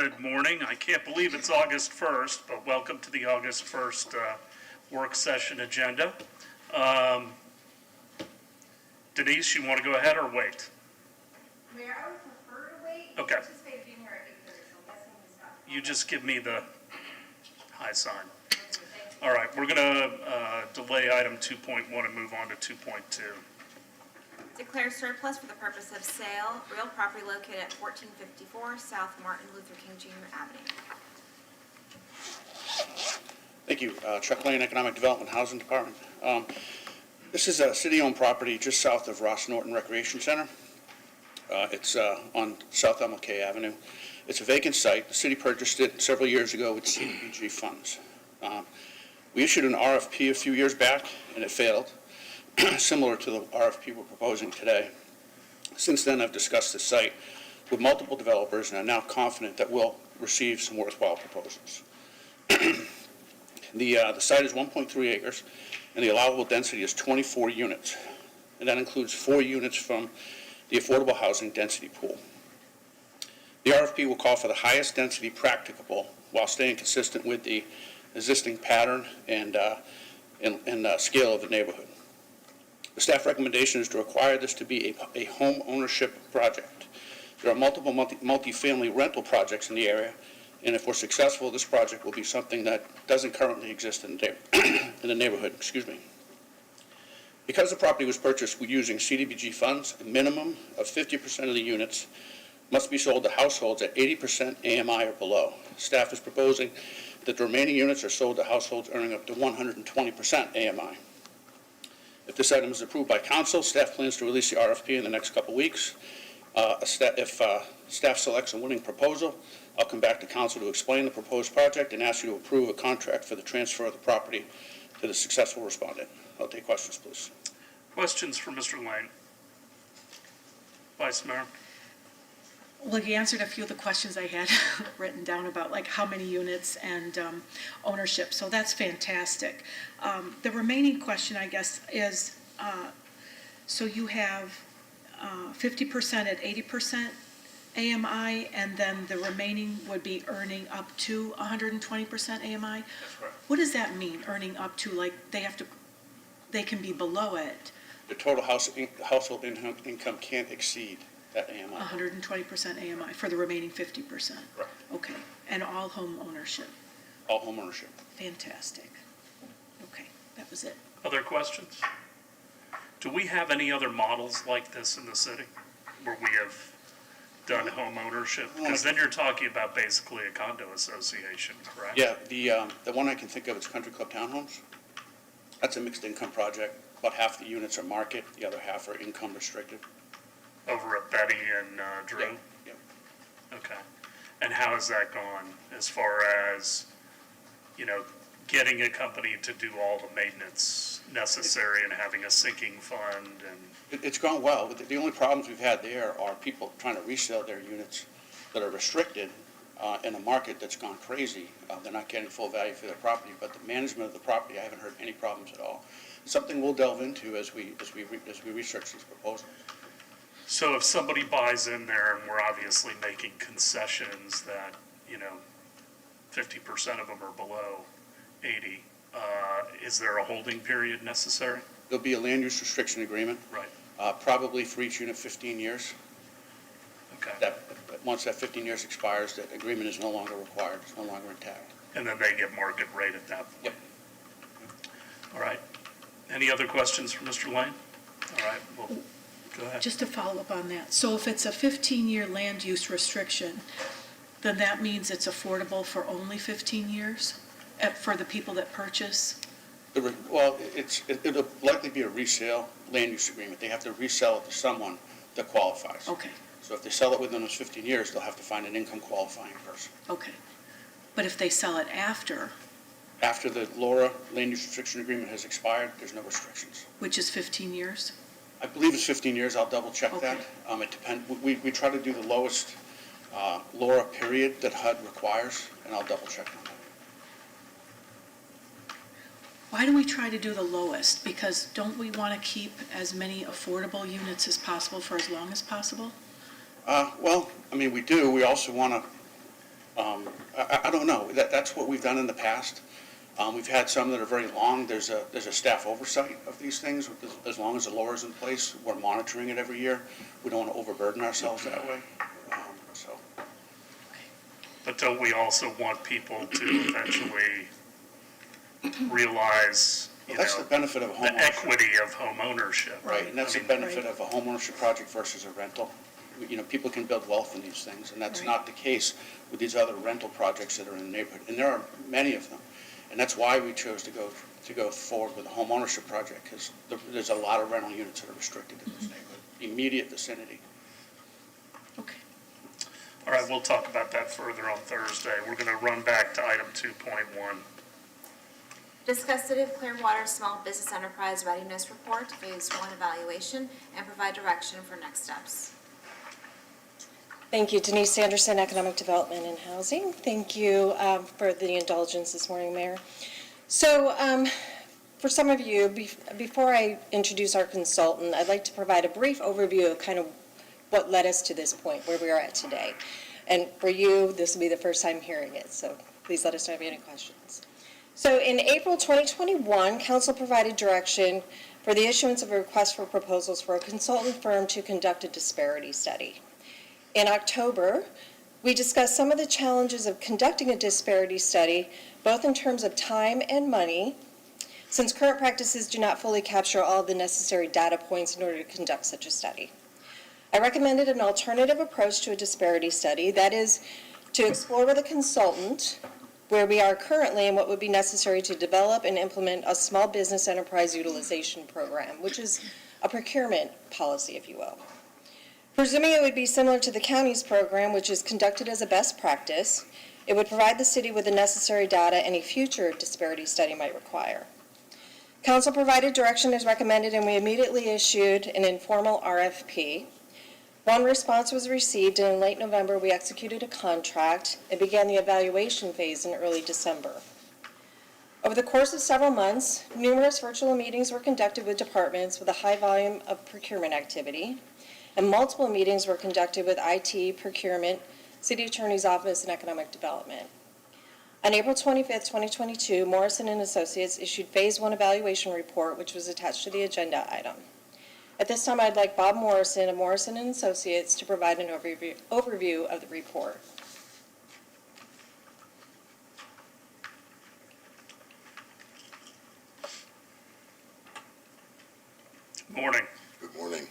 Good morning. I can't believe it's August 1st, but welcome to the August 1st work session agenda. Denise, you want to go ahead or wait? Mayor, I would prefer to wait. Okay. I anticipate being here at 8:30, so I'm guessing he's not. You just give me the high sign. Thank you. All right, we're going to delay item 2.1 and move on to 2.2. Declare surplus for the purpose of sale, real property located at 1454 South Martin Luther King Jr. Avenue. Thank you. Chuck Lane, Economic Development Housing Department. This is a city-owned property just south of Ross Norton Recreation Center. It's on South MLK Avenue. It's a vacant site. The city purchased it several years ago with CDBG funds. We issued an RFP a few years back, and it failed, similar to the RFP we're proposing today. Since then, I've discussed the site with multiple developers, and I'm now confident that we'll receive some worthwhile proposals. The site is 1.3 acres, and the allowable density is 24 units, and that includes 4 units from the affordable housing density pool. The RFP will call for the highest density practicable while staying consistent with the existing pattern and scale of the neighborhood. The staff recommendation is to require this to be a home ownership project. There are multiple multi-family rental projects in the area, and if we're successful, this project will be something that doesn't currently exist in the neighborhood. Excuse me. Because the property was purchased using CDBG funds, a minimum of 50% of the units must be sold to households at 80% AMI or below. Staff is proposing that the remaining units are sold to households earning up to 120% AMI. If this item is approved by council, staff plans to release the RFP in the next couple weeks. If staff selects a winning proposal, I'll come back to council to explain the proposed project and ask you to approve a contract for the transfer of the property to the successful respondent. I'll take questions, please. Questions for Mr. Lane? Vice Mayor? Well, he answered a few of the questions I had written down about like how many units and ownership, so that's fantastic. The remaining question, I guess, is so you have 50% at 80% AMI, and then the remaining would be earning up to 120% AMI? That's right. What does that mean, earning up to, like they can be below it? The total household income can't exceed that AMI. 120% AMI for the remaining 50%? Right. Okay, and all home ownership? All home ownership. Fantastic. Okay, that was it. Other questions? Do we have any other models like this in the city where we have done home ownership? Because then you're talking about basically a condo association, correct? Yeah, the one I can think of is Country Club Townhomes. That's a mixed income project. About half the units are market, the other half are income restricted. Over at Betty and Drew? Yeah. Okay. And how has that gone as far as, getting a company to do all the maintenance necessary and having a sinking fund? And It's gone well. The only problems we've had there are people trying to resell their units that are restricted in a market that's gone crazy. They're not getting full value for their property, but the management of the property, I haven't heard any problems at all. It's something we'll delve into as we research these proposals. so if somebody buys in there, and we're obviously making concessions that, 50% of them are below 80, is there a holding period necessary? There'll be a land use restriction agreement, Right. probably for each unit 15 years. Okay. Once that 15 years expires, that agreement is no longer required. It's no longer intact. And then they get market rate at that point? Yep. All right. Any other questions for Mr. Lane? All right, well, go ahead. Just to follow up on that, so if it's a 15-year land use restriction, then that means it's affordable for only 15 years for the people that purchase? Well, it'll likely be a resale land use agreement. They have to resell it to someone that qualifies. Okay, So if they sell it within those 15 years, they'll have to find an income qualifying person. okay. But if they sell it after, After the LoRa land use restriction agreement has expired, there's no restrictions. which is 15 years? I believe it's 15 years. I'll double check that. Okay. It depends. We try to do the lowest LoRa period that HUD requires, and I'll double check on that. Why do we try to do the lowest? Because don't we want to keep as many affordable units as possible for as long as possible? Well, I mean, we do. We also want to I don't know. That's what we've done in the past. We've had some that are very long. There's a staff oversight of these things. As long as the law is in place, we're monitoring it every year. We don't want to overburden ourselves that way. So, But don't we also want people to eventually realize, you that's the know, benefit of the homeownership. equity of homeownership? Right, and that's I the mean, benefit of a homeownership project versus a rental. You know, people can build wealth in these things, and that's Right. not the case with these other rental projects that are in the neighborhood. And there are many of them. And that's why we chose to go forward with a homeownership project, because there's a lot of rental units that are restricted in this neighborhood, immediate vicinity. Okay. All right, we'll talk about that further on Thursday. We're going to run back to item 2.1. Discuss City of Clearwater Small Business Enterprise Readiness Report, Phase 1 evaluation, and provide direction for next steps. Thank you. Denise Sanderson, Economic Development and Housing. Thank you for the indulgence this morning, Mayor. So for some of you, before I introduce our consultant, I'd like to provide a brief overview of kind of what led us to this point, where we are at today. And for you, this will be the first time hearing it, so please let us know if you have any questions. So in April 2021, Council provided direction for the issuance of a request for proposals for a consultant firm to conduct a disparity study. In October, we discussed some of the challenges of conducting a disparity study, both in terms of time and money, since current practices do not fully capture all the necessary data points in order to conduct such a study. I recommended an alternative approach to a disparity study, that is, to explore with a consultant where we are currently and what would be necessary to develop and implement a small business enterprise utilization program, which is a procurement policy, if you will. Presuming it would be similar to the county's program, which is conducted as a best practice, it would provide the city with the necessary data any future disparity study might require. Council provided direction as recommended, and we immediately issued an informal RFP. One response was received, and in late November, we executed a contract and began the evaluation phase in early December. Over the course of several months, numerous virtual meetings were conducted with departments with a high volume of procurement activity, and multiple meetings were conducted with IT, procurement, City Attorney's Office, and Economic Development. On April 25th, 2022, Morrison & Associates issued Phase 1 evaluation report, which was attached to the agenda item. At this time, I'd like Bob Morrison of Morrison & Associates to provide an overview of the report. Good morning. Good morning.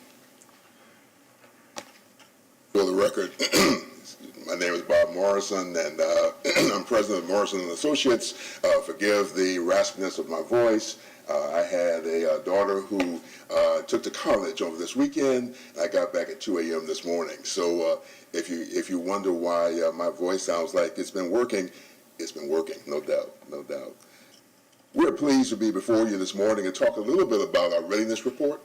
For the record, my name is Bob Morrison, and I'm president of Morrison & Associates. Forgive the raspiness of my voice. I had a daughter who took to college over this weekend. I got back at 2 a.m. this morning. So if you wonder why my voice sounds like it's been working, no doubt, no doubt. We're pleased to be before you this morning and talk a little bit about our readiness report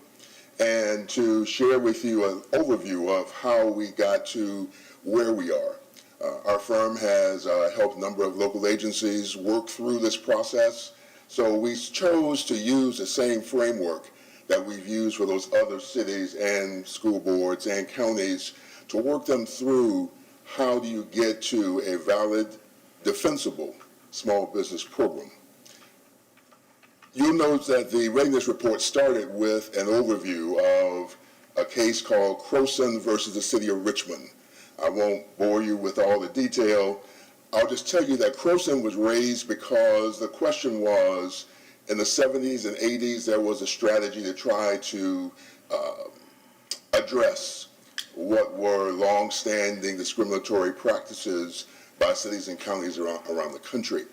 and to share with you an overview of how we got to where we are. Our firm has helped a number of local agencies work through this process, so we chose to use the same framework that we've used for those other cities and school boards and counties to work them through how do you get to a valid, defensible small business program. You'll note that the readiness report started with an overview of a case called Croson versus the City of Richmond. I won't bore you with all the detail. I'll just tell you that Croson was raised because the question was, in the 70s and 80s, there was a strategy to try to address what were long-standing discriminatory practices by cities and counties around the country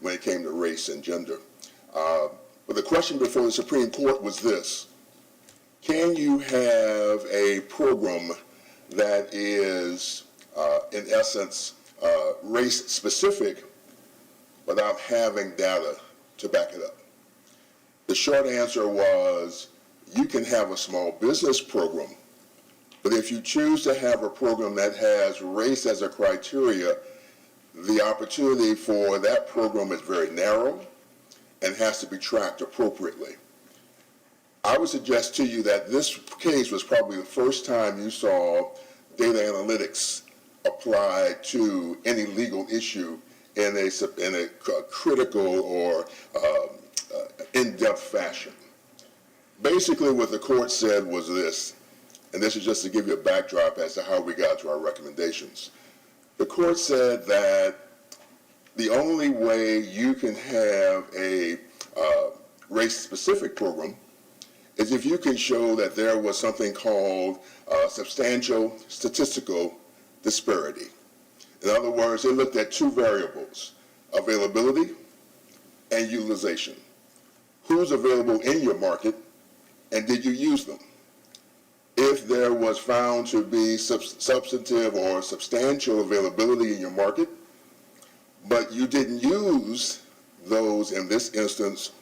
when it came to race and gender. But the question before the Supreme Court was this: can you have a program that is, in essence, race-specific without having data to back it up? The short answer was, you can have a small business program, but if you choose to have a program that has race as a criteria, the opportunity for that program is very narrow and has to be tracked appropriately. I would suggest to you that this case was probably the first time you saw data analytics applied to any legal issue in a critical or in-depth fashion. Basically, what the court said was this, and this is just to give you a backdrop as to how we got to our recommendations. The court said that the only way you can have a race-specific program is if you can show that there was something called substantial statistical disparity. In other words, they looked at two variables, availability and utilization. Who's available in your market, and did you use them? If there was found to be substantive or substantial availability in your market, but you didn't use those, in this instance,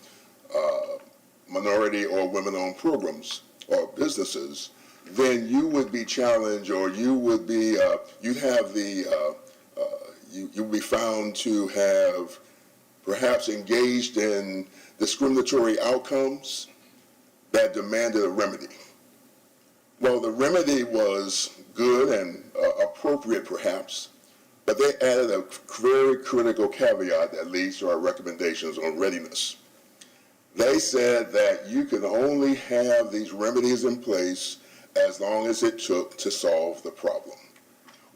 minority or women-owned programs or businesses, then you would be challenged, or you would be, you'd be found to have perhaps engaged in discriminatory outcomes that demanded a remedy. Well, the remedy was good and appropriate perhaps, but they added a very critical caveat that leads to our recommendations on readiness. They said that you can only have these remedies in place as long as it took to solve the problem.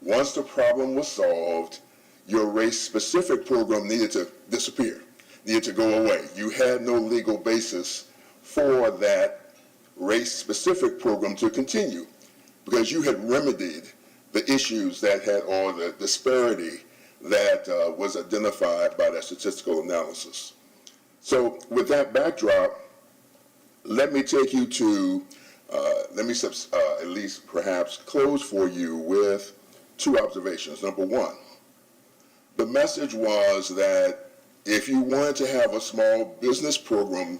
Once the problem was solved, your race-specific program needed to disappear, needed to go away. You had no legal basis for that race-specific program to continue because you had remedied the issues that had, or the disparity that was identified by that statistical analysis. So with that backdrop, let me take you to, at least perhaps close for you with two observations. Number one, the message was that if you wanted to have a small business program,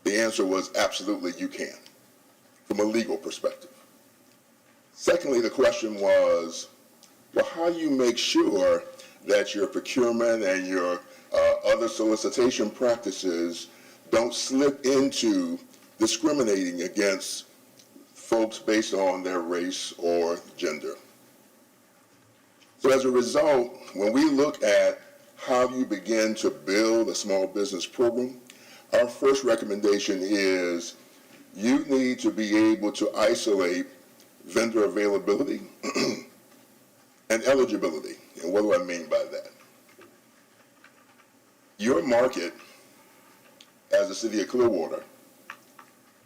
the answer was absolutely you can, from a legal perspective. Secondly, the question was, well, how do you make sure that your procurement and your other solicitation practices don't slip into discriminating against folks based on their race or gender? So as a result, when we look at how you begin to build a small business program, our first recommendation is you need to be able to isolate vendor availability and eligibility. And what do I mean by that? Your market, as the city of Clearwater,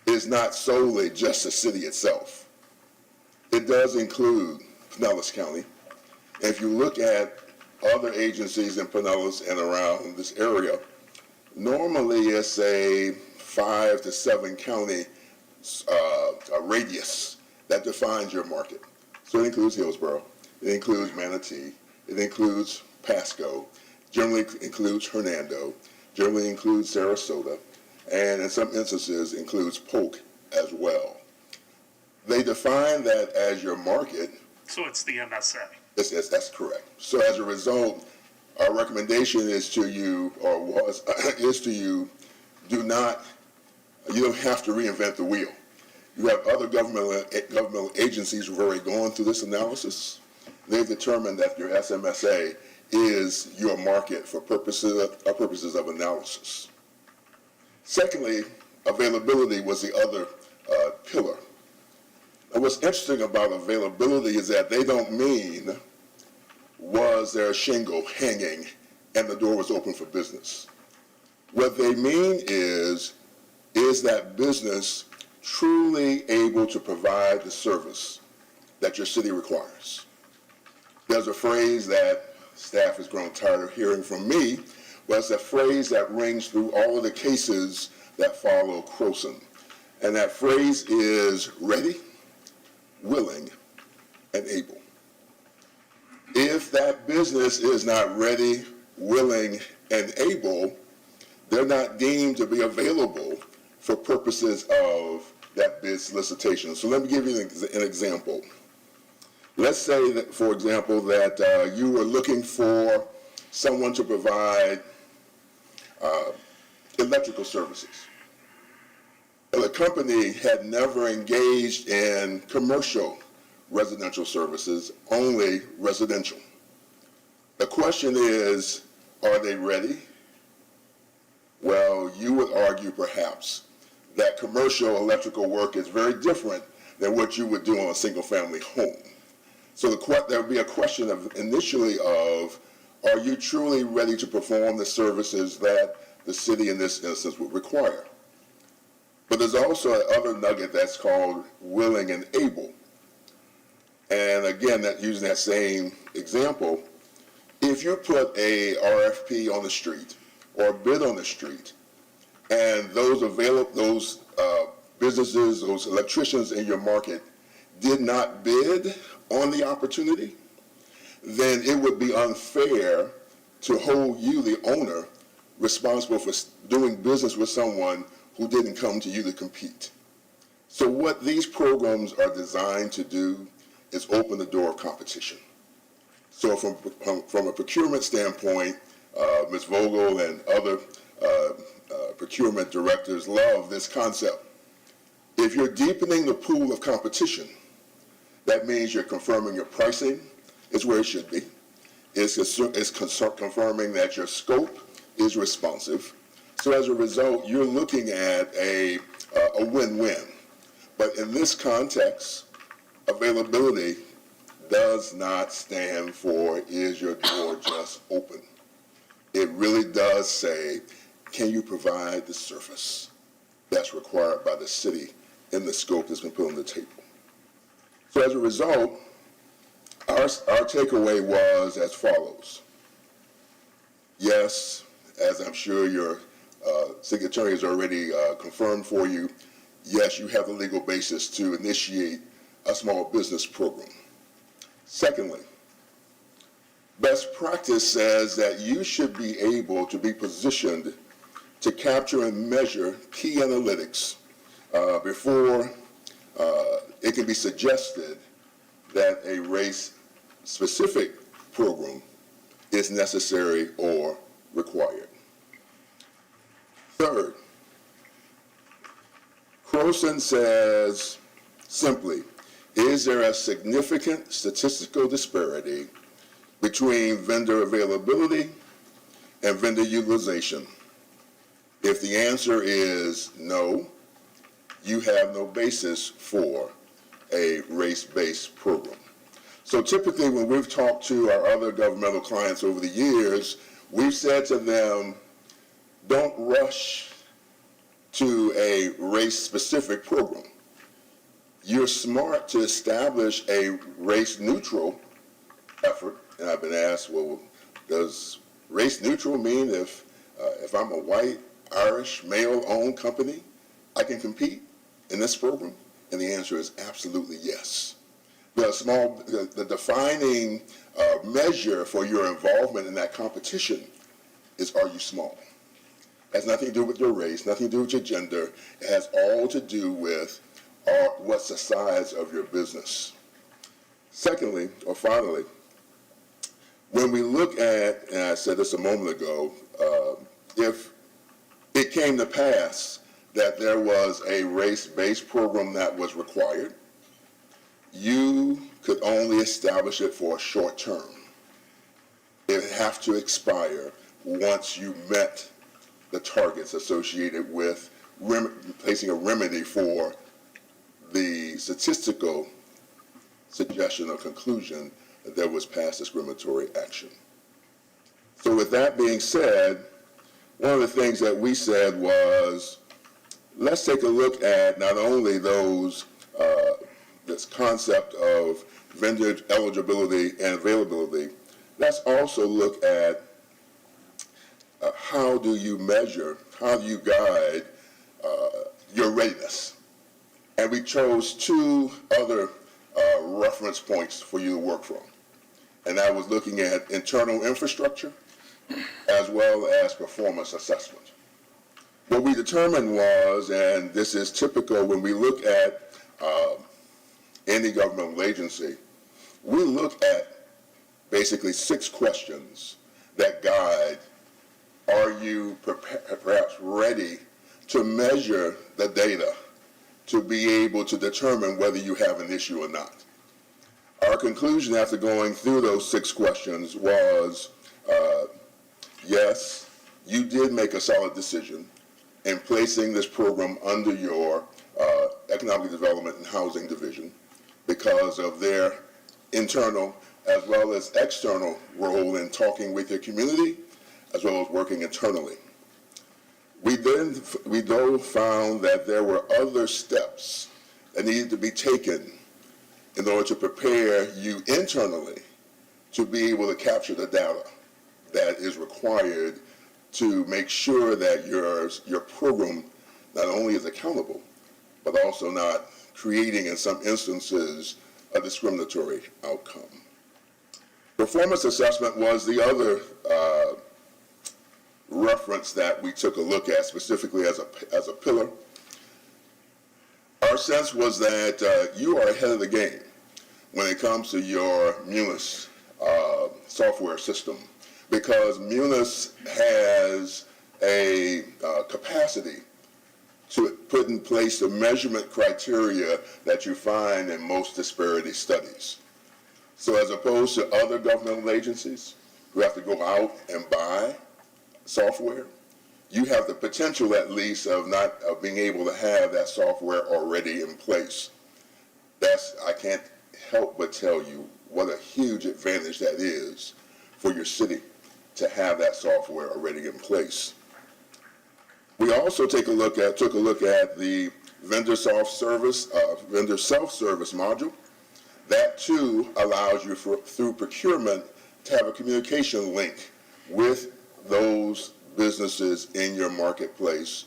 is not solely just the city itself. It does include Pinellas County. And if you look at other agencies in Pinellas and around this area, normally it's a 5 to 7 county radius that defines your market. So it includes Hillsborough, it includes Manatee, it includes Pasco, generally includes Hernando, generally includes Sarasota, and in some instances includes Polk as well. They define that as your market. So it's the MSA. Yes, that's correct. So as a result, our recommendation is to you, or was, is to you, you don't have to reinvent the wheel. You have other governmental agencies who have already gone through this analysis. They've determined that your SMSA is your market for purposes of analysis. Secondly, availability was the other pillar. And what's interesting about availability is that they don't mean was there a shingle hanging and the door was open for business. What they mean is that business truly able to provide the service that your city requires? There's a phrase that staff has grown tired of hearing from me, but it's a phrase that rings through all of the cases that follow Croson. And that phrase is ready, willing, and able. If that business is not ready, willing, and able, they're not deemed to be available for purposes of that bid solicitation. So let me give you an example. Let's say that, for example, that you were looking for someone to provide electrical services. And the company had never engaged in commercial residential services, only residential. The question is, are they ready? Well, you would argue perhaps that commercial electrical work is very different than what you would do on a single-family home. So there would be a question of initially of, are you truly ready to perform the services that the city in this instance would require? But there's also another nugget that's called willing and able. And again, using that same example, if you put a RFP on the street or a bid on the street, and those businesses, those electricians in your market did not bid on the opportunity, then it would be unfair to hold you, the owner, responsible for doing business with someone who didn't come to you to compete. So what these programs are designed to do is open the door of competition. So from a procurement standpoint, Ms. Vogel and other procurement directors love this concept. If you're deepening the pool of competition, that means you're confirming your pricing is where it should be. It's confirming that your scope is responsive. So as a result, you're looking at a win-win. But in this context, availability does not stand for, is your door just open? It really does say, can you provide the service that's required by the city in the scope that's been put on the table? So as a result, our takeaway was as follows. Yes, as I'm sure your city attorney has already confirmed for you, yes, you have the legal basis to initiate a small business program. Secondly, best practice says that you should be able to be positioned to capture and measure key analytics before it can be suggested that a race-specific program is necessary or required. Third, Croson says simply, is there a significant statistical disparity between vendor availability and vendor utilization? If the answer is no, you have no basis for a race-based program. So typically when we've talked to our other governmental clients over the years, we've said to them, don't rush to a race-specific program. You're smart to establish a race-neutral effort. And I've been asked, well, does race-neutral mean if I'm a white, Irish, male-owned company, I can compete in this program? And the answer is absolutely yes. The defining measure for your involvement in that competition is, are you small? It has nothing to do with your race, nothing to do with your gender. It has all to do with what's the size of your business. Secondly, or finally, when we look at, and I said this a moment ago, if it came to pass that there was a race-based program that was required, you could only establish it for a short term. It would have to expire once you met the targets associated with placing a remedy for the statistical suggestion or conclusion that there was past discriminatory action. So with that being said, one of the things that we said was, let's take a look at not only this concept of vendor eligibility and availability, let's also look at how do you measure, how do you guide your readiness. And we chose two other reference points for you to work from. And I was looking at internal infrastructure as well as performance assessment. What we determined was, and this is typical when we look at any governmental agency, we look at basically 6 questions that guide, are you perhaps ready to measure the data to be able to determine whether you have an issue or not? Our conclusion after going through those 6 questions was, yes, you did make a solid decision in placing this program under your Economic Development and Housing Division because of their internal as well as external role in talking with your community as well as working internally. We though found that there were other steps that needed to be taken in order to prepare you internally to be able to capture the data that is required to make sure that your program not only is accountable, but also not creating, in some instances, a discriminatory outcome. Performance assessment was the other reference that we took a look at, specifically as a pillar. Our sense was that you are ahead of the game when it comes to your Munis software system, because Munis has a capacity to put in place the measurement criteria that you find in most disparity studies. So as opposed to other governmental agencies who have to go out and buy software, you have the potential at least of being able to have that software already in place. I can't help but tell you what a huge advantage that is for your city to have that software already in place. We also took a look at the vendor self-service module. That too allows you through procurement to have a communication link with those businesses in your marketplace,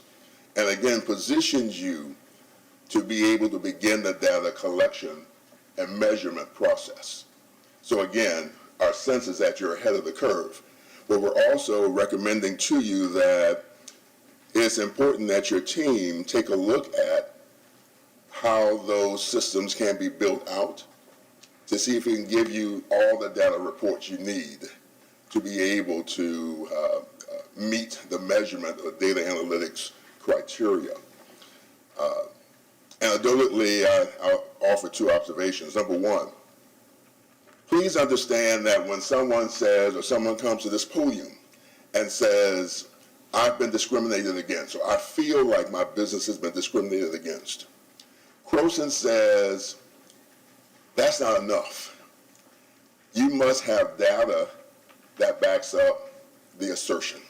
and again positions you to be able to begin the data collection and measurement process. So again, our sense is that you're ahead of the curve, but we're also recommending to you that it's important that your team take a look at how those systems can be built out to see if it can give you all the data reports you need to be able to meet the measurement of data analytics criteria. Anecdotally, I'll offer 2 observations. Number 1, please understand that when someone says, or someone comes to this podium and says, I've been discriminated against, or I feel like my business has been discriminated against, Croson says, that's not enough. You must have data that backs up the assertion.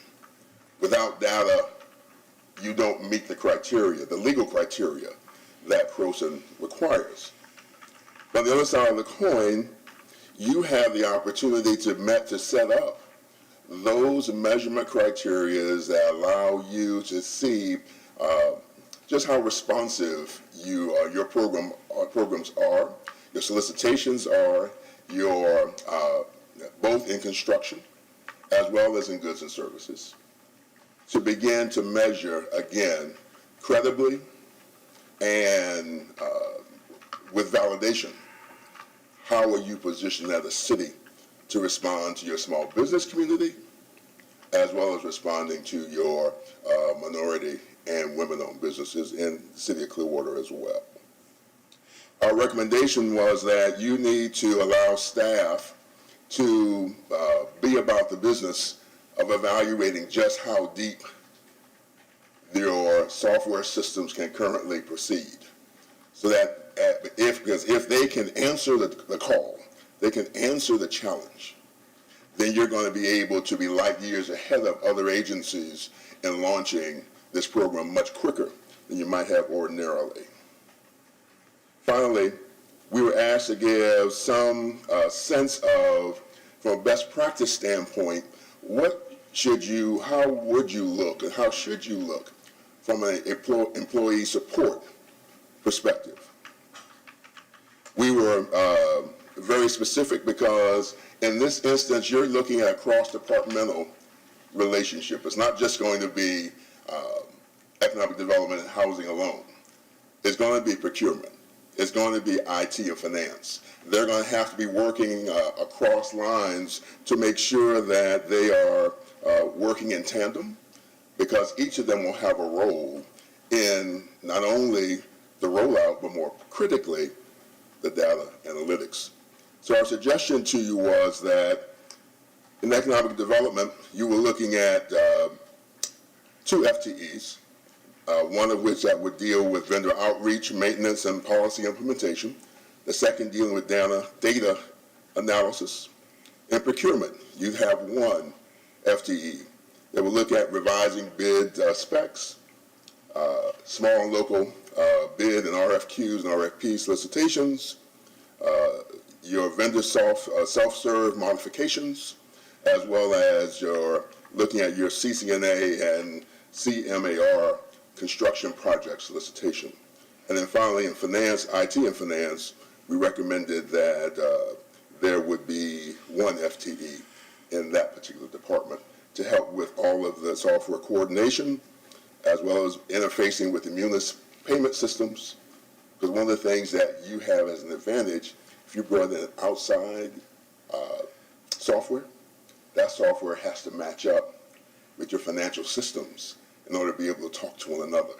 Without data, you don't meet the criteria, the legal criteria that Croson requires. But on the other side of the coin, you have the opportunity to set up those measurement criteria that allow you to see just how responsive your programs are, your solicitations are, your both in construction as well as in goods and services, to begin to measure, again, credibly and with validation, how are you positioned as a city to respond to your small business community, as well as responding to your minority and women-owned businesses in the city of Clearwater as well. Our recommendation was that you need to allow staff to be about the business of evaluating just how deep your software systems can currently proceed. So that if they can answer the call, they can answer the challenge, then you're going to be able to be light years ahead of other agencies in launching this program much quicker than you might have ordinarily. Finally, we were asked to give some sense of, from a best practice standpoint, how would you look and how should you look from an employee support perspective. We were very specific because in this instance, you're looking at a cross-departmental relationship. It's not just going to be economic development and housing alone. It's going to be procurement. It's going to be IT and finance. They're going to have to be working across lines to make sure that they are working in tandem, because each of them will have a role in not only the rollout, but more critically, the data analytics. So our suggestion to you was that in economic development, you were looking at 2 FTEs, one of which that would deal with vendor outreach, maintenance, and policy implementation. The second dealing with data analysis. And procurement, you have 1 FTE that will look at revising bid specs, small and local bid and RFQs and RFP solicitations, your vendor self-serve modifications, as well as your looking at your CCNA and CMAR construction project solicitation. And then finally, in finance, IT and finance, we recommended that there would be 1 FTE in that particular department to help with all of the software coordination, as well as interfacing with the munis payment systems. Because one of the things that you have as an advantage, if you brought in outside software, that software has to match up with your financial systems in order to be able to talk to one another.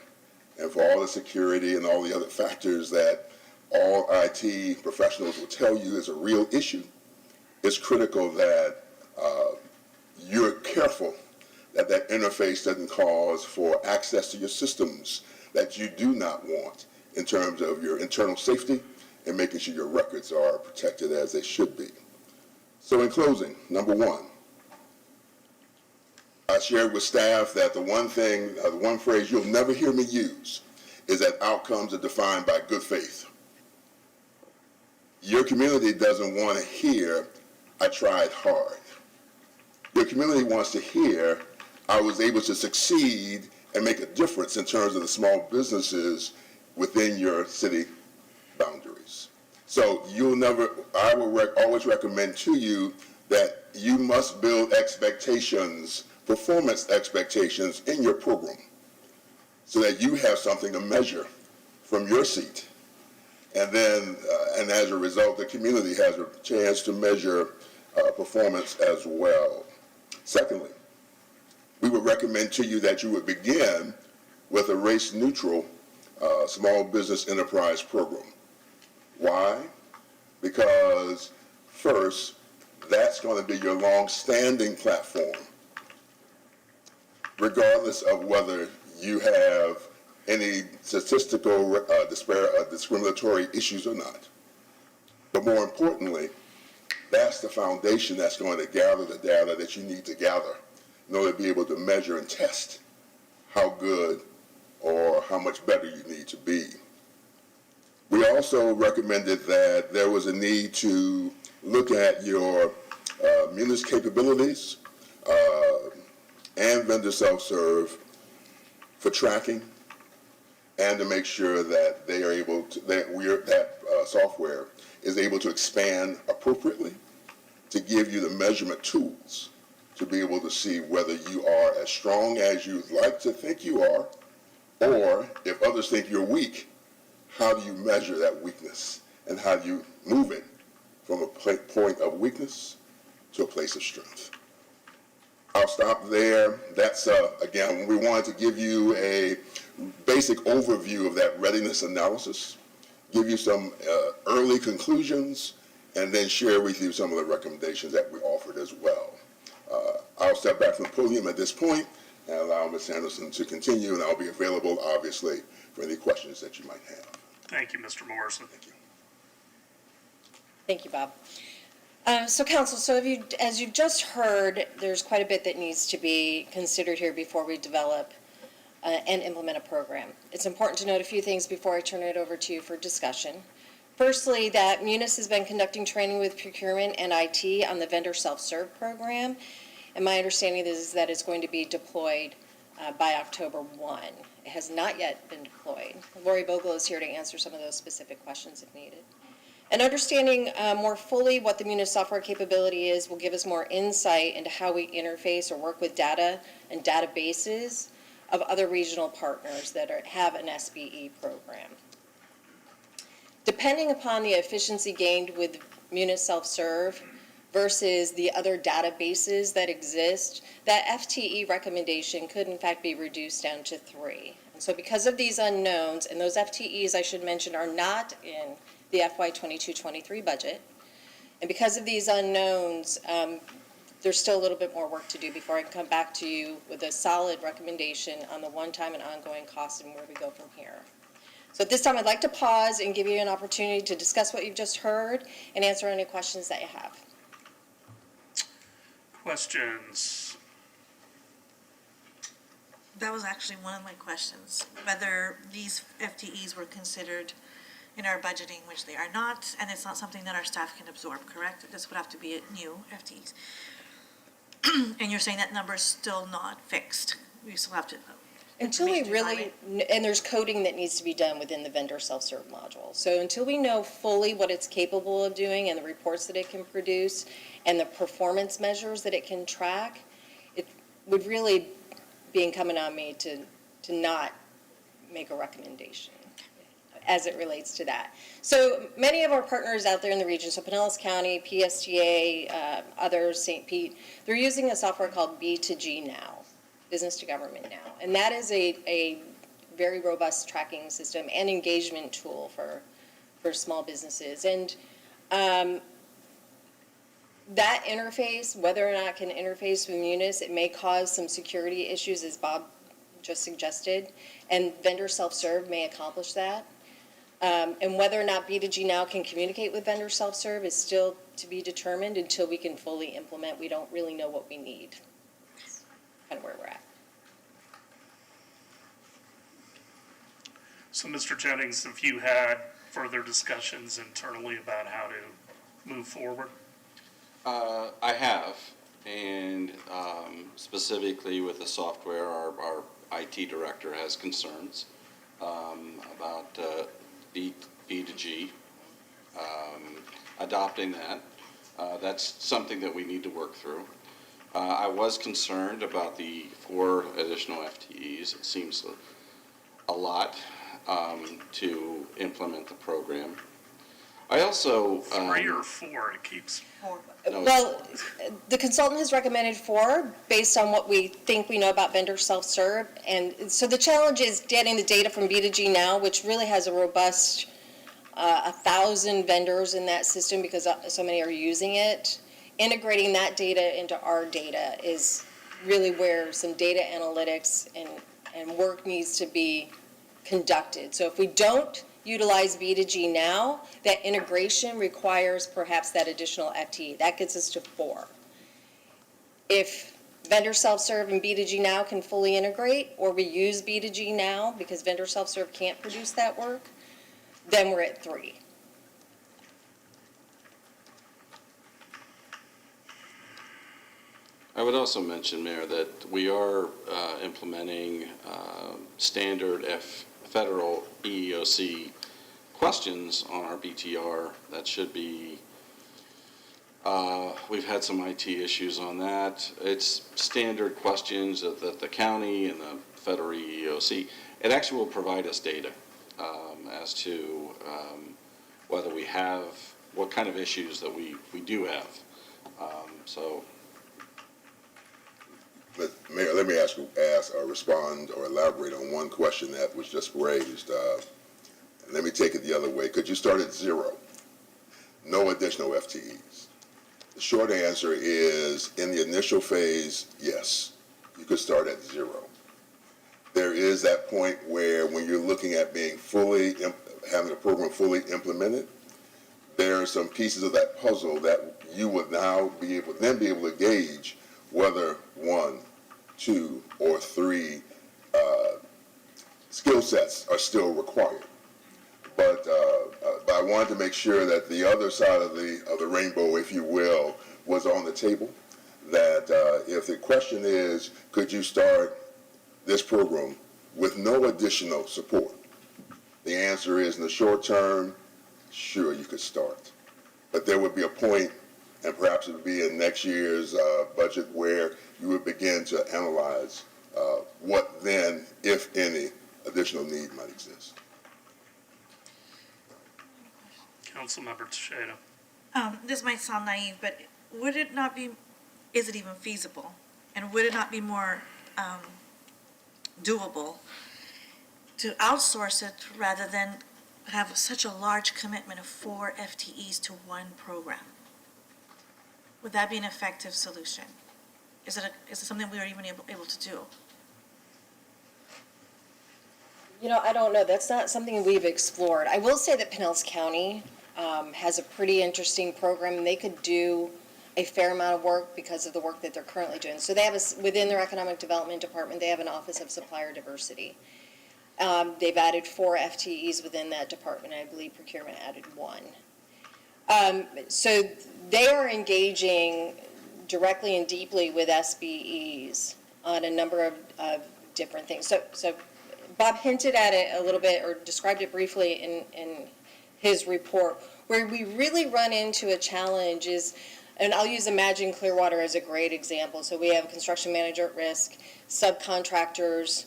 And for all the security and all the other factors that all IT professionals will tell you is a real issue, it's critical that you're careful that that interface doesn't cause for access to your systems that you do not want in terms of your internal safety and making sure your records are protected as they should be. So in closing, number 1, I shared with staff that the one phrase you'll never hear me use is that outcomes are defined by good faith. Your community doesn't want to hear, I tried hard. Your community wants to hear, I was able to succeed and make a difference in terms of the small businesses within your city boundaries. So I will always recommend to you that you must build expectations, performance expectations in your program so that you have something to measure from your seat. And then, and as a result, the community has a chance to measure performance as well. Secondly, we would recommend to you that you would begin with a race-neutral small business enterprise program. Why? Because first, that's going to be your long-standing platform, regardless of whether you have any statistical discriminatory issues or not. But more importantly, that's the foundation that's going to gather the data that you need to gather in order to be able to measure and test how good or how much better you need to be. We also recommended that there was a need to look at your munis capabilities and vendor self-serve for tracking and to make sure that they are able to, that software is able to expand appropriately to give you the measurement tools to be able to see whether you are as strong as you'd like to think you are, or if others think you're weak, how do you measure that weakness and how do you move it from a point of weakness to a place of strength. I'll stop there. That's, again, we wanted to give you a basic overview of that readiness analysis, give you some early conclusions, and then share with you some of the recommendations that we offered as well. I'll step back from the podium at this point and allow Ms. Anderson to continue, and I'll be available, obviously, for any questions that you might have. Thank you, Mr. Morrison. Thank you. Thank you, Bob. So Council, as you've just heard, there's quite a bit that needs to be considered here before we develop and implement a program. It's important to note a few things before I turn it over to you for discussion. Firstly, that Munis has been conducting training with procurement and IT on the vendor self-serve program, and my understanding is that it's going to be deployed by October 1. It has not yet been deployed. Lori Bogle is here to answer some of those specific questions if needed. And understanding more fully what the Munis software capability is will give us more insight into how we interface or work with data and databases of other regional partners that have an SBE program. Depending upon the efficiency gained with Munis self-serve versus the other databases that exist, that FTE recommendation could in fact be reduced down to 3. And so because of these unknowns, and those FTEs I should mention are not in the FY22-23 budget, And because of these unknowns, there's still a little bit more work to do before I can come back to you with a solid recommendation on the one-time and ongoing costs and where we go from here. So at this time, I'd like to pause and give you an opportunity to discuss what you've just heard and answer any questions that you have. Questions? That was actually one of my questions, whether these FTEs were considered in our budgeting, which they are not, and it's not something that our staff can absorb, correct? This would have to be a new FTEs. And you're saying that number is still not fixed? We still have to. Until we information to really, evaluate? and there's coding that needs to be done within the vendor self-serve module. So until we know fully what it's capable of doing and the reports that it can produce and the performance measures that it can track, it would really be incumbent on me to not make a recommendation as it relates to that. So many of our partners out there in the region, so Pinellas County, PSTA, others, St. Pete, they're using a software called B2G Now, Business to Government Now. And that is a very robust tracking system and engagement tool for small businesses. And that interface, whether or not it can interface with Munis, it may cause some security issues, as Bob just suggested, and vendor self-serve may accomplish that. And whether or not B2G Now can communicate with vendor self-serve is still to be determined until we can fully implement. We don't really know what we need. That's kind of where we're at. So, Mr. Jennings, have you had further discussions internally about how to move forward? I have, and specifically with the software, our IT director has concerns about B2G, adopting that. That's something that we need to work through. I was concerned about the 4 additional FTEs. It seems a lot to implement the program. I also 3 or 4, it keeps, no, Well, the consultant has recommended 4 based on what we think we know about vendor self-serve. And so the challenge is getting the data from B2G Now, which really has a robust 1,000 vendors in that system because so many are using it. Integrating that data into our data is really where some data analytics and work needs to be conducted. So if we don't utilize B2G Now, that integration requires perhaps that additional FTE. That gets us to 4. If vendor self-serve and B2G Now can fully integrate, or we use B2G Now because vendor self-serve can't produce that work, then we're at 3. I would also mention, Mayor, that we are implementing standard federal EEOC questions on our BTR. That should be, we've had some IT issues on that. It's standard questions that the county and the federal EEOC, it actually will provide us data as to whether we have, what kind of issues that we do have. So. Mayor, let me respond or elaborate on one question that was just raised. Let me take it the other way. Could you start at 0? No additional FTEs. The short answer is, in the initial phase, yes, you could start at 0. There is that point where when you're looking at being having the program fully implemented, there are some pieces of that puzzle that you would now be able to gauge whether 1, 2, or 3 skill sets are still required. But I wanted to make sure that the other side of the rainbow, if you will, was on the table. That if the question is, could you start this program with no additional support? The answer is, in the short term, sure, you could start. But there would be a point, and perhaps it would be in next year's budget, where you would begin to analyze what then, if any, additional need might exist. Councilmember Teixeira. This might sound naive, but would it not be, is it even feasible? And would it not be more doable to outsource it rather than have such a large commitment of 4 FTEs to one program? would that be an effective solution? Is it something we are even able to do? You know, I don't know. That's not something we've explored. I will say that Pinellas County has a pretty interesting program, and they could do a fair amount of work because of the work that they're currently doing. So they have, within their Economic Development Department, they have an Office of Supplier Diversity. They've added 4 FTEs within that department. I believe procurement added 1. So they are engaging directly and deeply with SBEs on a number of different things. So Bob hinted at it a little bit, or described it briefly in his report. Where we really run into a challenge is, and I'll use Imagine Clearwater as a great example. So we have a construction manager at risk, subcontractors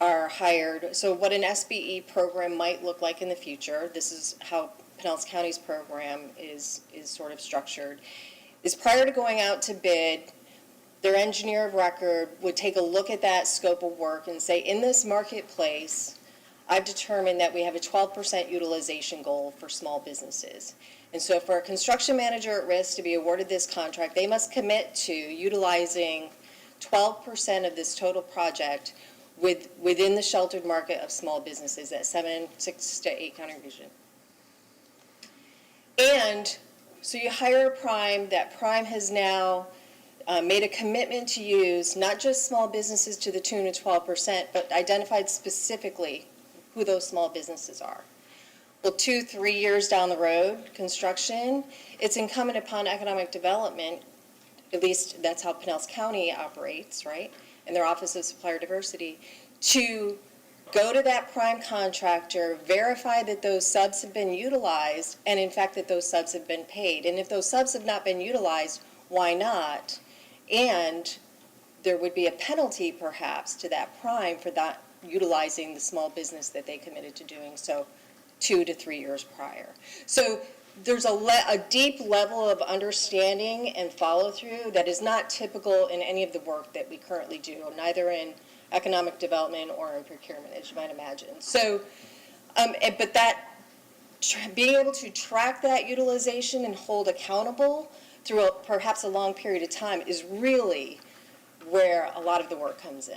are hired. So what an SBE program might look like in the future, this is how Pinellas County's program is sort of structured, is prior to going out to bid, their engineer of record would take a look at that scope of work and say, in this marketplace, I've determined that we have a 12% utilization goal for small businesses. And so for a construction manager at risk to be awarded this contract, they must commit to utilizing 12% of this total project within the sheltered market of small businesses at 6 to 8 county region. And so you hire a prime, that prime has now made a commitment to use not just small businesses to the tune of 12%, but identified specifically who those small businesses are. Well, 2-3 years down the road, construction, it's incumbent upon economic development, at least that's how Pinellas County operates, right? And their Office of Supplier Diversity, to go to that prime contractor, verify that those subs have been utilized, and in fact that those subs have been paid. And if those subs have not been utilized, why not? And there would be a penalty perhaps to that prime for not utilizing the small business that they committed to doing so 2 to 3 years prior. So there's a deep level of understanding and follow-through that is not typical in any of the work that we currently do, neither in economic development or in procurement, as you might imagine. So, but that, being able to track that utilization and hold accountable through perhaps a long period of time is really where a lot of the work comes in.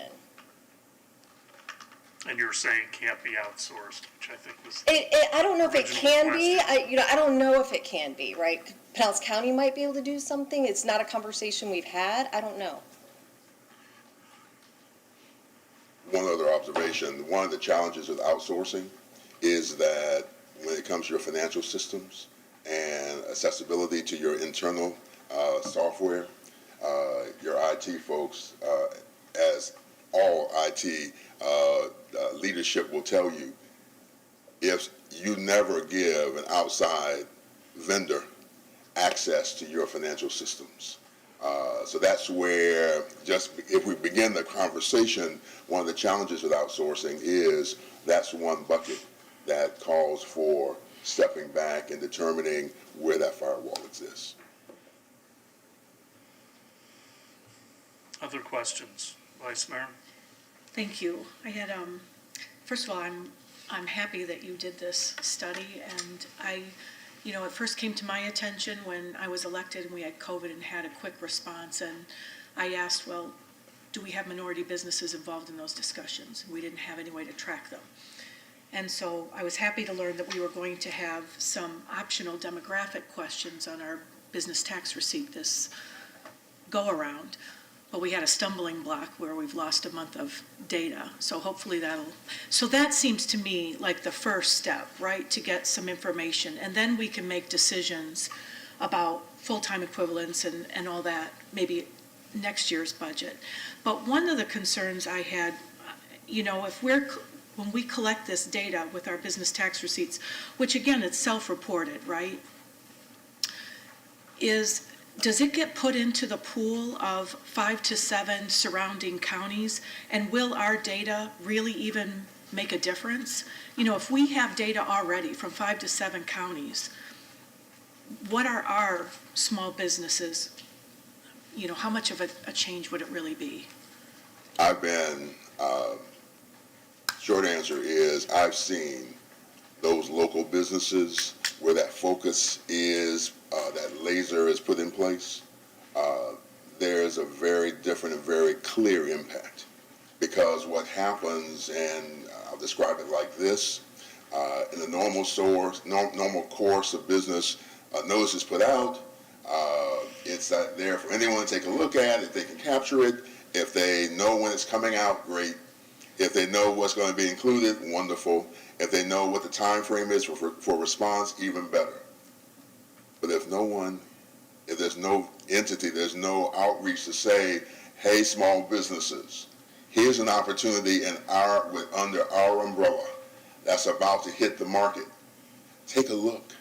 And you're saying can't be outsourced, which I think was. I don't know if it original can be. question. I don't know if it can be, right? Pinellas County might be able to do something. It's not a conversation we've had. I don't know. One other observation, one of the challenges with outsourcing is that when it comes to your financial systems and accessibility to your internal software, your IT folks, as all IT leadership will tell you, if you never give an outside vendor access to your financial systems. So that's where, just if we begin the conversation, one of the challenges with outsourcing is that's one bucket that calls for stepping back and determining where that firewall exists. Other questions? Vice Mayor? Thank you. I had, first of all, I'm happy that you did this study, and it first came to my attention when I was elected and we had COVID and had a quick response, and I asked, well, do we have minority businesses involved in those discussions? We didn't have any way to track them. And so I was happy to learn that we were going to have some optional demographic questions on our business tax receipt this go-around. But we had a stumbling block where we've lost a month of data. So hopefully so that seems to me like the first step, right, to get some information. And then we can make decisions about full-time equivalents and all that, maybe next year's budget. But one of the concerns I had, when we collect this data with our business tax receipts, which again, it's self-reported, right, does it get put into the pool of 5 to 7 surrounding counties? And will our data really even make a difference? If we have data already from 5 to 7 counties, what are our small businesses? How much of a change would it really be? Short answer is I've seen those local businesses where that focus is, that laser is put in place, there's a very different and very clear impact. Because what happens, and I'll describe it like this, in the normal course of business, notice is put out. It's there for anyone to take a look at. If they can capture it, if they know when it's coming out, great. If they know what's going to be included, wonderful. If they know what the time frame is for response, even better. But if there's no entity, there's no outreach to say, hey, small businesses, here's an opportunity under our umbrella that's about to hit the market. Take a look.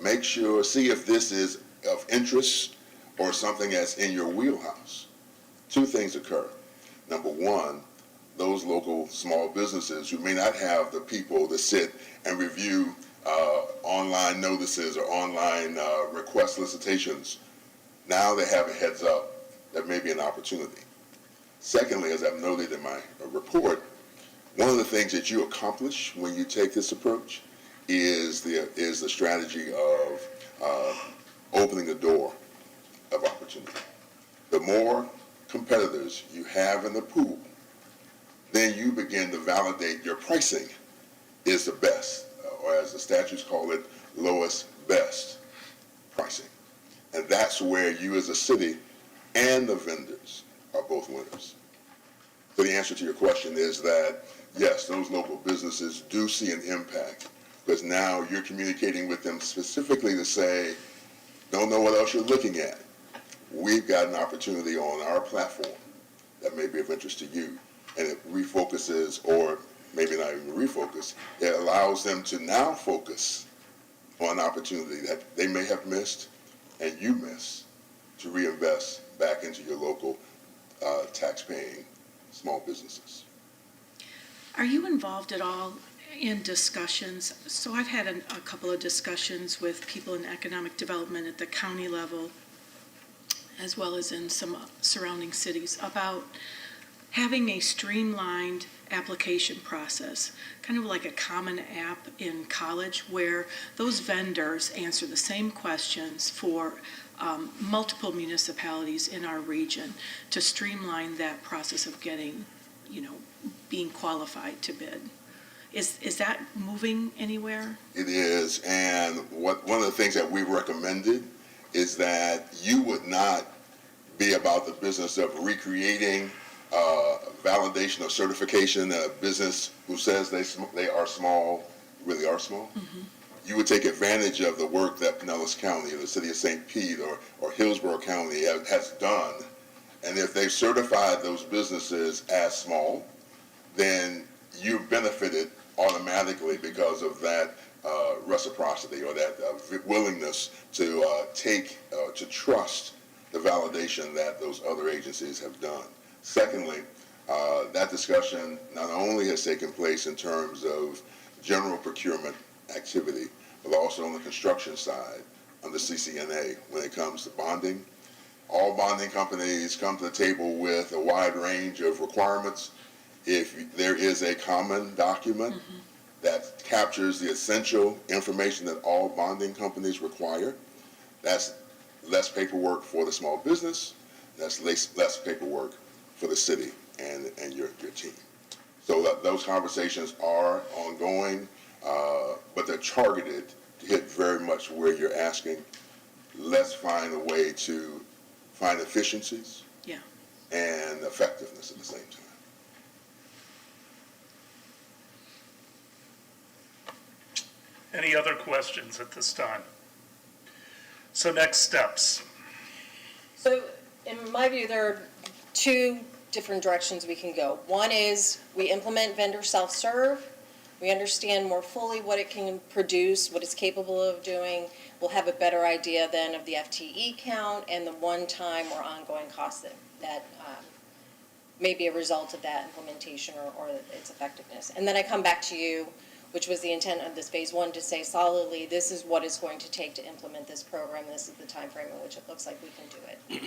Make sure, see if this is of interest or something that's in your wheelhouse. Two things occur. Number one, those local small businesses who may not have the people to sit and review online notices or online request solicitations, now they have a heads up that may be an opportunity. Secondly, as I've noted in my report, one of the things that you accomplish when you take this approach is the strategy of opening the door of opportunity. The more competitors you have in the pool, then you begin to validate your pricing is the best, or as the statutes call it, lowest best pricing. And that's where you as a city and the vendors are both winners. So the answer to your question is that, yes, those local businesses do see an impact, because now you're communicating with them specifically to say, don't know what else you're looking at. We've got an opportunity on our platform that may be of interest to you. And it refocuses, or maybe not even refocus, it allows them to now focus on an opportunity that they may have missed and you miss to reinvest back into your local tax-paying small businesses. Are you involved at all in discussions? So I've had a couple of discussions with people in economic development at the county level, as well as in some surrounding cities, about having a streamlined application process, kind of like a common app in college where those vendors answer the same questions for multiple municipalities in our region to streamline that process of getting, being qualified to bid. Is that moving anywhere? It is, and one of the things that we recommended is that you would not be about the business of recreating validation or certification that a business who says they are small really are small. Mm-hmm. You would take advantage of the work that Pinellas County or the city of St. Pete or Hillsborough County has done. And if they've certified those businesses as small, then you've benefited automatically because of that reciprocity or that willingness to to trust the validation that those other agencies have done. Secondly, that discussion not only has taken place in terms of general procurement activity, but also on the construction side, on the CCNA, when it comes to bonding. All bonding companies come to the table with a wide range of requirements. If there is a common document that captures the essential information that all bonding companies require, that's less paperwork for the small business, that's less paperwork for the city and your team. So those conversations are ongoing, but they're targeted to hit very much where you're asking. Let's find a way to find efficiencies and effectiveness at the same time. Any other questions at this time? So next steps. So in my view, there are two different directions we can go. One is we implement vendor self-serve. We understand more fully what it can produce, what it's capable of doing. We'll have a better idea then of the FTE count and the one-time or ongoing costs that may be a result of that implementation or its effectiveness. And then I come back to you, which was the intent of this phase one, to say solidly, this is what it's going to take to implement this program. This is the time frame in which it looks like we can do it.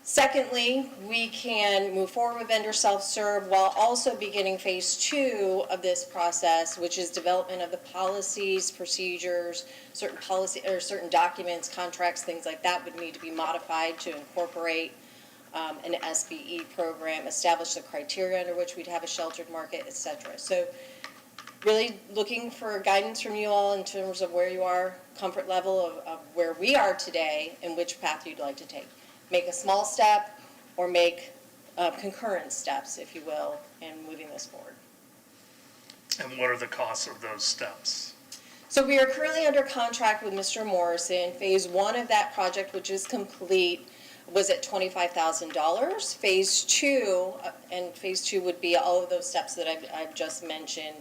Secondly, we can move forward with vendor self-serve while also beginning phase 2 of this process, which is development of the policies, procedures, certain documents, contracts, things like that would need to be modified to incorporate an SBE program, establish the criteria under which we'd have a sheltered market, et cetera. So really looking for guidance from you all in terms of where you are, comfort level of where we are today, and which path you'd like to take. Make a small step or make concurrent steps, if you will, in moving this forward. And what are the costs of those steps? So we are currently under contract with Mr. Morrison. Phase 1 of that project, which is complete, was at $25,000. Phase 2, and phase 2 would be all of those steps that I've just mentioned,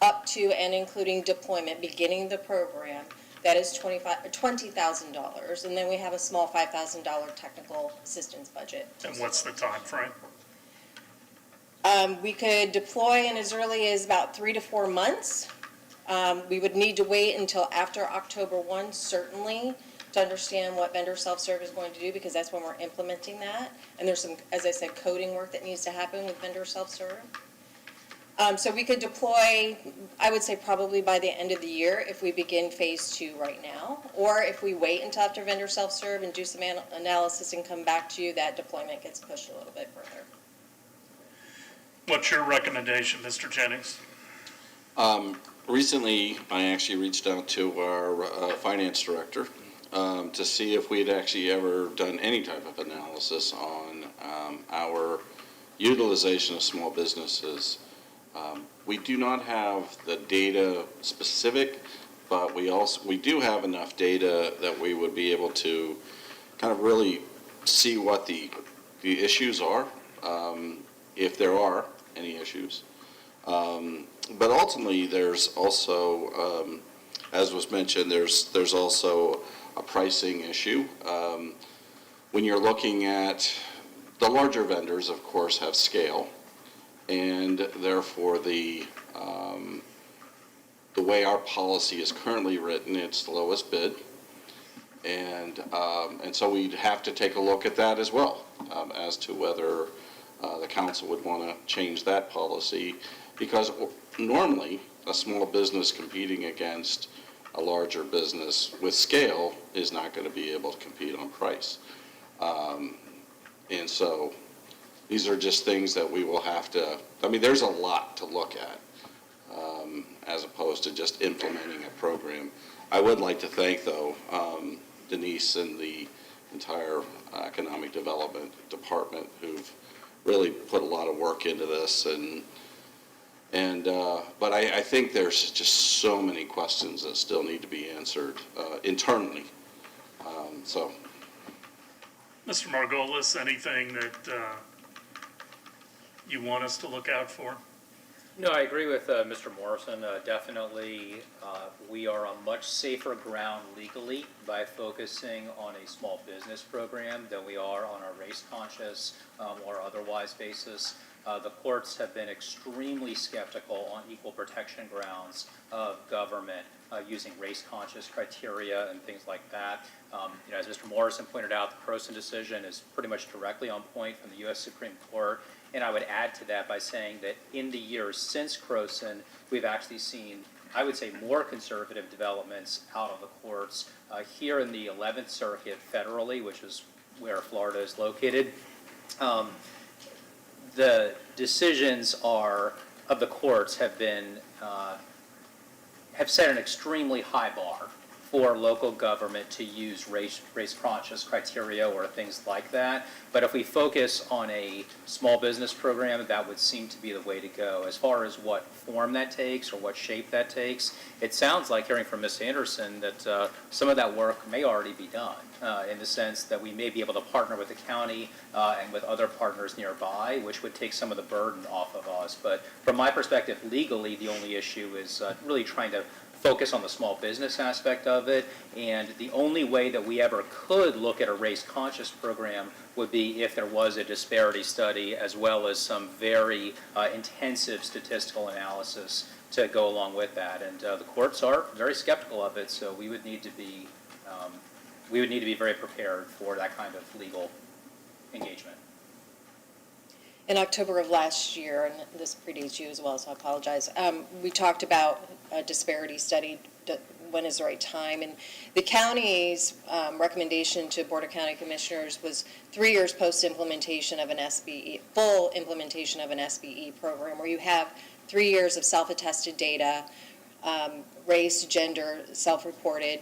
up to and including deployment, beginning the program. That is $20,000, and then we have a small $5,000 technical assistance budget. And what's the time frame? We could deploy in as early as about 3 to 4 months. We would need to wait until after October 1, certainly, to understand what vendor self-serve is going to do, because that's when we're implementing that. And there's some, as I said, coding work that needs to happen with vendor self-serve. So we could deploy, I would say probably by the end of the year if we begin phase 2 right now. Or if we wait until after vendor self-serve and do some analysis and come back to you, that deployment gets pushed a little bit further. What's your recommendation, Mr. Jennings? Recently, I actually reached out to our finance director to see if we had actually ever done any type of analysis on our utilization of small businesses. We do not have the data specific, but we do have enough data that we would be able to kind of really see what the issues are, if there are any issues. But ultimately, there's also, as was mentioned, there's also a pricing issue. When you're looking at the larger vendors, of course, have scale. And therefore, the way our policy is currently written, it's the lowest bid, and so we'd have to take a look at that as well, as to whether the council would want to change that policy, because normally a small business competing against a larger business with scale is not going to be able to compete on price, and so. These are just things that we will have to, I mean, there's a lot to look at as opposed to just implementing a program. I would like to thank, though, Denise and the entire Economic Development Department who've really put a lot of work into this. But I think there's just so many questions that still need to be answered internally. So. Mr. Margolis, anything that you want us to look out for? No, I agree with Mr. Morrison. Definitely, we are on much safer ground legally by focusing on a small business program than we are on a race-conscious or otherwise basis. The courts have been extremely skeptical on equal protection grounds of government using race-conscious criteria and things like that. As Mr. Morrison pointed out, the Croson decision is pretty much directly on point from the U.S. Supreme Court. And I would add to that by saying that in the years since Croson, we've actually seen, I would say, more conservative developments out of the courts. Here in the 11th Circuit federally, which is where Florida is located, the decisions of the courts have set an extremely high bar for local government to use race-conscious criteria or things like that. But if we focus on a small business program, that would seem to be the way to go. As far as what form that takes or what shape that takes, it sounds like, hearing from Ms. Anderson, that some of that work may already be done in the sense that we may be able to partner with the county and with other partners nearby, which would take some of the burden off of us. But from my perspective, legally, the only issue is really trying to focus on the small business aspect of it, and the only way that we ever could look at a race-conscious program would be if there was a disparity study as well as some very intensive statistical analysis to go along with that. And the courts are very skeptical of it, so we would need to be very prepared for that kind of legal engagement. In October of last year, and this predates you as well, so I apologize, we talked about a disparity study, when is the right time, and the county's recommendation to Board of County Commissioners was 3 years post-implementation of an SBE, full implementation of an SBE program, where you have 3 years of self-attested data, race, gender, self-reported.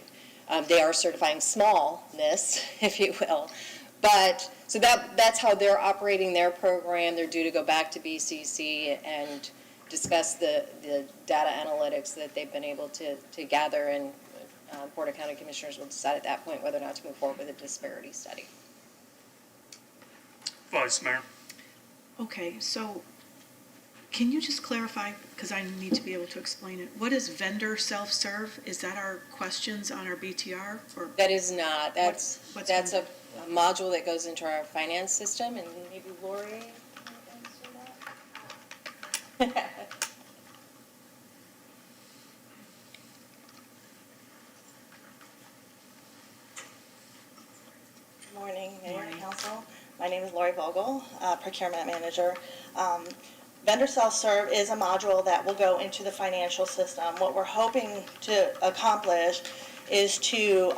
They are certifying smallness, if you will. But, so that's how they're operating their program. They're due to go back to BCC and discuss the data analytics that they've been able to gather, and Board of County Commissioners will decide at that point whether or not to move forward with a disparity study. Vice Mayor? Okay, so can you just clarify, because I need to be able to explain it, what is vendor self-serve? Is that our questions on our BTR, or? That is not. That's What's a module that goes into our finance system, and maybe Lori can answer that. Good morning, Mayor, Morning. Council. My name is Lori Vogel, Procurement Manager. Vendor self-serve is a module that will go into the financial system. What we're hoping to accomplish is to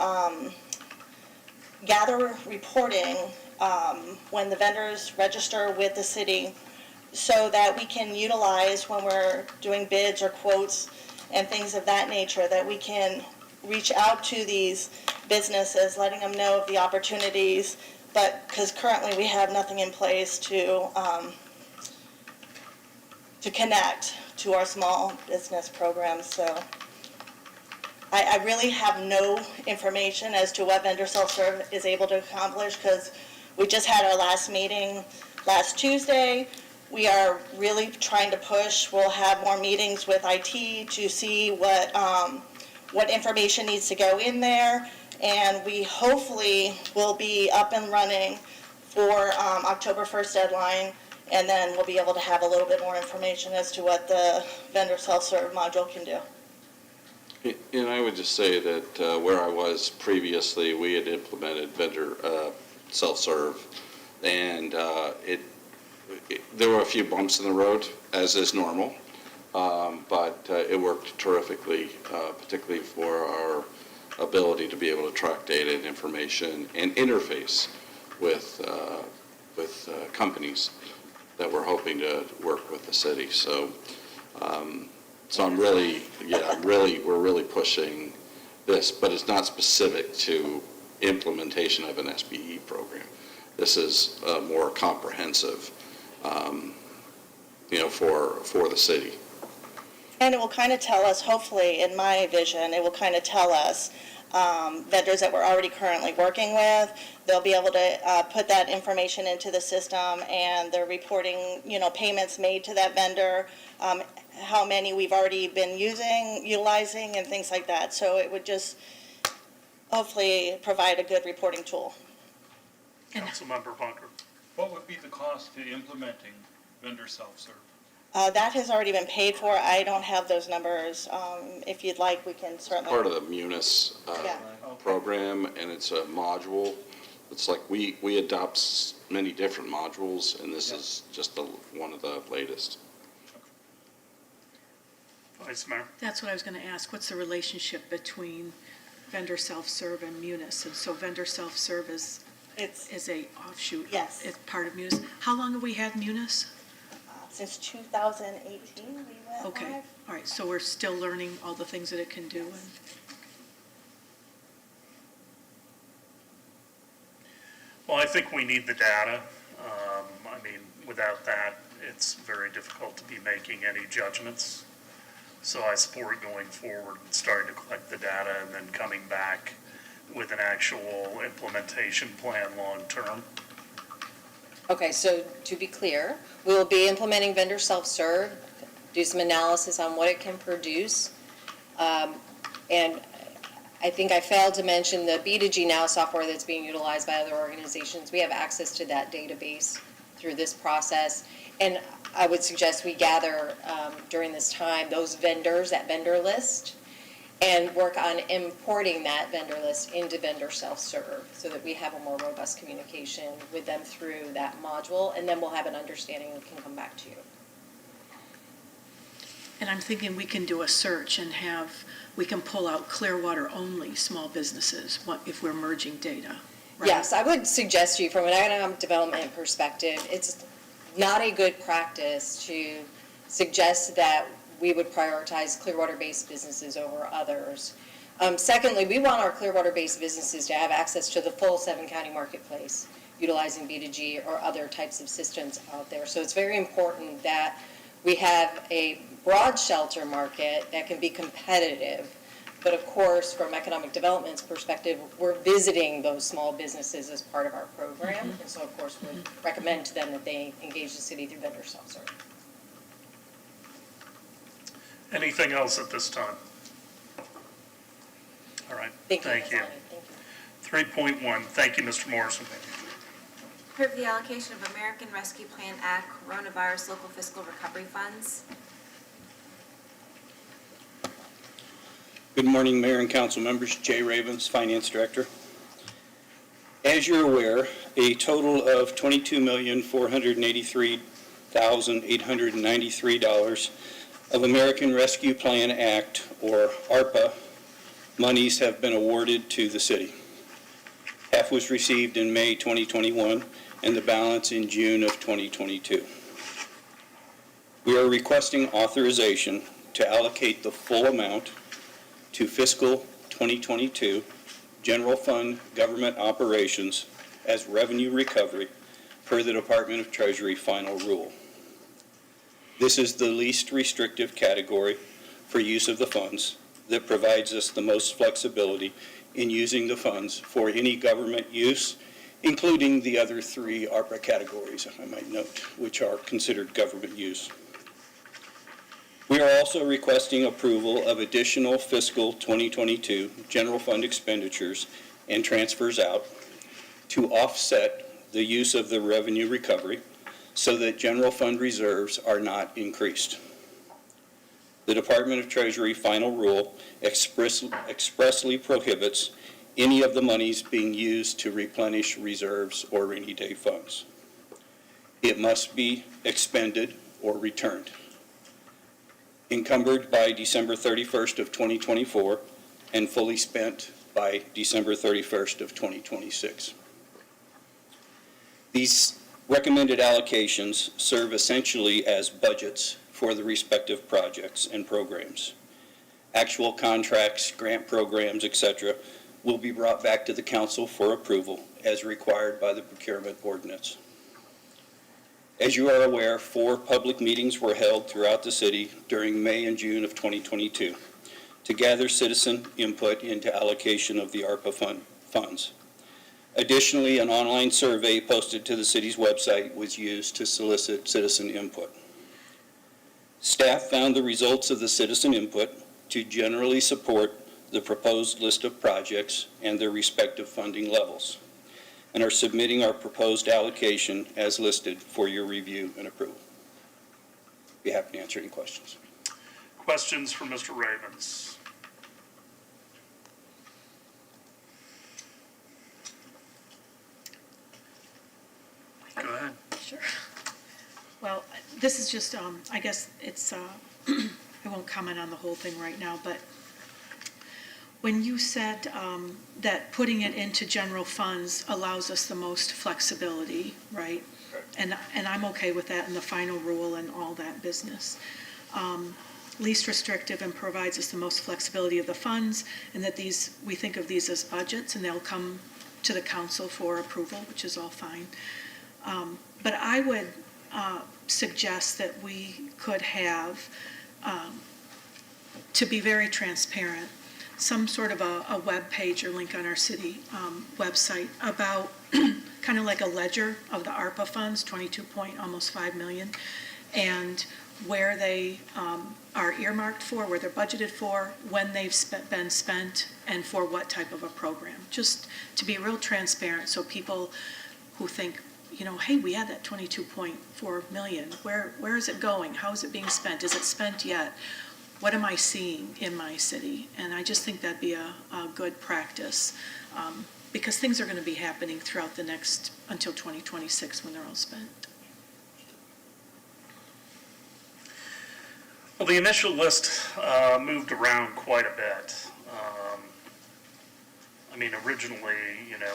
gather reporting when the vendors register with the city, so that we can utilize when we're doing bids or quotes and things of that nature, that we can reach out to these businesses, letting them know of the opportunities, but because currently we have nothing in place to connect to our small business programs. So I really have no information as to what vendor self-serve is able to accomplish, because we just had our last meeting last Tuesday. We are really trying to push. We'll have more meetings with IT to see what information needs to go in there, and we hopefully will be up and running for October 1st deadline, and then we'll be able to have a little bit more information as to what the vendor self-serve module can do. And I would just say that where I was previously, we had implemented vendor self-serve, and there were a few bumps in the road, as is normal, but it worked terrifically, particularly for our ability to be able to track data and information and interface with companies that we're hoping to work with the city. So, we're really pushing this, but it's not specific to implementation of an SBE program. This is more comprehensive, for the city. And it will kind of tell us, hopefully, in my vision, it will kind of tell us vendors that we're already currently working with. They'll be able to put that information into the system, and they're reporting, payments made to that vendor, how many we've already been utilizing, and things like that. So it would just hopefully provide a good reporting tool. Councilmember Bunker? What would be the cost to implementing vendor self-serve? That has already been paid for. I don't have those numbers. If you'd like, we can certainly. Part of the Munis program, and it's a module. It's like we adopt many different modules, and this is just one of the latest. Vice Mayor? That's what I was going to ask. What's the relationship between vendor self-serve and Munis? And so vendor self-serve is a offshoot. Yes. It's part of Munis. How long have we had Munis? Since 2018, we went Okay, live. all right, so we're still learning all the things that it can do. Well, I think we need the data. Without that, it's very difficult to be making any judgments. So I support going forward and starting to collect the data and then coming back with an actual implementation plan long-term. Okay, so to be clear, we will be implementing vendor self-serve, do some analysis on what it can produce. And I think I failed to mention the B2G Now software that's being utilized by other organizations. We have access to that database through this process. And I would suggest we gather during this time those vendors, that vendor list, and work on importing that vendor list into vendor self-serve so that we have a more robust communication with them through that module, and then we'll have an understanding and can come back to you. And I'm thinking we can do a search and we can pull out Clearwater-only small businesses if we're merging data, right? Yes, I would suggest to you, from an economic development perspective, it's not a good practice to suggest that we would prioritize Clearwater-based businesses over others. Secondly, we want our Clearwater-based businesses to have access to the full seven-county marketplace, utilizing B2G or other types of systems out there. So it's very important that we have a broad shelter market that can be competitive. But of course, from economic development's perspective, we're visiting those small businesses as part of our program. And so of course, we recommend to them that they engage the city through vendor self-serve. Anything else at this time? All right, Thank you. thank you. Thank you. 3.1, thank you, Mr. Morrison. Approve the allocation of American Rescue Plan Act Coronavirus Local Fiscal Recovery Funds. Good morning, Mayor and Council members. Jay Ravens, Finance Director. As you're aware, a total of $22,483,893 of American Rescue Plan Act, or ARPA, monies have been awarded to the city. Half was received in May 2021 and the balance in June of 2022. We are requesting authorization to allocate the full amount to fiscal 2022 general fund government operations as revenue recovery per the Department of Treasury final rule. This is the least restrictive category for use of the funds that provides us the most flexibility in using the funds for any government use, including the other three ARPA categories, I might note, which are considered government use. We are also requesting approval of additional fiscal 2022 general fund expenditures and transfers out to offset the use of the revenue recovery so that general fund reserves are not increased. The Department of Treasury final rule expressly prohibits any of the monies being used to replenish reserves or rainy day funds. It must be expended or returned. Encumbered by December 31st of 2024 and fully spent by December 31st of 2026. These recommended allocations serve essentially as budgets for the respective projects and programs. Actual contracts, grant programs, etc., will be brought back to the council for approval as required by the procurement ordinance. As you are aware, 4 public meetings were held throughout the city during May and June of 2022 to gather citizen input into allocation of the ARPA funds. Additionally, an online survey posted to the city's website was used to solicit citizen input. Staff found the results of the citizen input to generally support the proposed list of projects and their respective funding levels, and are submitting our proposed allocation as listed for your review and approval. Be happy to answer any questions. Questions for Mr. Ravens? Go ahead. Sure. Well, this is just, I guess it's, I won't comment on the whole thing right now, but when you said that putting it into general funds allows us the most flexibility, right? And I'm okay with that in the final rule and all that business. Least restrictive and provides us the most flexibility of the funds, and that we think of these as budgets and they'll come to the council for approval, which is all fine. But I would suggest that we could have, to be very transparent, some sort of a web page or link on our city website about kind of like a ledger of the ARPA funds, almost 5 million, and where they are earmarked for, where they're budgeted for, when they've been spent, and for what type of a program. Just to be real transparent, so people who think, you know, hey, we had that 22.4 million. Where is it going? How is it being spent? Is it spent yet? what am I seeing in my city? And I just think that'd be a good practice, because things are going to be happening throughout the next, until 2026 when they're all spent. Well, the initial list moved around quite a bit. I mean, originally,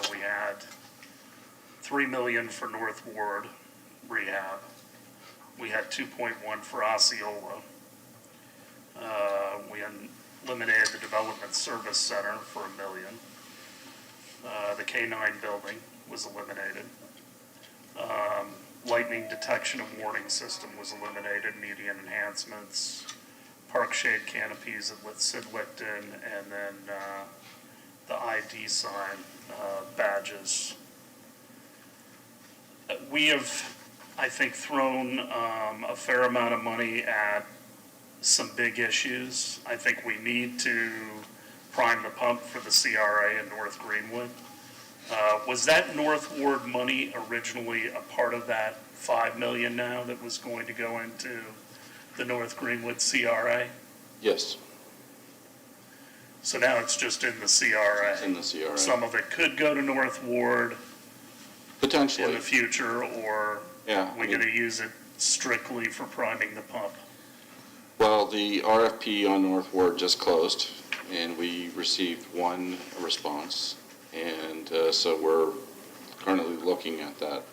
we had 3 million for North Ward rehab. We had 2.1 for Osceola. We eliminated the Development Service Center for $1 million. The K-9 building was eliminated. Lightning detection and warning system was eliminated, median enhancements, park shade canopies at Sid Licton, and then the ID sign badges. We have, I think, thrown a fair amount of money at some big issues. I think we need to prime the pump for the CRA in North Greenwood. Was that North Ward money originally a part of that $5 million now that was going to go into the North Greenwood CRA? Yes, So now it's just in the CRA. it's in the CRA. Some of it could go to North Ward in Potentially, the future, or yeah. we're going to use it strictly for priming the pump. Well, the RFP on North Ward just closed, and we received one response. And so we're currently looking at that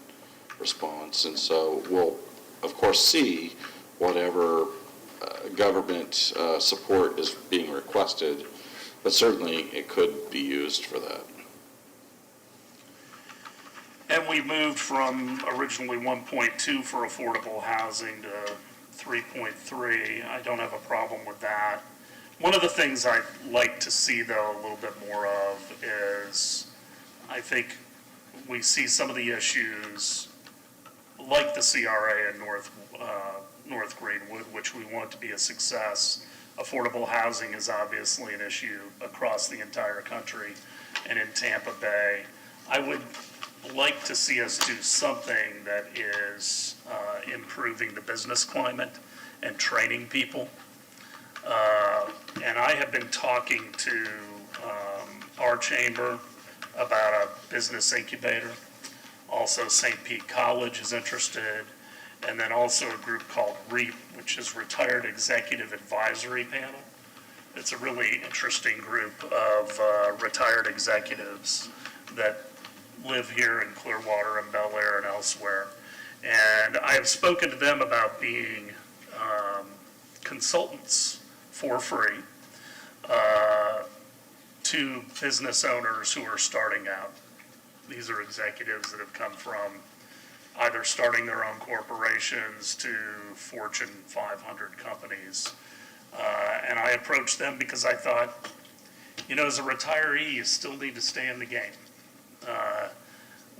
response. And so we'll, of course, see whatever government support is being requested, but certainly it could be used for that. And we moved from originally 1.2 for affordable housing to 3.3. I don't have a problem with that. One of the things I'd like to see, though, a little bit more of is, I think we see some of the issues like the CRA in North Greenwood, which we want to be a success. Affordable housing is obviously an issue across the entire country and in Tampa Bay. I would like to see us do something that is improving the business climate and training people. And I have been talking to our chamber about a business incubator. Also, St. Pete College is interested. And then also a group called REAP, which is Retired Executive Advisory Panel. It's a really interesting group of retired executives that live here in Clearwater and Bel Air and elsewhere. And I have spoken to them about being consultants for free to business owners who are starting out. These are executives that have come from either starting their own corporations to Fortune 500 companies. And I approached them because I thought, as a retiree, you still need to stay in the game.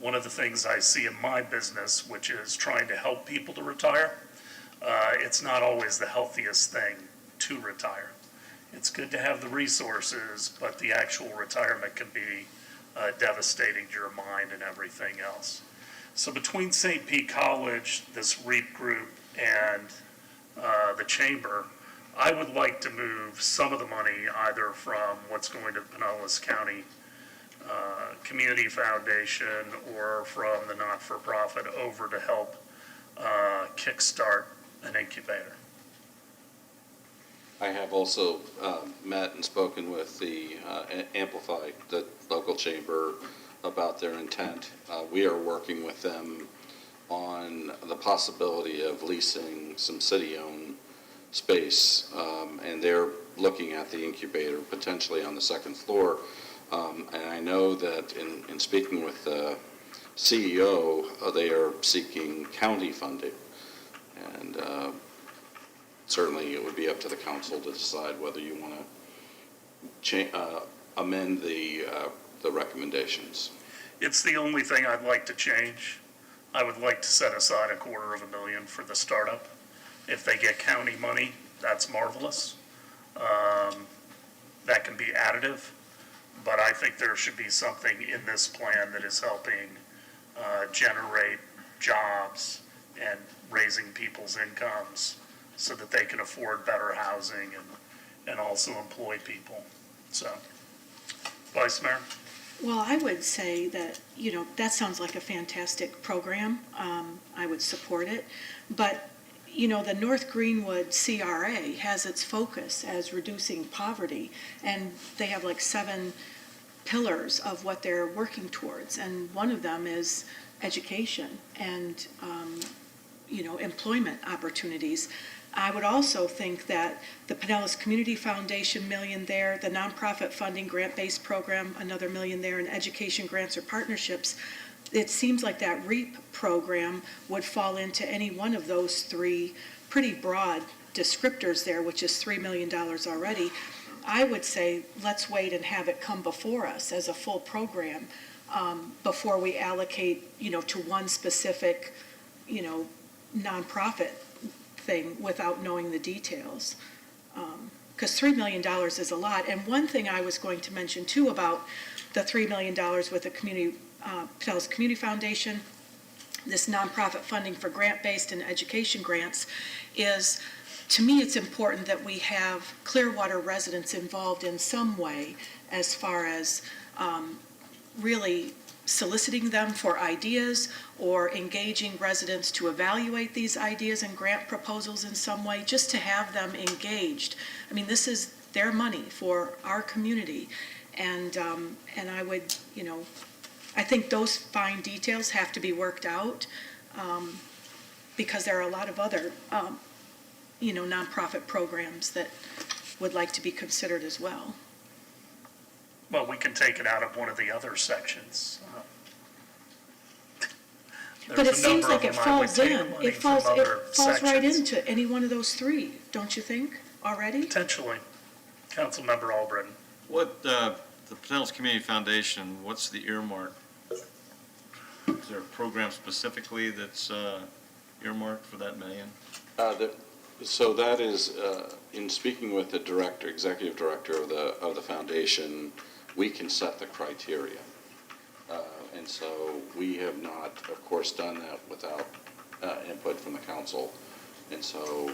One of the things I see in my business, which is trying to help people to retire, it's not always the healthiest thing to retire. It's good to have the resources, but the actual retirement can be devastating to your mind and everything else. So between St. Pete College, this REAP group, and the chamber, I would like to move some of the money either from what's going to Pinellas County Community Foundation or from the not-for-profit over to help kickstart an incubator. I have also met and spoken with the Amplify, the local chamber, about their intent. We are working with them on the possibility of leasing some city-owned space, and they're looking at the incubator potentially on the second floor. And I know that in speaking with the CEO, they are seeking county funding. And certainly it would be up to the council to decide whether you want to amend the recommendations. It's the only thing I'd like to change. I would like to set aside $250,000 for the startup. If they get county money, that's marvelous. That can be additive, but I think there should be something in this plan that is helping generate jobs and raising people's incomes so that they can afford better housing and also employ people. So, Vice Mayor? Well, I would say that, that sounds like a fantastic program. I would support it. But, the North Greenwood CRA has its focus as reducing poverty, and they have like 7 pillars of what they're working towards. And one of them is education and, employment opportunities. I would also think that the Pinellas Community Foundation $1 million there, the nonprofit funding grant-based program, another $1 million there, and education grants or partnerships, it seems like that REAP program would fall into any one of those 3 pretty broad descriptors there, which is $3 million already. I would say let's wait and have it come before us as a full program before we allocate, to one specific, nonprofit thing without knowing the details. Because $3 million is a lot. And one thing I was going to mention too about the $3 million with the Pinellas Community Foundation, this nonprofit funding for grant-based and education grants, is, to me, it's important that we have Clearwater residents involved in some way as far as really soliciting them for ideas or engaging residents to evaluate these ideas and grant proposals in some way, just to have them engaged. I mean, this is their money for our community. And I would, I think those fine details have to be worked out because there are a lot of other, nonprofit programs that would like to be considered as well. Well, we can take it out of one of the other sections. But it seems like it falls in. It falls right sections. into any one of those 3, don't you think, already? Potentially. Councilmember Albritton. What, the Pinellas Community Foundation, what's the earmark? Is there a program specifically that's earmarked for that $1 million? So that is, in speaking with the director, executive director of the foundation, we can set the criteria. And so we have not, of course, done that without input from the council. And so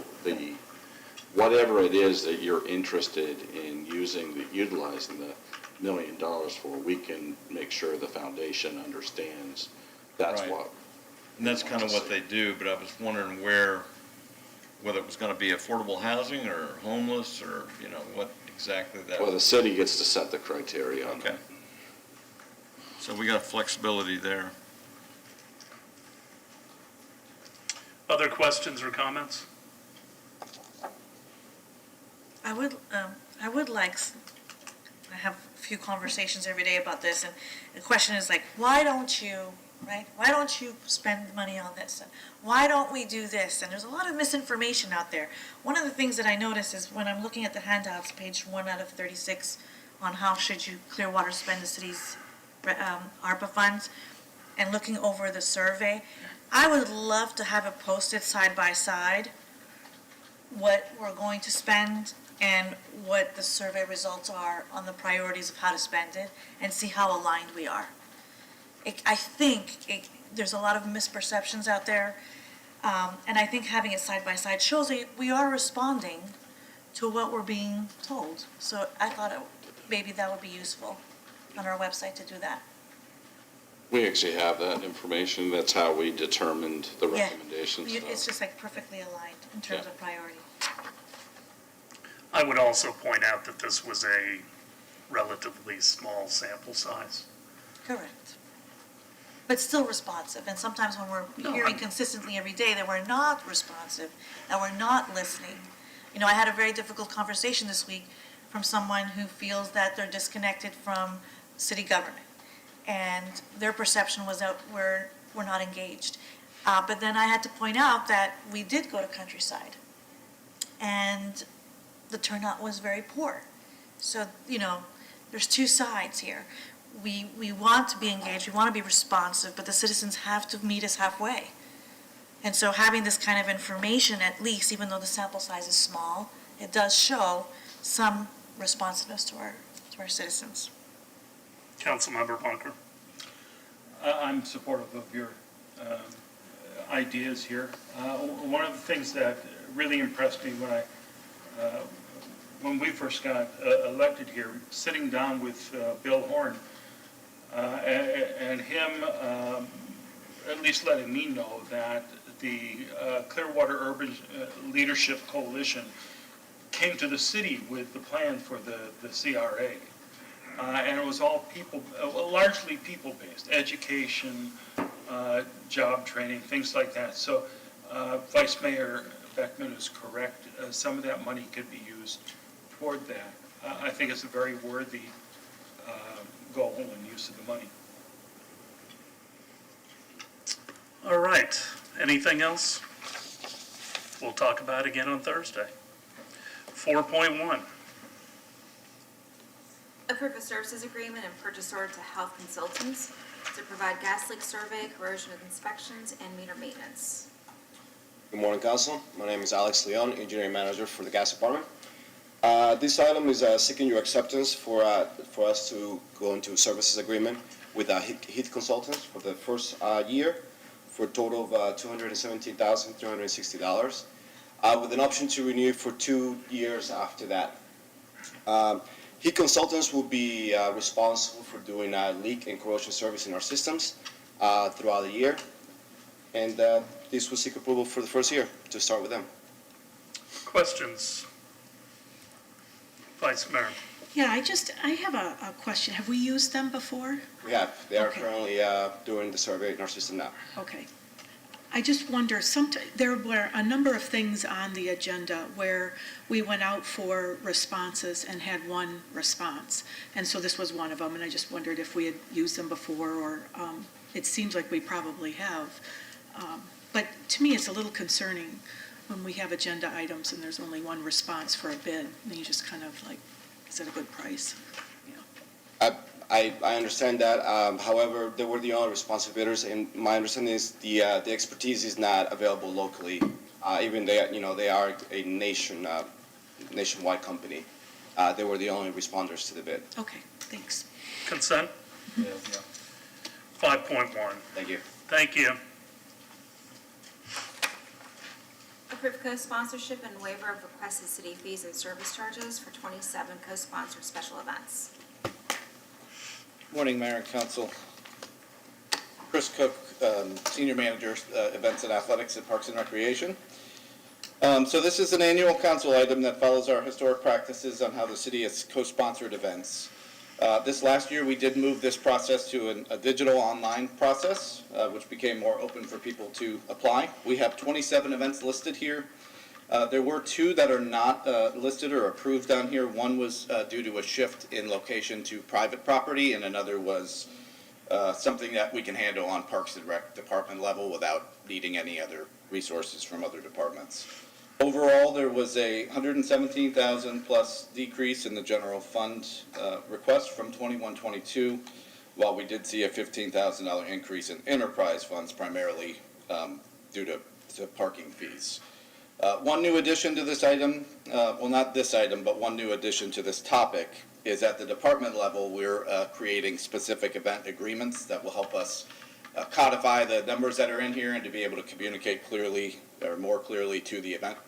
whatever it is that you're interested in utilizing the $1 million for, we can make sure the foundation understands that's Right. what. And that's kind of what they do, but I was wondering whether it was going to be affordable housing or homeless or, what exactly that. Well, the city gets to set the criteria on Okay. that. So we got flexibility there. Other questions or comments? I would like, I have a few conversations every day about this, and the question is like, why don't you, right? Why don't you spend money on this? And why don't we do this? And there's a lot of misinformation out there. One of the things that I notice is when I'm looking at the handouts, page 1 out of 36, on how should Clearwater spend the city's ARPA funds, and looking over the survey, I would love to have it posted side by side, what we're going to spend and what the survey results are on the priorities of how to spend it, and see how aligned we are. I think there's a lot of misperceptions out there, and I think having it side by side shows that we are responding to what we're being told. So I thought maybe that would be useful on our website to do that. We actually have that information. That's how we determined the Yeah. recommendations. It's just like perfectly aligned in terms Yeah. of priority. I would also point out that this was a relatively small sample size. Correct. But still responsive, and sometimes when we're hearing consistently every day that we're not responsive, that we're not listening. I had a very difficult conversation this week from someone who feels that they're disconnected from city government. And their perception was that we're not engaged. But then I had to point out that we did go to Countryside. And the turnout was very poor. So, there's 2 sides here. We want to be engaged, we want to be responsive, but the citizens have to meet us halfway. And so having this kind of information, at least, even though the sample size is small, it does show some responsiveness to our citizens. Councilmember Bunker. I'm supportive of your ideas here. One of the things that really impressed me when we first got elected here, sitting down with Bill Horn, and him at least letting me know that the Clearwater Urban Leadership Coalition came to the city with the plan for the CRA. And it was all people, largely people-based, education, job training, things like that. So Vice Mayor Beckman is correct. Some of that money could be used toward that. I think it's a very worthy goal and use of the money. All right, anything else? We'll talk about it again on Thursday. 4.1. Approve a services agreement and purchase order to Health Consultants to provide gas leak survey, corrosion inspections, and meter maintenance. Good morning, Council. My name is Alex Leon, Engineering Manager for the Gas Department. This item is seeking your acceptance for us to go into a services agreement with Heath Consultants for the first year for a total of $217,360, with an option to renew for 2 years after that. Heath Consultants will be responsible for doing leak and corrosion service in our systems throughout the year. And this will seek approval for the first year to start with them. Questions? Vice Mayor. Yeah, I have a question. Have we used them before? We have. They are Okay. currently doing the survey in our system now. Okay. I just wonder, there were a number of things on the agenda where we went out for responses and had one response. And so this was one of them, and I just wondered if we had used them before, or it seems like we probably have. But to me, it's a little concerning when we have agenda items and there's only one response for a bid, and you just kind of like, is it a good price? I understand that. However, they were the only responsive bidders, and my understanding is the expertise is not available locally. Even they are a nationwide company. They were the only responders to the bid. Okay, thanks. Consent? Yeah. 5.1. Thank you. Thank you. Approve co-sponsorship and waiver of requested city fees and service charges for 27 co-sponsored special events. Morning, Mayor and Council. Chris Cook, Senior Manager, Events and Athletics at Parks and Recreation. So this is an annual council item that follows our historic practices on how the city has co-sponsored events. This last year, we did move this process to a digital online process, which became more open for people to apply. We have 27 events listed here. There were 2 that are not listed or approved on here. One was due to a shift in location to private property, and another was something that we can handle on Parks and Rec department level without needing any other resources from other departments. Overall, there was a $117,000 plus decrease in the general fund request from 21-22, while we did see a $15,000 increase in enterprise funds, primarily due to parking fees. One new addition to this item, well, not this item, but one new addition to this topic is at the department level, we're creating specific event agreements that will help us codify the numbers that are in here and to be able to communicate clearly or more clearly to the event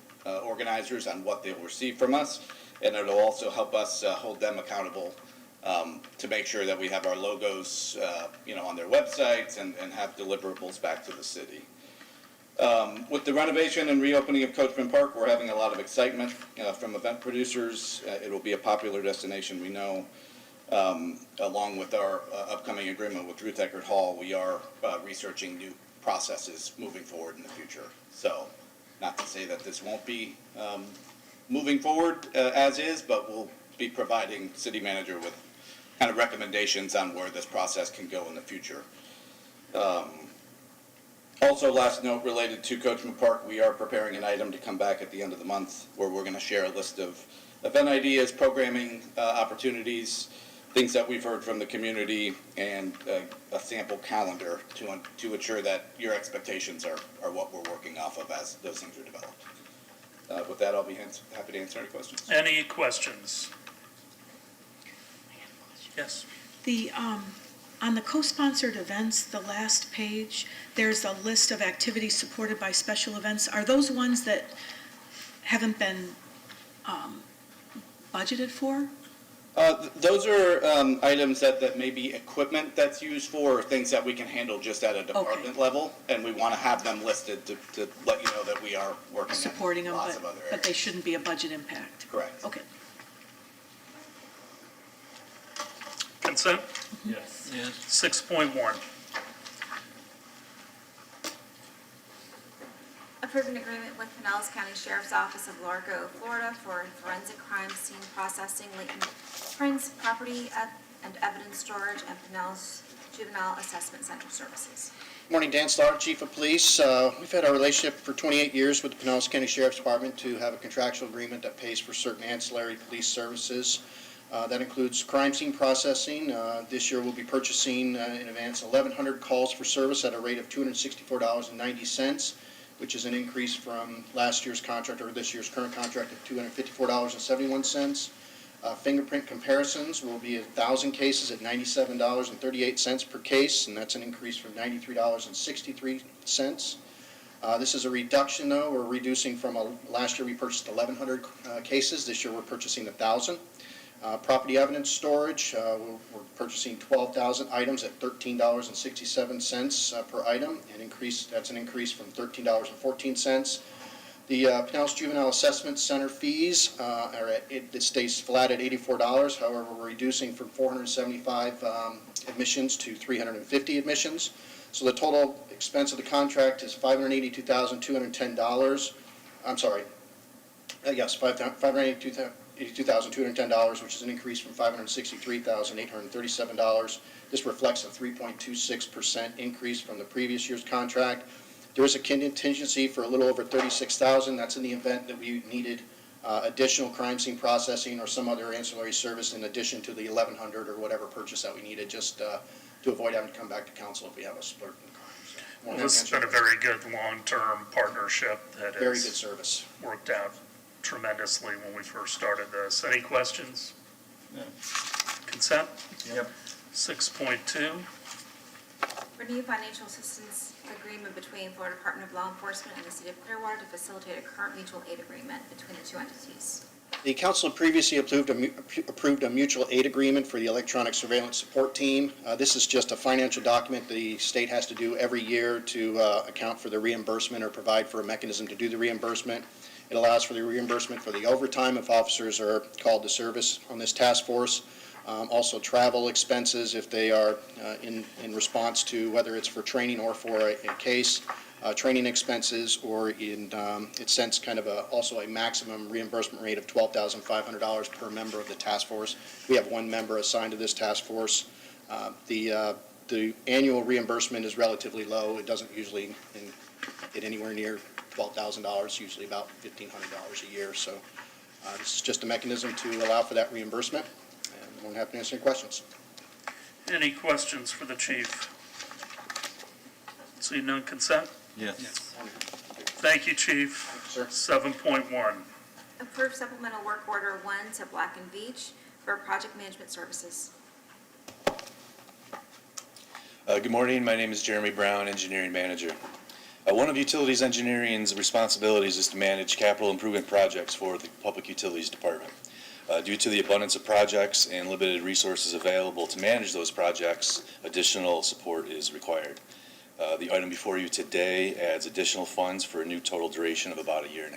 organizers on what they'll receive from us. And it'll also help us hold them accountable to make sure that we have our logos, on their websites and have deliverables back to the city. With the renovation and reopening of Coachman Park, we're having a lot of excitement from event producers. It will be a popular destination, we know. Along with our upcoming agreement with Ruth Eckerd Hall, we are researching new processes moving forward in the future. So, not to say that this won't be moving forward as is, but we'll be providing city manager with kind of recommendations on where this process can go in the future. Also, last note related to Coachman Park, we are preparing an item to come back at the end of the month where we're going to share a list of event ideas, programming opportunities, things that we've heard from the community, and a sample calendar to ensure that your expectations are what we're working off of as those things are developed. With that, I'll be happy to answer any questions. Any questions? Yes. On the co-sponsored events, the last page, there's a list of activities supported by special events. Are those ones that haven't been budgeted for? Those are items that may be equipment that's used for, or things that we can handle just at a department level, and we want to have them listed to let you know that we are working Supporting in them, lots of other but they areas. shouldn't be a budget impact? Correct. Okay. Consent? Yes. 6.1. Approve an agreement with Pinellas County Sheriff's Office of Largo, Florida for forensic crime scene processing, latent prints, property and evidence storage, and Pinellas Juvenile Assessment Center services. Morning, Dan Starr, Chief of Police. We've had our relationship for 28 years with the Pinellas County Sheriff's Department to have a contractual agreement that pays for certain ancillary police services. That includes crime scene processing. This year we'll be purchasing in advance 1,100 calls for service at a rate of $264.90, which is an increase from last year's contract or this year's current contract of $254.71. Fingerprint comparisons will be 1,000 cases at $97.38 per case, and that's an increase from $93.63. This is a reduction, though. We're reducing from last year we purchased 1,100 cases. This year we're purchasing 1,000. Property evidence storage, we're purchasing 12,000 items at $13.67 per item, that's an increase from $13.14. The Pinellas Juvenile Assessment Center fees it stays flat at $84. However, we're reducing from 475 admissions to 350 admissions. So the total expense of the contract is $582,210. I'm sorry. Yes, $582,210, which is an increase from $563,837. This reflects a 3.26% increase from the previous year's contract. There is a contingency for a little over $36,000. That's in the event that we needed additional crime scene processing or some other ancillary service in addition to the 1,100 or whatever purchase that we needed, just to avoid having to come back to council if we have a splurt in crime. So, Well, this has been a very good long-term partnership that very good has service. worked out tremendously when we first started this. Any questions? No. Consent? Yep. 6.2. Renew financial assistance agreement between Florida Department of Law Enforcement and the City of Clearwater to facilitate a current mutual aid agreement between the two entities. The council previously approved a mutual aid agreement for the electronic surveillance support team. This is just a financial document the state has to do every year to account for the reimbursement or provide for a mechanism to do the reimbursement. It allows for the reimbursement for the overtime if officers are called to service on this task force. Also travel expenses if they are in response to whether it's for training or for a case. Training expenses, or it sets kind of also a maximum reimbursement rate of $12,500 per member of the task force. We have one member assigned to this task force. The annual reimbursement is relatively low. It doesn't usually get anywhere near $12,000, usually about $1,500 a year. So this is just a mechanism to allow for that reimbursement. And I'm happy to answer any questions. Any questions for the chief? See none, consent? Yes. Thank you, chief. Thank you, sir. 7.1. Approve supplemental work order 1 to Black and Beach for project management services. Good morning. My name is Jeremy Brown, Engineering Manager. One of Utilities Engineering's responsibilities is to manage capital improvement projects for the Public Utilities Department. Due to the abundance of projects and limited resources available to manage those projects, additional support is required. The item before you today adds additional funds for a new total duration of about 1.5 years.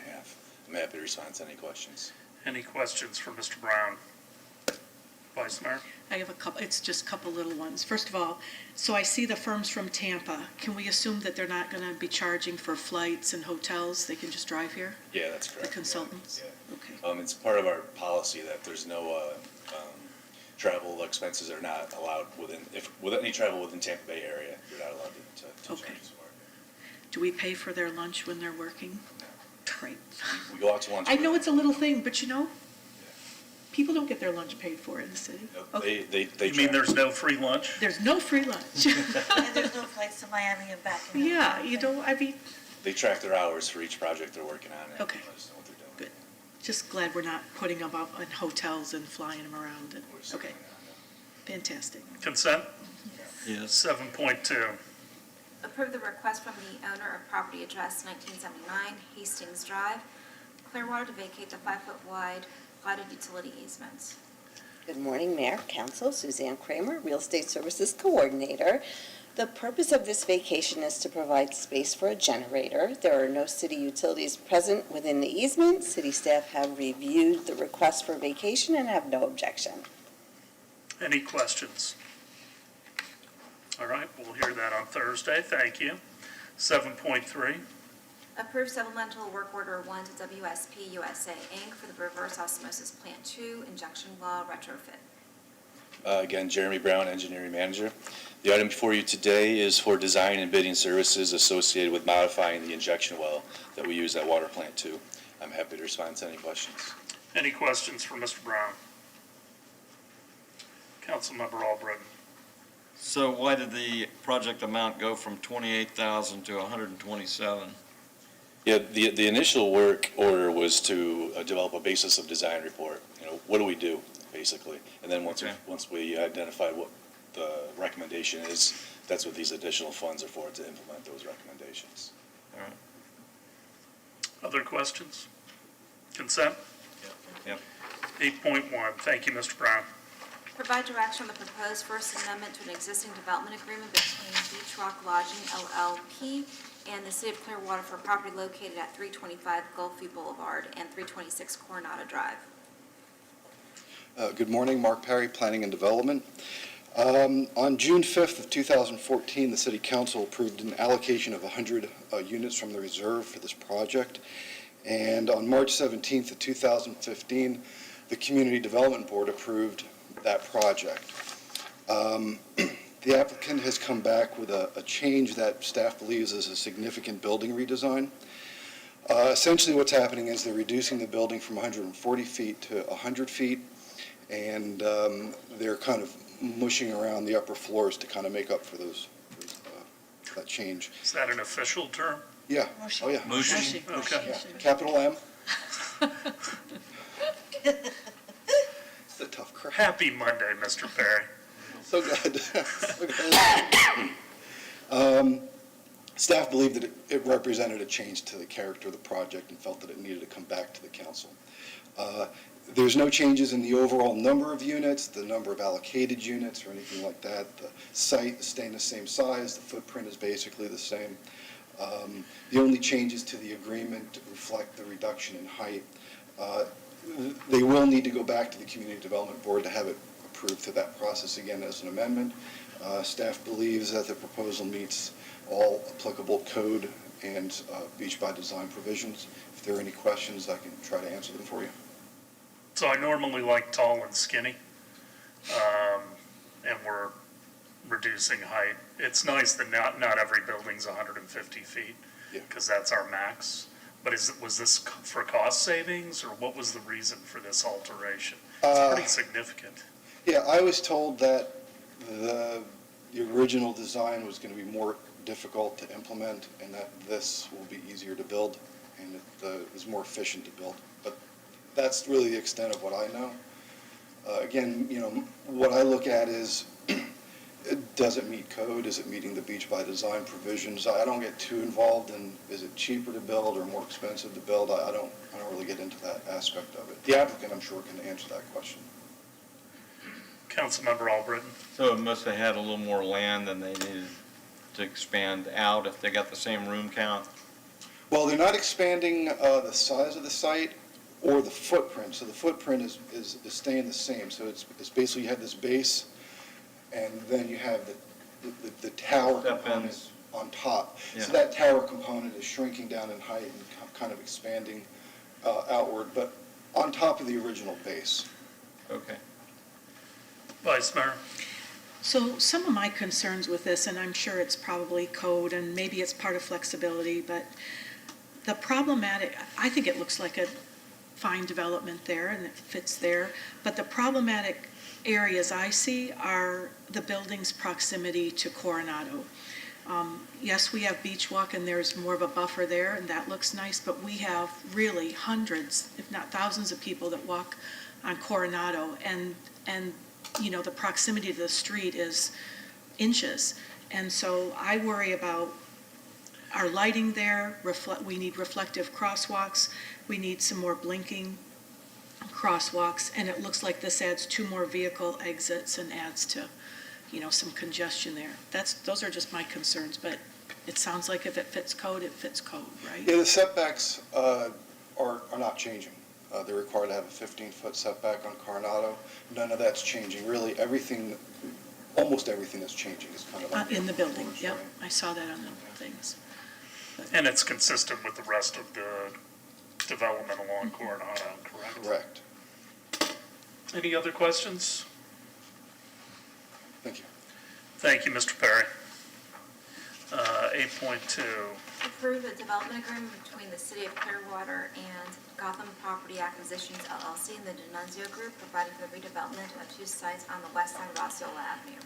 I'm happy to respond to any questions. Any questions for Mr. Brown? Vice Mayor? I have a couple, it's just a couple little ones. First of all, so I see the firms from Tampa. Can we assume that they're not going to be charging for flights and hotels? They can just drive here? Yeah, that's correct. The consultants? Yeah. Okay. It's part of our policy that there's no travel expenses are not allowed with any travel within Tampa Bay area. You're not allowed to Okay. charge for it. Do we pay for their lunch when they're working? Great. We go out to lunch. I know it's a little thing, but people don't get their lunch paid for in the city. No, Okay. they You mean there's no free lunch? There's no free lunch. And there's no flights to Miami and back. Yeah, They track their hours for each project they're working on. And Okay. let us know what they're doing. Good. Just glad we're not putting them up in hotels and flying them around. We're certainly Okay, fantastic. Consent? Yes. 7.2. Approve the request from the owner of property address 1979 Hastings Drive Clearwater to vacate the 5-foot wide platted utility easements. Good morning, Mayor, Council. Suzanne Kramer, Real Estate Services Coordinator. The purpose of this vacation is to provide space for a generator. There are no city utilities present within the easement. City staff have reviewed the request for vacation and have no objection. Any questions? All right, we'll hear that on Thursday. Thank you. 7.3. Approve supplemental work order 1 to WSP USA Inc. for the reverse osmosis plant 2 injection well retrofit. Again, Jeremy Brown, Engineering Manager. The item before you today is for design and bidding services associated with modifying the injection well that we use at Water Plant 2. I'm happy to respond to any questions. Any questions for Mr. Brown? Councilmember Albritton. So why did the project amount go from 28,000 to 127? Yeah, the initial work order was to develop a basis of design report. You know, what do we do, basically? And then once we identified what the recommendation is, that's what these additional funds are for, to implement those recommendations. All right. Other questions? Consent? Yep. 8.1. Thank you, Mr. Brown. Provide direction on the proposed First Amendment to an existing development agreement between Beach Rock Lodging LLP and the City of Clearwater for property located at 325 Goldfie Boulevard and 326 Coronado Drive. Good morning, Mark Perry, Planning and Development. On June 5th of 2014, the City Council approved an allocation of 100 units from the reserve for this project. And on March 17th of 2015, the Community Development Board approved that project. The applicant has come back with a change that staff believes is a significant building redesign. Essentially what's happening is they're reducing the building from 140 feet to 100 feet, and they're kind of mushing around the upper floors to kind of make up for that change. Is that an official term? Yeah. Mushing. Oh, yeah. Mushing. Okay. Yeah. Capital M. It's a tough crowd. Happy Monday, Mr. Perry. So good. So good. Staff believed that it represented a change to the character of the project and felt that it needed to come back to the council. There's no changes in the overall number of units, the number of allocated units, or anything like that. The site is staying the same size. The footprint is basically the same. The only changes to the agreement reflect the reduction in height. They will need to go back to the Community Development Board to have it approved through that process again as an amendment. Staff believes that the proposal meets all applicable code and beach by design provisions. If there are any questions, I can try to answer them for you. So I normally like tall and skinny, and we're reducing height. It's nice that not every building's 150 feet, because that's our max. But was this for cost savings, or what was the reason for this alteration? It's pretty significant. Yeah, I was told that the original design was going to be more difficult to implement, and that this will be easier to build, and it is more efficient to build. But that's really the extent of what I know. Again, you know, what I look at is, does it meet code? Is it meeting the beach by design provisions? I don't get too involved in, is it cheaper to build or more expensive to build? I don't really get into that aspect of it. The applicant, I'm sure, can answer that question. Councilmember Albritton. So it must have had a little more land than they needed to expand out if they got the same room count? Well, they're not expanding the size of the site or the footprint. So the footprint is staying the same. So it's basically you have this base, and then you have the tower component on top. Yeah. So that tower component is shrinking down in height and kind of expanding outward, but on top of the original base. Okay. Vice Mayor. So some of my concerns with this, and I'm sure it's probably code and maybe it's part of flexibility, but the problematic, I think it looks like a fine development there and it fits there, but the problematic areas I see are the building's proximity to Coronado. Yes, we have Beach Walk and there's more of a buffer there and that looks nice, but we have really hundreds, if not thousands of people that walk on Coronado, and you know, the proximity to the street is inches. And so I worry about our lighting there, we need reflective crosswalks, we need some more blinking crosswalks, and it looks like this adds 2 more vehicle exits and adds to, some congestion there. Those are just my concerns, but it sounds like if it fits code, it fits code, right? Yeah, the setbacks are not changing. They're required to have a 15-foot setback on Coronado. None of that's changing. Really, almost everything that's changing is kind of on In the building, floors, yep, right? I saw that on the things. And it's consistent with the rest of the development along Coronado, correct? Correct. Any other questions? Thank you. Thank you, Mr. Perry. 8.2, Approve a development agreement between the City of Clearwater and Gotham Property Acquisitions LLC and the D'Annunzio Group, providing for the redevelopment of 2 sites on the west side of Osceola Avenue.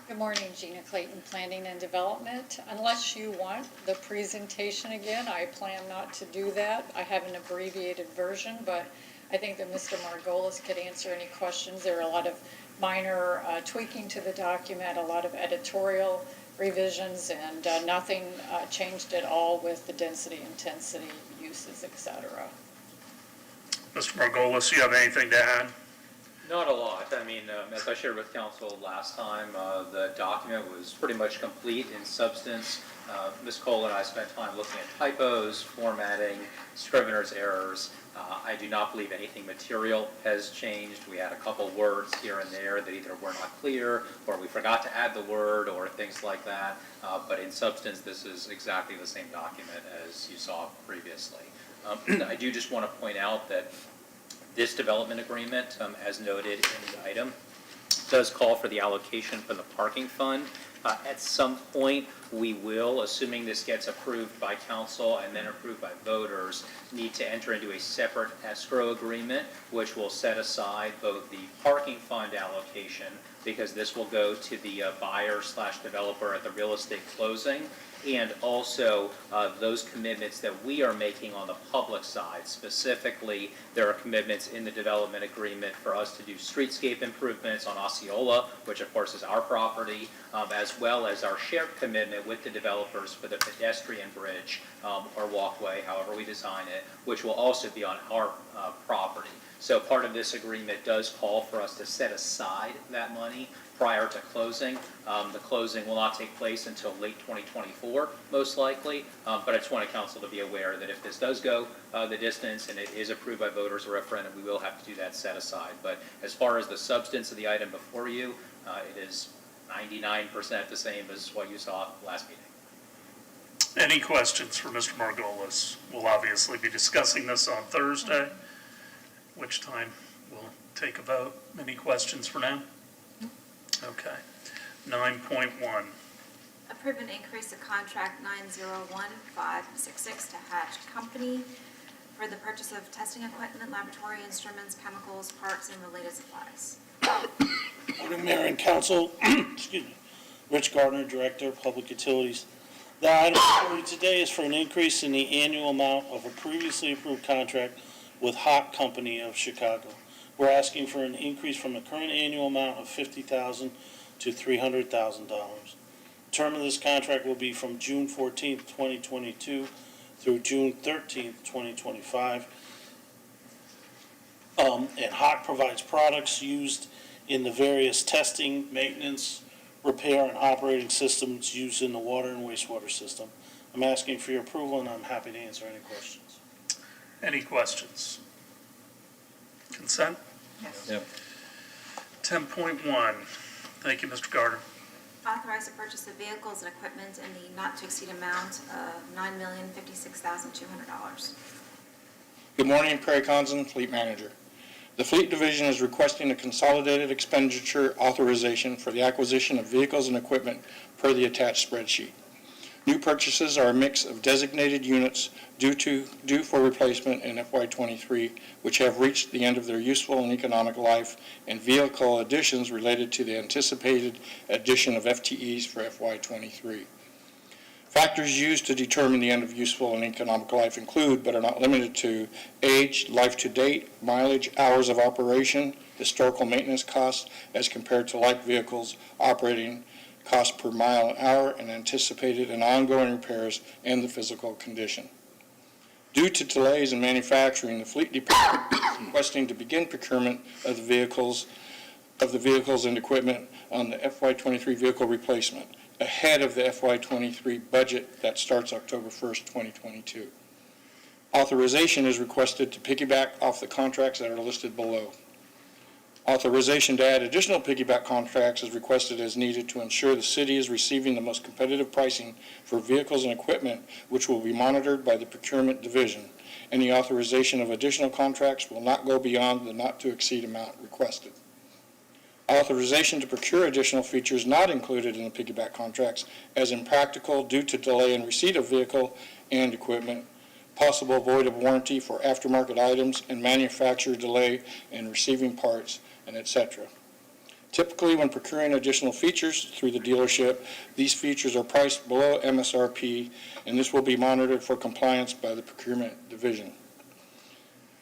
Good morning, Gina Clayton, Planning and Development. Unless you want the presentation again, I plan not to do that. I have an abbreviated version, but I think that Mr. Margolis could answer any questions. There are a lot of minor tweaking to the document, a lot of editorial revisions, and nothing changed at all with the density, intensity, uses, et cetera. Mr. Margolis, you have anything to add? Not a lot. I mean, as I shared with council last time, the document was pretty much complete in substance. Ms. Cole and I spent time looking at typos, formatting, scrivener's errors. I do not believe anything material has changed. We had a couple words here and there that either were not clear, or we forgot to add the word, or things like that. But in substance, this is exactly the same document as you saw previously. I do just want to point out that this development agreement, as noted in the item, does call for the allocation from the parking fund. At some point, we will, assuming this gets approved by council and then approved by voters, need to enter into a separate escrow agreement, which will set aside both the parking fund allocation, because this will go to the buyer/developer at the real estate closing, and also those commitments that we are making on the public side. Specifically, there are commitments in the development agreement for us to do streetscape improvements on Osceola, which of course is our property, as well as our shared commitment with the developers for the pedestrian bridge or walkway, however we design it, which will also be on our property. So part of this agreement does call for us to set aside that money prior to closing. The closing will not take place until late 2024, most likely, but I just want council to be aware that if this does go the distance and it is approved by voters or referendum, we will have to do that set aside. But as far as the substance of the item before you, it is 99% the same as what you saw last meeting. Any questions for Mr. Margolis? We'll obviously be discussing this on Thursday, which time we'll take a vote. Any questions for now? Okay. 9.1. Approve an increase of contract 901566 to Hatch Company for the purchase of testing equipment, laboratory instruments, chemicals, parts, and related supplies. Morning, Mayor and Council. Excuse me. Rich Gardner, Director of Public Utilities. The item before you today is for an increase in the annual amount of a previously approved contract with Hot Company of Chicago. We're asking for an increase from the current annual amount of $50,000 to $300,000. The term of this contract will be from June 14th, 2022 through June 13th, 2025. And Hot provides products used in the various testing, maintenance, repair, and operating systems used in the water and wastewater system. I'm asking for your approval, and I'm happy to answer any questions. Any questions? Consent? Yes. Yep. 10.1. Thank you, Mr. Gardner. Authorize the purchase of vehicles and equipment in the not-to-exceed amount of $9,056,200. Good morning, Perry Conzen, Fleet Manager. The Fleet Division is requesting a consolidated expenditure authorization for the acquisition of vehicles and equipment per the attached spreadsheet. New purchases are a mix of designated units due for replacement in FY23, which have reached the end of their useful and economic life, and vehicle additions related to the anticipated addition of FTEs for FY23. Factors used to determine the end of useful and economic life include, but are not limited to, age, life to date, mileage, hours of operation, historical maintenance costs as compared to like vehicles operating cost per mile an hour, and anticipated and ongoing repairs and the physical condition. Due to delays in manufacturing, the fleet department is requesting to begin procurement of the vehicles and equipment on the FY23 vehicle replacement ahead of the FY23 budget that starts October 1st, 2022. Authorization is requested to piggyback off the contracts that are listed below. Authorization to add additional piggyback contracts is requested as needed to ensure the city is receiving the most competitive pricing for vehicles and equipment, which will be monitored by the procurement division. Any authorization of additional contracts will not go beyond the not-to-exceed amount requested. Authorization to procure additional features not included in the piggyback contracts as impractical due to delay in receipt of vehicle and equipment, possible void of warranty for aftermarket items, and manufacturer delay in receiving parts, and etc. Typically, when procuring additional features through the dealership, these features are priced below MSRP, and this will be monitored for compliance by the procurement division.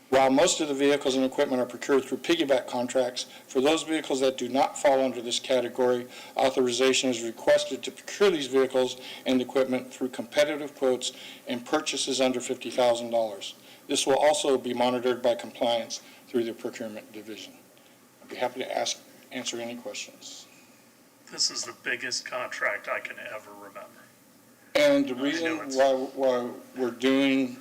While most of the vehicles and equipment are procured through piggyback contracts, for those vehicles that do not fall under this category, authorization is requested to procure these vehicles and equipment through competitive quotes and purchases under $50,000. This will also be monitored by compliance through the procurement division. I'd be happy to answer any questions. This is the biggest contract I can ever remember. And the reason why we're doing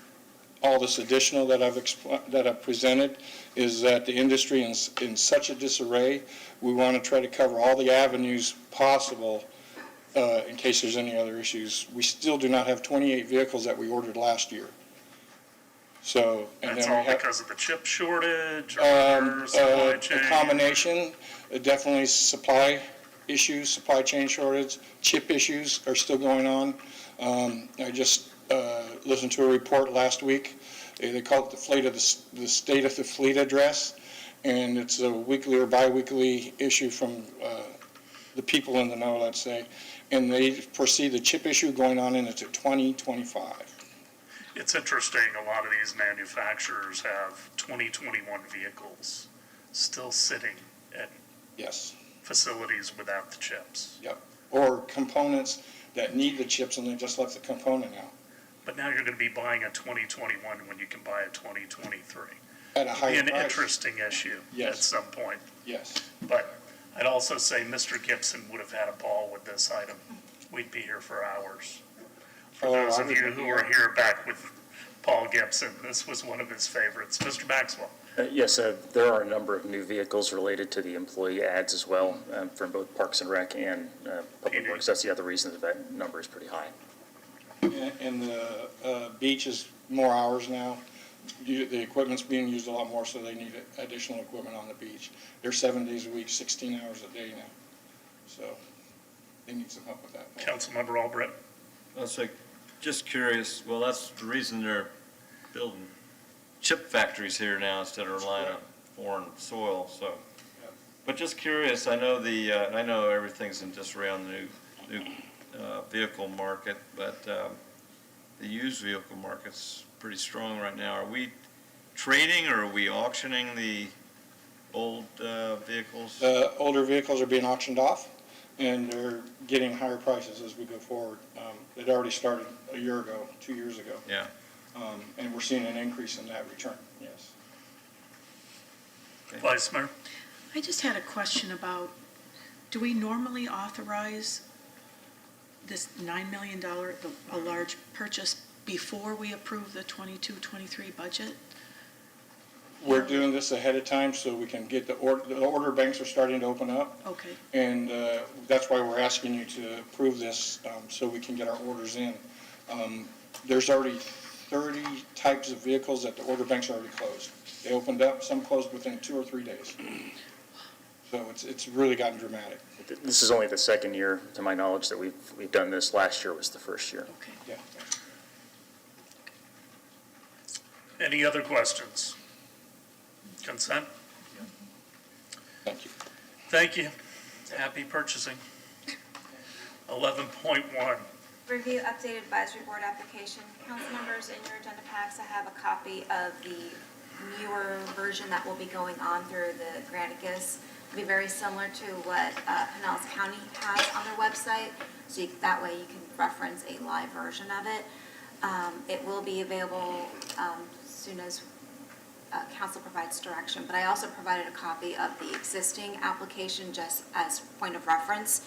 all this additional that I've presented is that the industry is in such a disarray. We want to try to cover all the avenues possible in case there's any other issues. We still do not have 28 vehicles that we ordered last year. So, and That's then all we have, because of the chip shortage or supply chain? a combination, definitely supply issues, supply chain shortage, chip issues are still going on. I just listened to a report last week. They call it the State of the Fleet Address, and it's a weekly or bi-weekly issue from the people in the know, let's say, and they foresee the chip issue going on into 2025. It's interesting, a lot of these manufacturers have 2021 vehicles still sitting at facilities without the chips. Yep. Or components that need the chips and they just left the component out. But now you're going to be buying a 2021 when you can buy a 2023. At a higher It'd be an price. interesting issue at some point. Yes. But I'd also say Mr. Gibson would have had a ball with this item. We'd be here for hours. For those of you who were here back with Paul Gibson, this was one of his favorites. Mr. Maxwell. Yes, there are a number of new vehicles related to the employee ads as well, from both Parks and Rec and Public Works. That's the other reason that number is pretty high. And the beach is more hours now. The equipment's being used a lot more, so they need additional equipment on the beach. They're 7 days a week, 16 hours a day now. So they need some help with that. Councilmember Albrecht. I was like, just curious, well, that's the reason they're building chip factories here now instead of relying on foreign soil, so. But just curious, I know I know everything's in disarray on the new vehicle market, but the used vehicle market's pretty strong right now. Are we trading or are we auctioning the old vehicles? The older vehicles are being auctioned off, and they're getting higher prices as we go forward. It already started a year ago, 2 years ago. Yeah. And we're seeing an increase in that return, yes. Vice Mayor. I just had a question about, do we normally authorize this $9 million, a large purchase, before we approve the 22-23 budget? We're doing this ahead of time so we can get the order banks are starting to open up. Okay. And that's why we're asking you to approve this so we can get our orders in. There's already 30 types of vehicles that the order banks are already closed. They opened up, some closed within 2 or 3 days. So it's really gotten dramatic. This is only the second year, to my knowledge, that we've done this. Last year was the first year. Okay. Yeah. Any other questions? Consent? Thank you. Thank you. Happy purchasing. 11.1. Review updated advisory board application. Council members, in your agenda packs, I have a copy of the newer version that will be going on through the Granicus It'll be very similar to what Pinellas County has on their website, so that way you can reference a live version of it. It will be available as soon as council provides direction, but I also provided a copy of the existing application just as point of reference.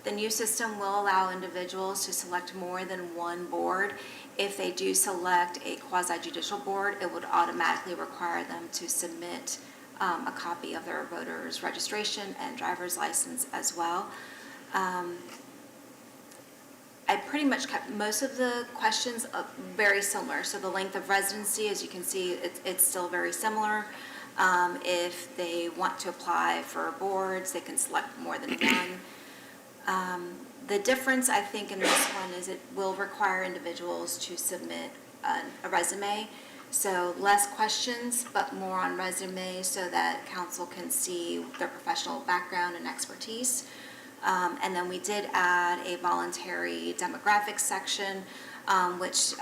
The new system will allow individuals to select more than one board. If they do select a quasi-judicial board, it would automatically require them to submit a copy of their voter's registration and driver's license as well. I pretty much kept most of the questions very similar. So the length of residency, as you can see, it's still very similar. If they want to apply for boards, they can select more than one. The difference, I think, in this one is it will require individuals to submit a resume. So less questions, but more on resume so that council can see their professional background and expertise. And then we did add a voluntary demographic section, which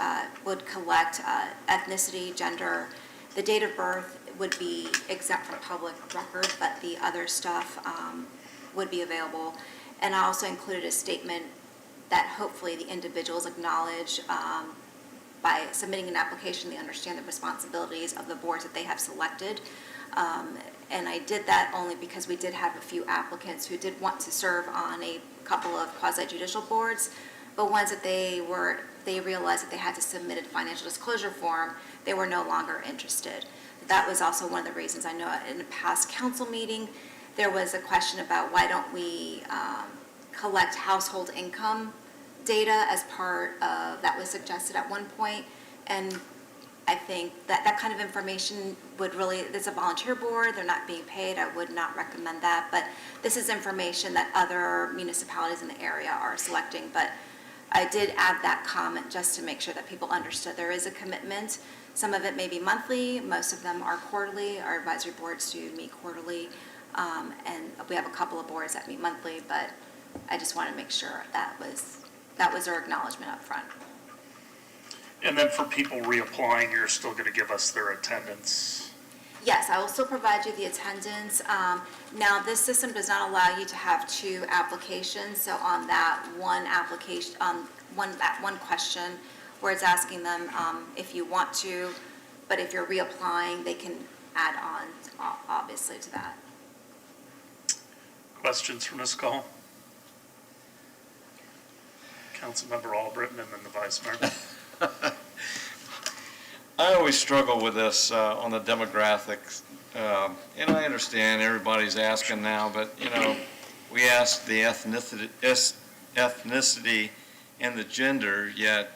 would collect ethnicity, gender. The date of birth would be exempt from public record, but the other stuff would be available. And I also included a statement that hopefully the individuals acknowledge by submitting an application, they understand the responsibilities of the boards that they have selected. And I did that only because we did have a few applicants who did want to serve on a couple of quasi-judicial boards, but once that they realized that they had to submit a financial disclosure form, they were no longer interested. That was also one of the reasons. I know in a past council meeting, there was a question about why don't we collect household income data as part of, that was suggested at one point, and I think that that kind of information would really, it's a volunteer board, they're not being paid, I would not recommend that, but this is information that other municipalities in the area are selecting, but I did add that comment just to make sure that people understood there is a commitment. Some of it may be monthly, most of them are quarterly, our advisory boards do meet quarterly, and we have a couple of boards that meet monthly, but I just want to make sure that was our acknowledgement up front. And then for people reapplying, you're still going to give us their attendance? Yes, I will still provide you the attendance. Now, this system does not allow you to have two applications, so on that one application, that one question where it's asking them if you want to, but if you're reapplying, they can add on, obviously, to that. Questions for Ms. Call? Councilmember Albritton and then the Vice Mayor. I always struggle with this on the demographics, and I understand everybody's asking now, but, we ask the ethnicity and the gender, yet,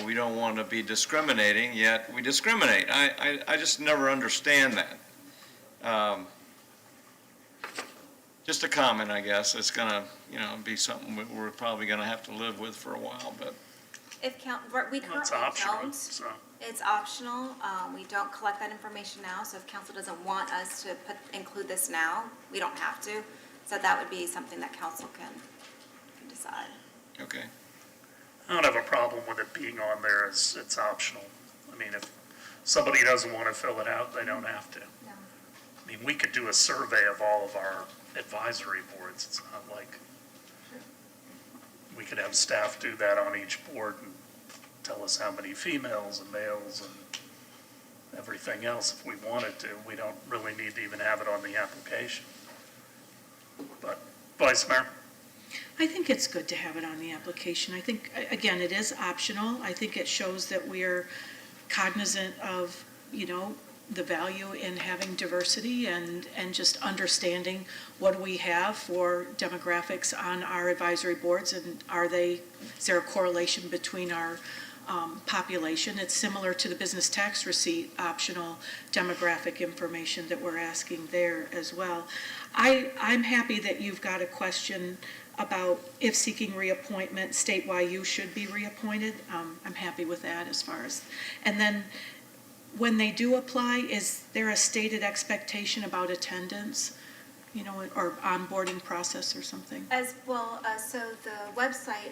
we don't want to be discriminating, yet we discriminate. I just never understand that. Just a comment, I guess. It's going to, be something we're probably going to have to live with for a while, but. We currently It's optional, don't. so. It's optional. We don't collect that information now, so if council doesn't want us to include this now, we don't have to. So that would be something that council can decide. Okay. I don't have a problem with it being on there, it's optional. I mean, if somebody doesn't want to fill it out, they don't have to. No. I mean, we could do a survey of all of our advisory boards, it's not like, we could have staff do that on each board and tell us how many females and males and everything else if we wanted to. We don't really need to even have it on the application. But, Vice Mayor? I think it's good to have it on the application. I think, again, it is optional. I think it shows that we're cognizant of, the value in having diversity and just understanding what we have for demographics on our advisory boards, and is there a correlation between our population? It's similar to the business tax receipt optional demographic information that we're asking there as well. I'm happy that you've got a question about if seeking reappointment, state why you should be reappointed. I'm happy with that as far as, and then when they do apply, is there a stated expectation about attendance, or onboarding process or something? As well, so the website,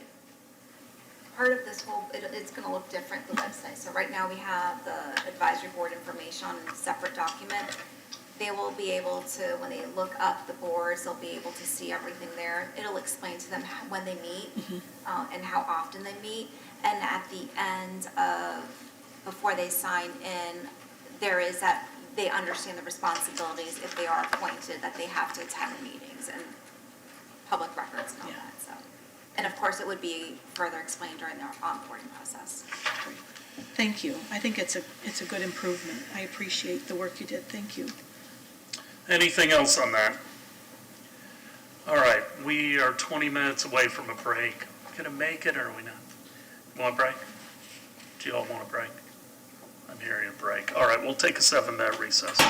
part of this whole, it's going to look different, the website. So right now we have the advisory board information on a separate document. they will be able to, when they look up the boards, they'll be able to see everything there. It'll explain to them when they meet, and how often they meet. And at the end of, before they sign in, there is that, they understand the responsibilities if they are appointed, that they have to attend the meetings and public records and all that, so. And of course, it would be further explained during their onboarding process. Thank you. I think it's a good improvement. I appreciate the work you did. Thank you. Anything else on that? All right, we are 20 minutes away from a break. Gonna make it or are we not? Want a break? Do you all want a break? I'm hearing a break. All right, we'll take a 7-minute recess.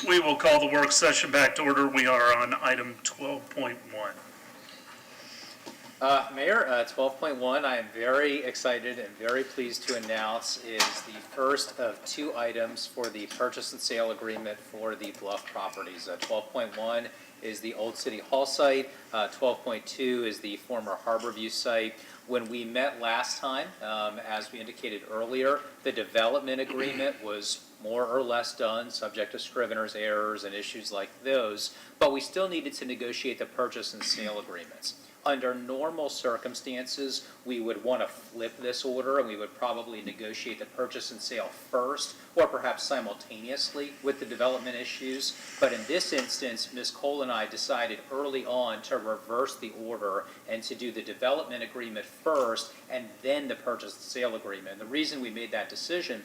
We will call the work session back to order. We are on item 12.1. Mayor, 12.1, I am very excited and very pleased to announce is the first of two items for the purchase and sale agreement for the Bluff properties. 12.1 is the Old City Hall site. 12.2 is the former Harborview site. When we met last time, as we indicated earlier, the development agreement was more or less done, subject to scrivener's errors and issues like those, but we still needed to negotiate the purchase and sale agreements. Under normal circumstances, we would want to flip this order and we would probably negotiate the purchase and sale first or perhaps simultaneously with the development issues. But in this instance, Ms. Cole and I decided early on to reverse the order and to do the development agreement first and then the purchase and sale agreement. And the reason we made that decision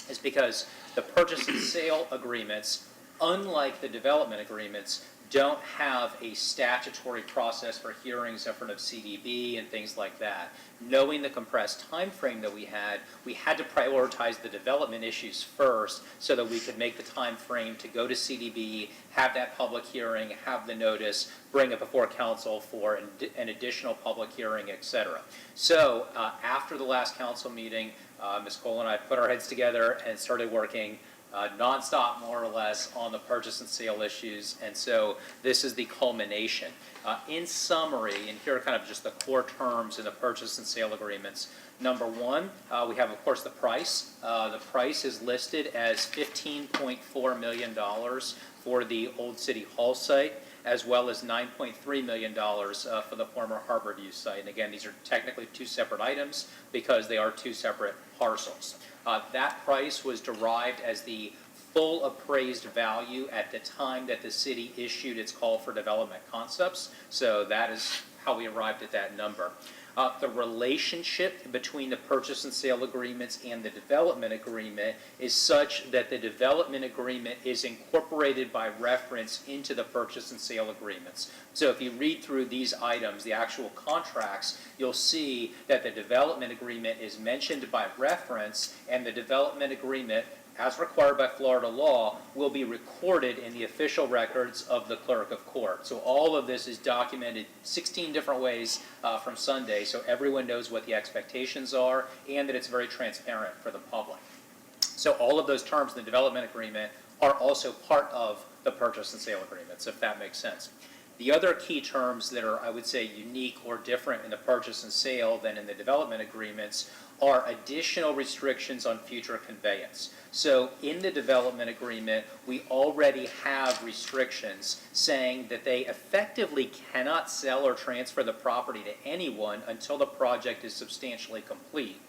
is because the purchase and sale agreements, unlike the development agreements, don't have a statutory process for hearings in front of CDB and things like that. Knowing the compressed time frame that we had to prioritize the development issues first so that we could make the time frame to go to CDB, have that public hearing, have the notice, bring it before council for an additional public hearing, etc. So after the last council meeting, Ms. Cole and I put our heads together and started working nonstop, more or less, on the purchase and sale issues, and so this is the culmination. In summary, and here are kind of just the core terms in the purchase and sale agreements. Number one, we have, of course, the price. The price is listed as $15.4 million for the Old City Hall site, as well as $9.3 million for the former Harborview site. And again, these are technically two separate items because they are two separate parcels. That price was derived as the full appraised value at the time that the city issued its call for development concepts. So that is how we arrived at that number. The relationship between the purchase and sale agreements and the development agreement is such that the development agreement is incorporated by reference into the purchase and sale agreements. So if you read through these items, the actual contracts, you'll see that the development agreement is mentioned by reference, and the development agreement, as required by Florida law, will be recorded in the official records of the clerk of court. So all of this is documented 16 different ways from Sunday, so everyone knows what the expectations are and that it's very transparent for the public. So all of those terms in the development agreement are also part of the purchase and sale agreements, if that makes sense. The other key terms that are, I would say, unique or different in the purchase and sale than in the development agreements are additional restrictions on future conveyance. So in the development agreement, we already have restrictions saying that they effectively cannot sell or transfer the property to anyone until the project is substantially complete.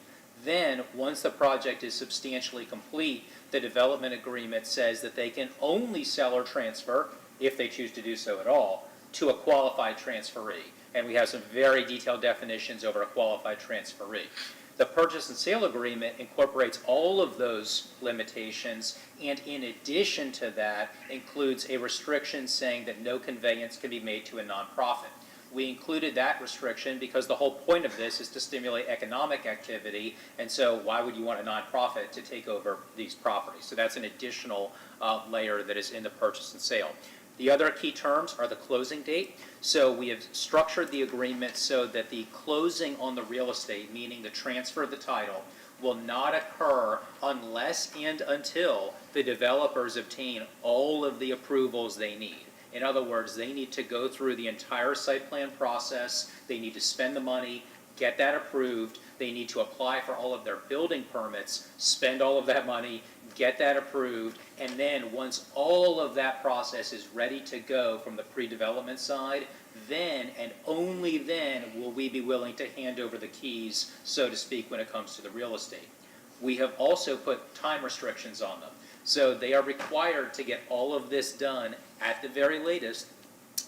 Then, once the project is substantially complete, the development agreement says that they can only sell or transfer, if they choose to do so at all, to a qualified transferee. And we have some very detailed definitions over a qualified transferee. The purchase and sale agreement incorporates all of those limitations, and in addition to that, includes a restriction saying that no conveyance can be made to a nonprofit. We included that restriction because the whole point of this is to stimulate economic activity, and so why would you want a nonprofit to take over these properties? So that's an additional layer that is in the purchase and sale. The other key terms are the closing date. So we have structured the agreement so that the closing on the real estate, meaning the transfer of the title, will not occur unless and until the developers obtain all of the approvals they need. In other words, they need to go through the entire site plan process, they need to spend the money, get that approved, they need to apply for all of their building permits, spend all of that money, get that approved, and then once all of that process is ready to go from the pre-development side, then and only then will we be willing to hand over the keys, so to speak, when it comes to the real estate. We have also put time restrictions on them. So they are required to get all of this done at the very latest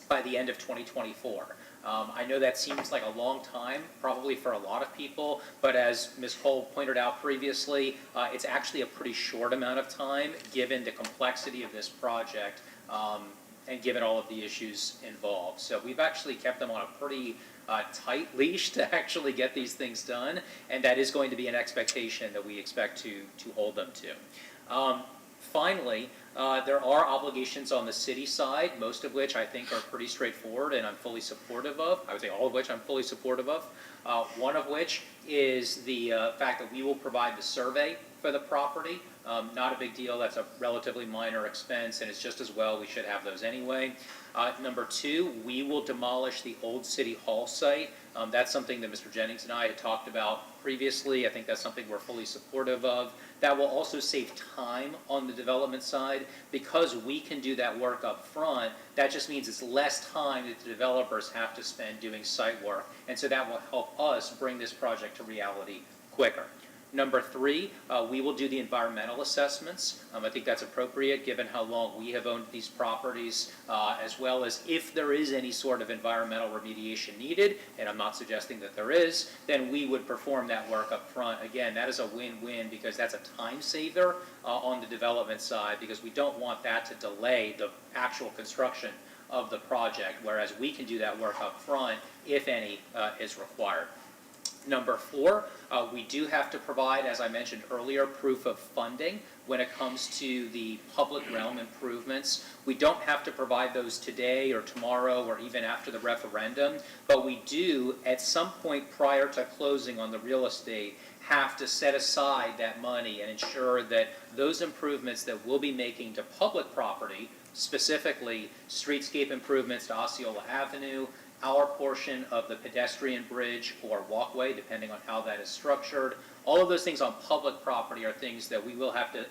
by the end of 2024. I know that seems like a long time, probably for a lot of people, but as Ms. Cole pointed out previously, it's actually a pretty short amount of time given the complexity of this project and given all of the issues involved. So we've actually kept them on a pretty tight leash to actually get these things done, and that is going to be an expectation that we expect to hold them to. Finally, There are obligations on the city side, most of which I think are pretty straightforward and I'm fully supportive of. I would say all of which I'm fully supportive of. One of which is the fact that we will provide the survey for the property. Not a big deal, that's a relatively minor expense, and it's just as well, we should have those anyway. Number two, we will demolish the old City Hall site. That's something that Mr. Jennings and I had talked about previously. I think that's something we're fully supportive of. That will also save time on the development side. Because we can do that work up front, that just means it's less time that the developers have to spend doing site work. And so that will help us bring this project to reality quicker. Number three, we will do the environmental assessments. I think that's appropriate given how long we have owned these properties, as well as if there is any sort of environmental remediation needed, and I'm not suggesting that there is, then we would perform that work up front. Again, that is a win-win because that's a time saver on the development side, because we don't want that to delay the actual construction of the project, whereas we can do that work up front if any is required. Number four, we do have to provide, as I mentioned earlier, proof of funding when it comes to the public realm improvements. We don't have to provide those today or tomorrow or even after the referendum, but we do, at some point prior to closing on the real estate, have to set aside that money and ensure that those improvements that we'll be making to public property, specifically streetscape improvements to Osceola Avenue, our portion of the pedestrian bridge or walkway, depending on how that is structured. All of those things on public property are things that we will have to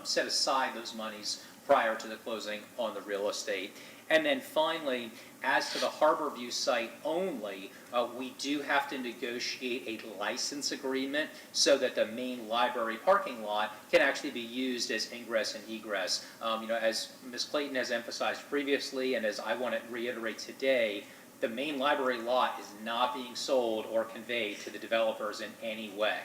set aside those monies prior to the closing on the real estate. And then finally, as to the Harborview site only, we do have to negotiate a license agreement so that the main library parking lot can actually be used as ingress and egress. As Ms. Clayton has emphasized previously, and as I want to reiterate today, the main library lot is not being sold or conveyed to the developers in any way,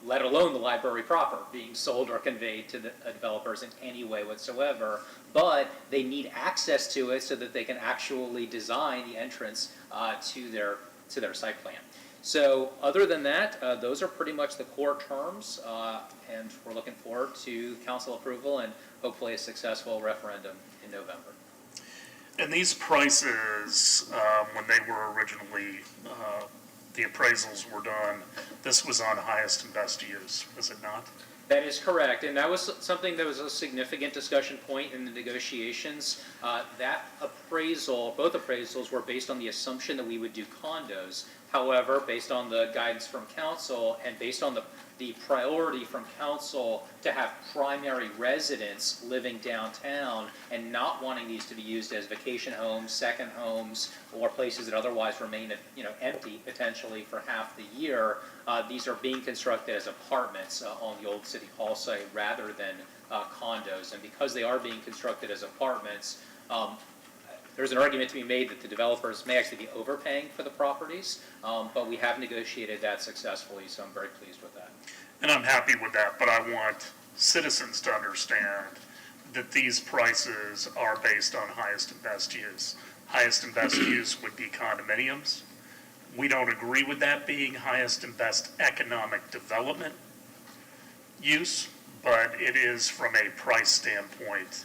let alone the library proper being sold or conveyed to the developers in any way whatsoever, but they need access to it so that they can actually design the entrance to their site plan. So other than that, those are pretty much the core terms, and we're looking forward to council approval and hopefully a successful referendum in November. And these prices, when they were originally, the appraisals were done, this was on highest and best use, was it not? That is correct, and that was something that was a significant discussion point in the negotiations. That appraisal, both appraisals were based on the assumption that we would do condos. However, based on the guidance from council and based on the priority from council to have primary residents living downtown and not wanting these to be used as vacation homes, second homes, or places that otherwise remain empty potentially for half the year, these are being constructed as apartments on the old City Hall site rather than condos. And because they are being constructed as apartments, there's an argument to be made that the developers may actually be overpaying for the properties, but we have negotiated that successfully, so I'm very pleased with that. And I'm happy with that, but I want citizens to understand that these prices are based on highest and best use. Highest and best use would be condominiums. We don't agree with that being highest and best economic development use, but it is from a price standpoint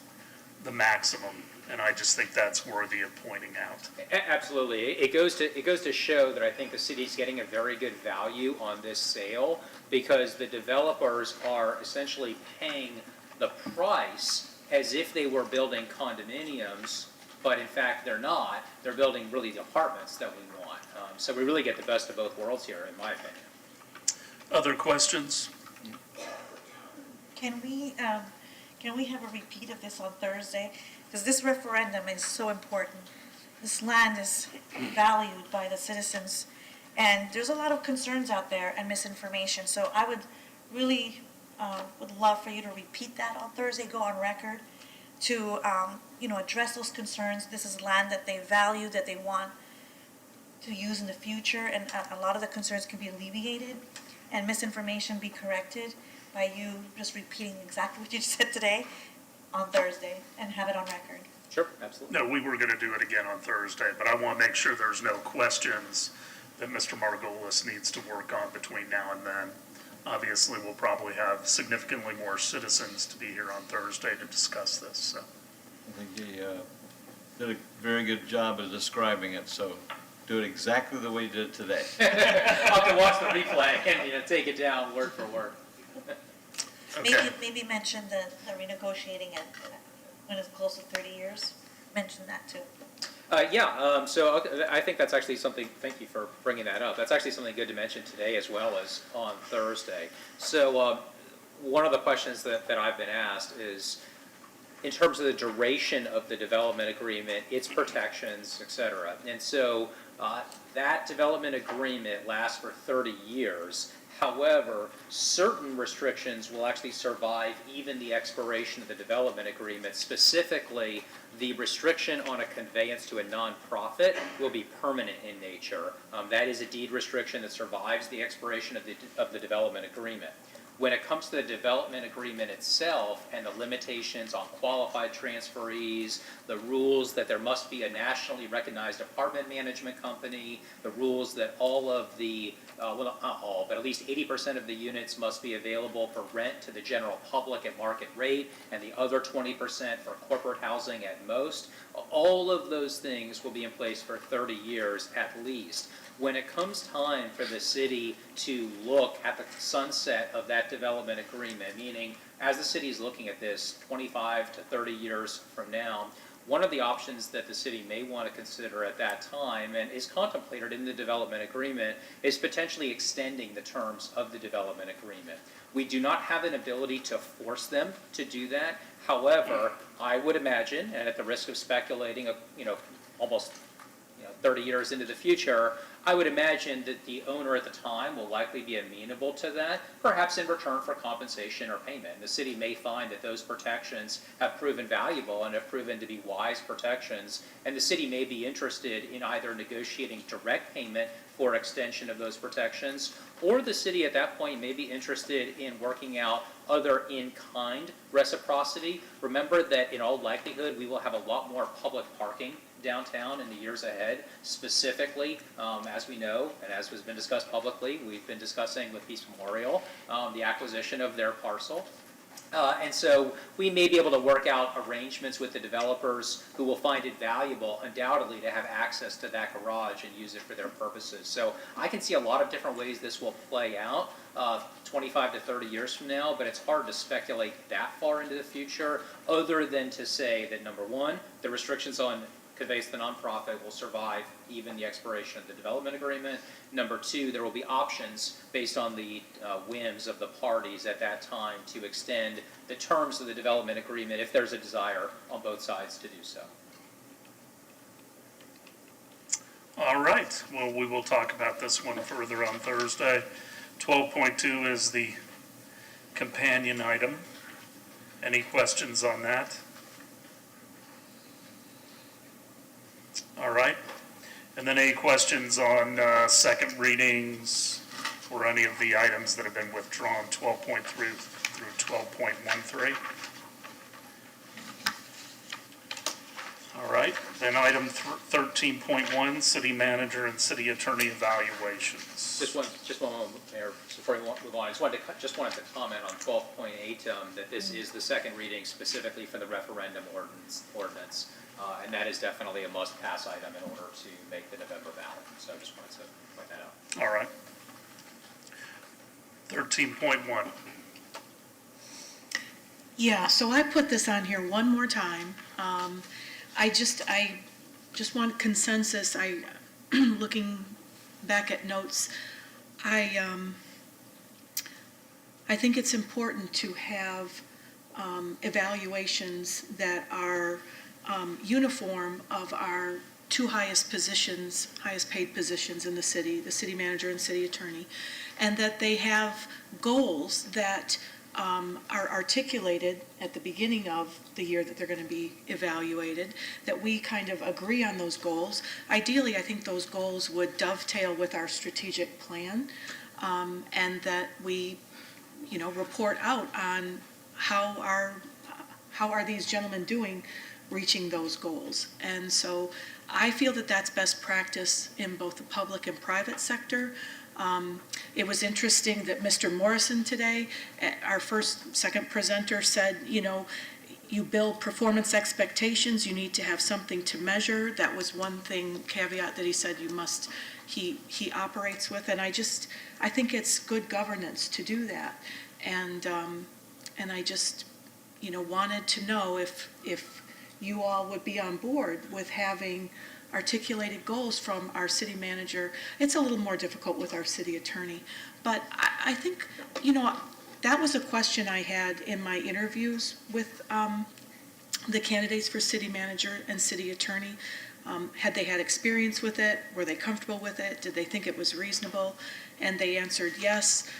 the maximum. And I just think that's worthy of pointing out. Absolutely. It goes to show that I think the city's getting a very good value on this sale because the developers are essentially paying the price as if they were building condominiums, but in fact they're not. They're building really the apartments that we want. So we really get the best of both worlds here, in my opinion. Other questions? Can we have a repeat of this on Thursday? Because this referendum is so important. This land is valued by the citizens, and there's a lot of concerns out there and misinformation. So I would really would love for you to repeat that on Thursday, go on record to address those concerns. This is land that they value, that they want to use in the future, and a lot of the concerns can be alleviated and misinformation be corrected by you just repeating exactly what you said today on Thursday and have it on record. Sure, absolutely. No, we were going to do it again on Thursday, but I want to make sure there's no questions that Mr. Margolis needs to work on between now and then. obviously we'll probably have significantly more citizens to be here on Thursday to discuss this, so. I think he did a very good job of describing it, so do it exactly the way you did it today. I'll have to watch the replay and take it down word for word. Okay. Maybe mention the renegotiating it when it's close to 30 years. Mention that too. So I think that's actually something, thank you for bringing that up. That's actually something good to mention today as well as on Thursday. So one of the questions that I've been asked is, in terms of the duration of the development agreement, its protections, et cetera. And so that development agreement lasts for 30 years. However, certain restrictions will actually survive even the expiration of the development agreement. Specifically, the restriction on a conveyance to a nonprofit will be permanent in nature. That is a deed restriction that survives the expiration of the development agreement. When it comes to the development agreement itself and the limitations on qualified transferees, the rules that there must be a nationally recognized apartment management company, the rules that all of the, well, not all, but at least 80% of the units must be available for rent to the general public at market rate, and the other 20% for corporate housing at most, all of those things will be in place for 30 years at least. When it comes time for the city to look at the sunset of that development agreement, meaning as the city is looking at this 25 to 30 years from now, one of the options that the city may want to consider at that time, and is contemplated in the development agreement, is potentially extending the terms of the development agreement. We do not have an ability to force them to do that. However, I would imagine, and at the risk of speculating, almost 30 years into the future, I would imagine that the owner at the time will likely be amenable to that, perhaps in return for compensation or payment. The city may find that those protections have proven valuable and have proven to be wise protections, and the city may be interested in either negotiating direct payment for extension of those protections, or the city at that point may be interested in working out other in-kind reciprocity. Remember that in all likelihood, we will have a lot more public parking downtown in the years ahead. Specifically, as we know, and as has been discussed publicly, we've been discussing with Peace Memorial the acquisition of their parcel. And so we may be able to work out arrangements with the developers who will find it valuable, undoubtedly, to have access to that garage and use it for their purposes. So I can see a lot of different ways this will play out 25 to 30 years from now, but it's hard to speculate that far into the future, other than to say that, number one, the restrictions on conveys the nonprofit will survive even the expiration of the development agreement. Number two, there will be options based on the whims of the parties at that time to extend the terms of the development agreement if there's a desire on both sides to do so. All right, well, we will talk about this one further on Thursday. 12.2 is the companion item. Any questions on that? All right. And then any questions on second readings or any of the items that have been withdrawn, 12.3 through 12.13? All right. Then item 13.1, city manager and city attorney evaluations. Just one moment, Mayor, before we move on. I just wanted to comment on 12.8 that this is the second reading specifically for the referendum ordinance. And that is definitely a must-pass item in order to make the November ballot. So I just wanted to point that out. All right. 13.1. Yeah, so I put this on here one more time. I just want consensus. Looking back at notes, I think it's important to have evaluations that are uniform of our two highest paid positions in the city manager and city attorney, and that they have goals that are articulated at the beginning of the year that they're going to be evaluated, that we kind of agree on those goals. Ideally, I think those goals would dovetail with our strategic plan, and that we, report out on how are these gentlemen doing reaching those goals. And so I feel that that's best practice in both the public and private sector. It was interesting that Mr. Morrison today, our second presenter, said, you build performance expectations, you need to have something to measure. That was one caveat that he said he operates with, and I think it's good governance to do that. And I just, wanted to know if you all would be on board with having articulated goals from our city manager. It's a little more difficult with our city attorney, but I think, that was a question I had in my interviews with the candidates for city manager and city attorney. Had they had experience with it? Were they comfortable with it? Did they think it was reasonable? And they answered yes.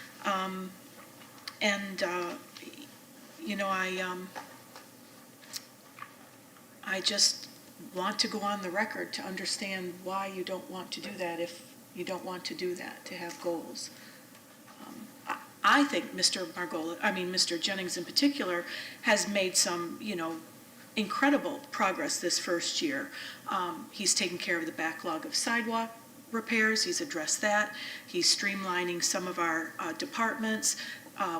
I just want to go on the record to understand why you don't want to do that, if you don't want to do that, to have goals. I think Mr. Jennings in particular has made some, incredible progress this first year. He's taken care of the backlog of sidewalk repairs. He's addressed that. He's streamlining some of our departments.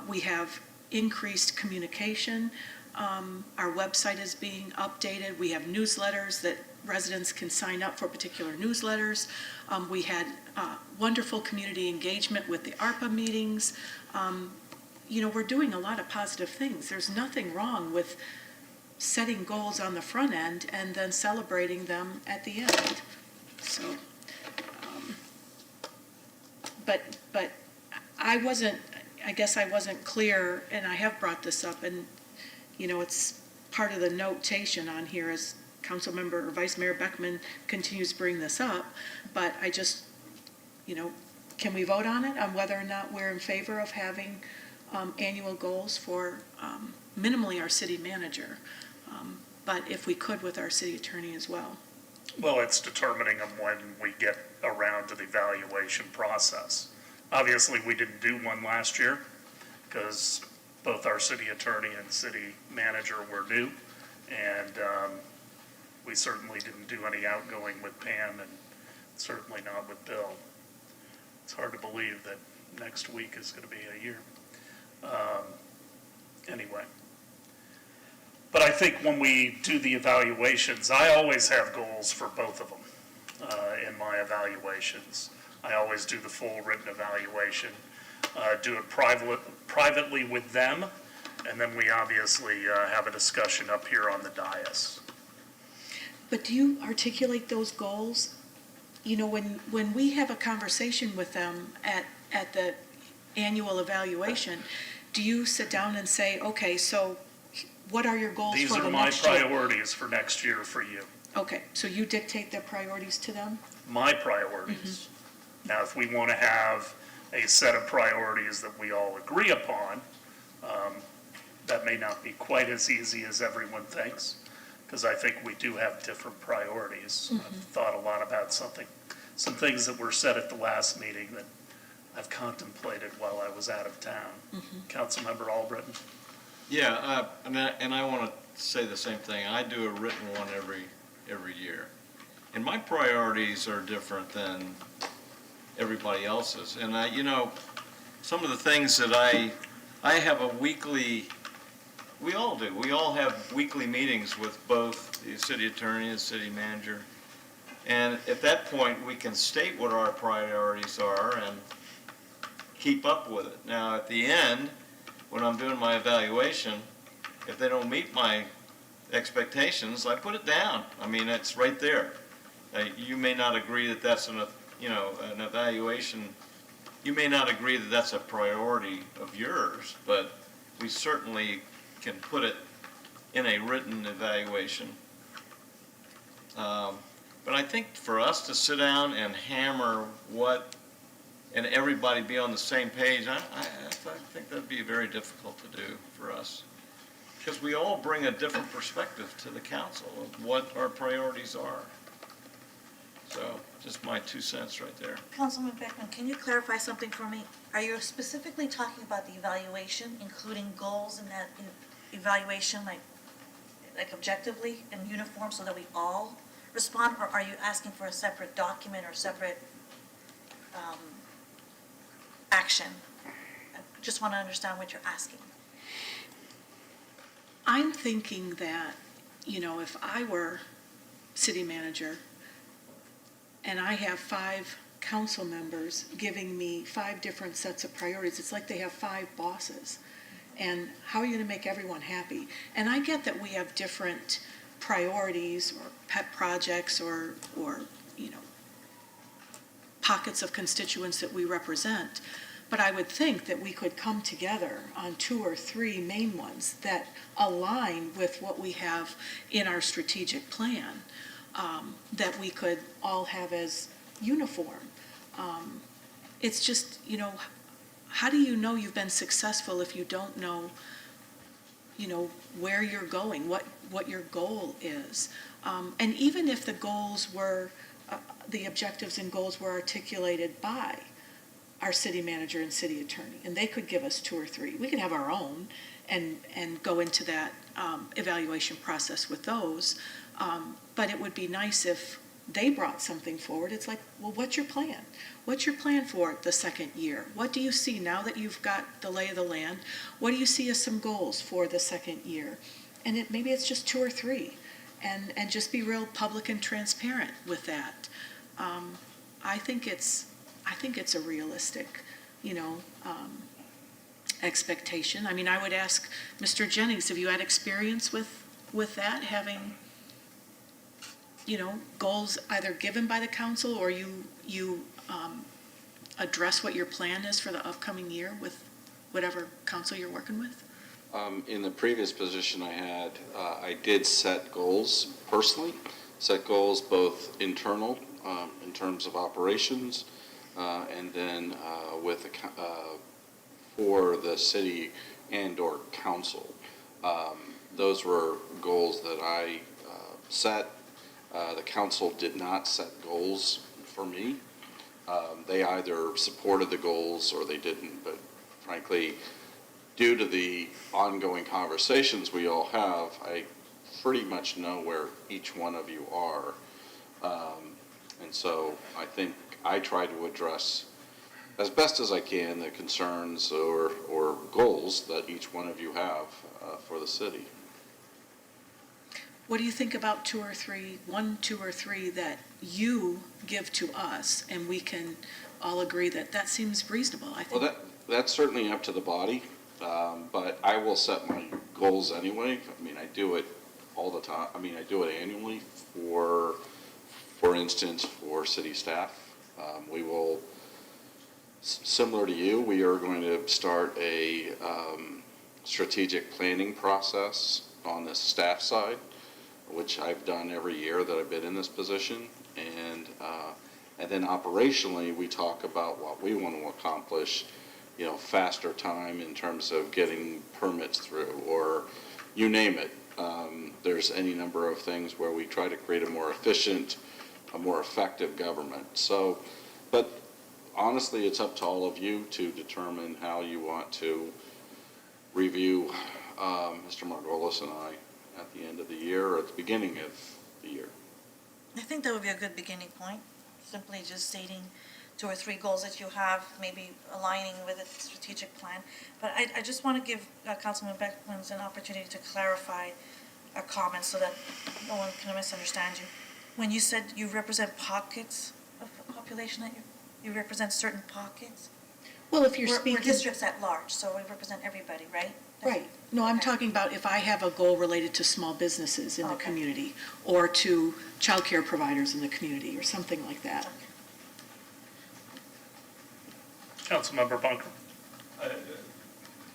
We have increased communication. Our website is being updated. We have newsletters that residents can sign up for particular newsletters. We had wonderful community engagement with the ARPA meetings. We're doing a lot of positive things. There's nothing wrong with setting goals on the front end and then celebrating them at the end. So, but I guess I wasn't clear, and I have brought this up, and it's part of the notation on here as Councilmember or Vice Mayor Beckman continues to bring this up, but I just, can we vote on it, on whether or not we're in favor of having annual goals for minimally our city manager, but if we could with our city attorney as well? Well, it's determining them when we get around to the evaluation process. Obviously, we didn't do one last year because both our city attorney and city manager were new, and we certainly didn't do any outgoing with Pam, and certainly not with Bill. It's hard to believe that next week is going to be a year. Anyway. But I think when we do the evaluations, I always have goals for both of them in my evaluations. I always do the full written evaluation, do it privately with them, and then we obviously have a discussion up here on the dais. But do you articulate those goals? When we have a conversation with them at the annual evaluation, do you sit down and say, okay, so what are your goals for the next year? These are my priorities for next year for you. Okay, so you dictate their priorities to them? My priorities. Now, if we want to have a set of priorities that we all agree upon, that may not be quite as easy as everyone thinks, because I think we do have different priorities. I've thought a lot about some things that were said at the last meeting that I've contemplated while I was out of town. Councilmember Albritton? Yeah, and I want to say the same thing. I do a written one every year. And my priorities are different than everybody else's. And some of the things that I have a weekly, we all do. We all have weekly meetings with both the city attorney and city manager. And at that point, we can state what our priorities are and keep up with it. Now, at the end, when I'm doing my evaluation, if they don't meet my expectations, I put it down. I mean, it's right there. You may not agree that that's an evaluation. You may not agree that that's a priority of yours, but we certainly can put it in a written evaluation. But I think for us to sit down and hammer and everybody be on the same page, I think that'd be very difficult to do for us. Because we all bring a different perspective to the council of what our priorities are. So, just my 2 cents right there. Councilman Beckman, can you clarify something for me? Are you specifically talking about the evaluation, including goals in that evaluation, like objectively and uniform so that we all respond? Or are you asking for a separate document or separate action? I just want to understand what you're asking. I'm thinking that, you know, if I were city manager and I have 5 council members giving me 5 different sets of priorities, it's like they have 5 bosses. And how are you going to make everyone happy? And I get that we have different priorities or pet projects or you know, pockets of constituents that we represent. But I would think that we could come together on 2 or 3 main ones that align with what we have in our strategic plan, that we could all have as uniform. It's just, you know, how do you know you've been successful if you don't know, you know, where you're going, what your goal is? And even if the goals were, the objectives and goals were articulated by our city manager and city attorney, and they could give us 2 or 3. We could have our own and go into that evaluation process with those. But it would be nice if they brought something forward. It's like, well, what's your plan? What's your plan for the second year? What do you see now that you've got the lay of the land? What do you see as some goals for the second year? And maybe it's just 2 or 3, and just be real public and transparent with that. I think it's a realistic, you know, expectation. I mean, I would ask Mr. Jennings, have you had experience with that, having, you know, goals either given by the council or you address what your plan is for the upcoming year with whatever council you're working with? In the previous position I had, I did set goals personally, set goals both internal in terms of operations, and then for the city and or council. Those were goals that I set. The council did not set goals for me. They either supported the goals or they didn't, but frankly, due to the ongoing conversations we all have, I pretty much know where each one of you are. And so I think I try to address as best as I can the concerns or goals that each one of you have for the city. What do you think about 2 or 3, 1, 2 or 3 that you give to us, and we can all agree that that seems reasonable? I think. Well, that's certainly up to the body, but I will set my goals anyway. I mean, I do it all the time. I mean, I do it annually for instance, for city staff. We will, similar to you, we are going to start a strategic planning process on the staff side, which I've done every year that I've been in this position. And then operationally, we talk about what we want to accomplish, you know, faster time in terms of getting permits through, or you name it. There's any number of things where we try to create a more efficient, a more effective government. So, but honestly, it's up to all of you to determine how you want to review Mr. Margolis and I at the end of the year or at the beginning of the year. I think that would be a good beginning point, simply just stating 2 or 3 goals that you have, maybe aligning with a strategic plan. But I just want to give Councilman Beckman an opportunity to clarify a comment so that no one can misunderstand you. When you said you represent pockets of the population, that you represent certain pockets? Well, if you're speaking. We're districts at large, so we represent everybody, right? Right. No, I'm talking about if I have a goal related to small businesses in the community, or to childcare providers in the community, or something like that. Councilmember Bunker.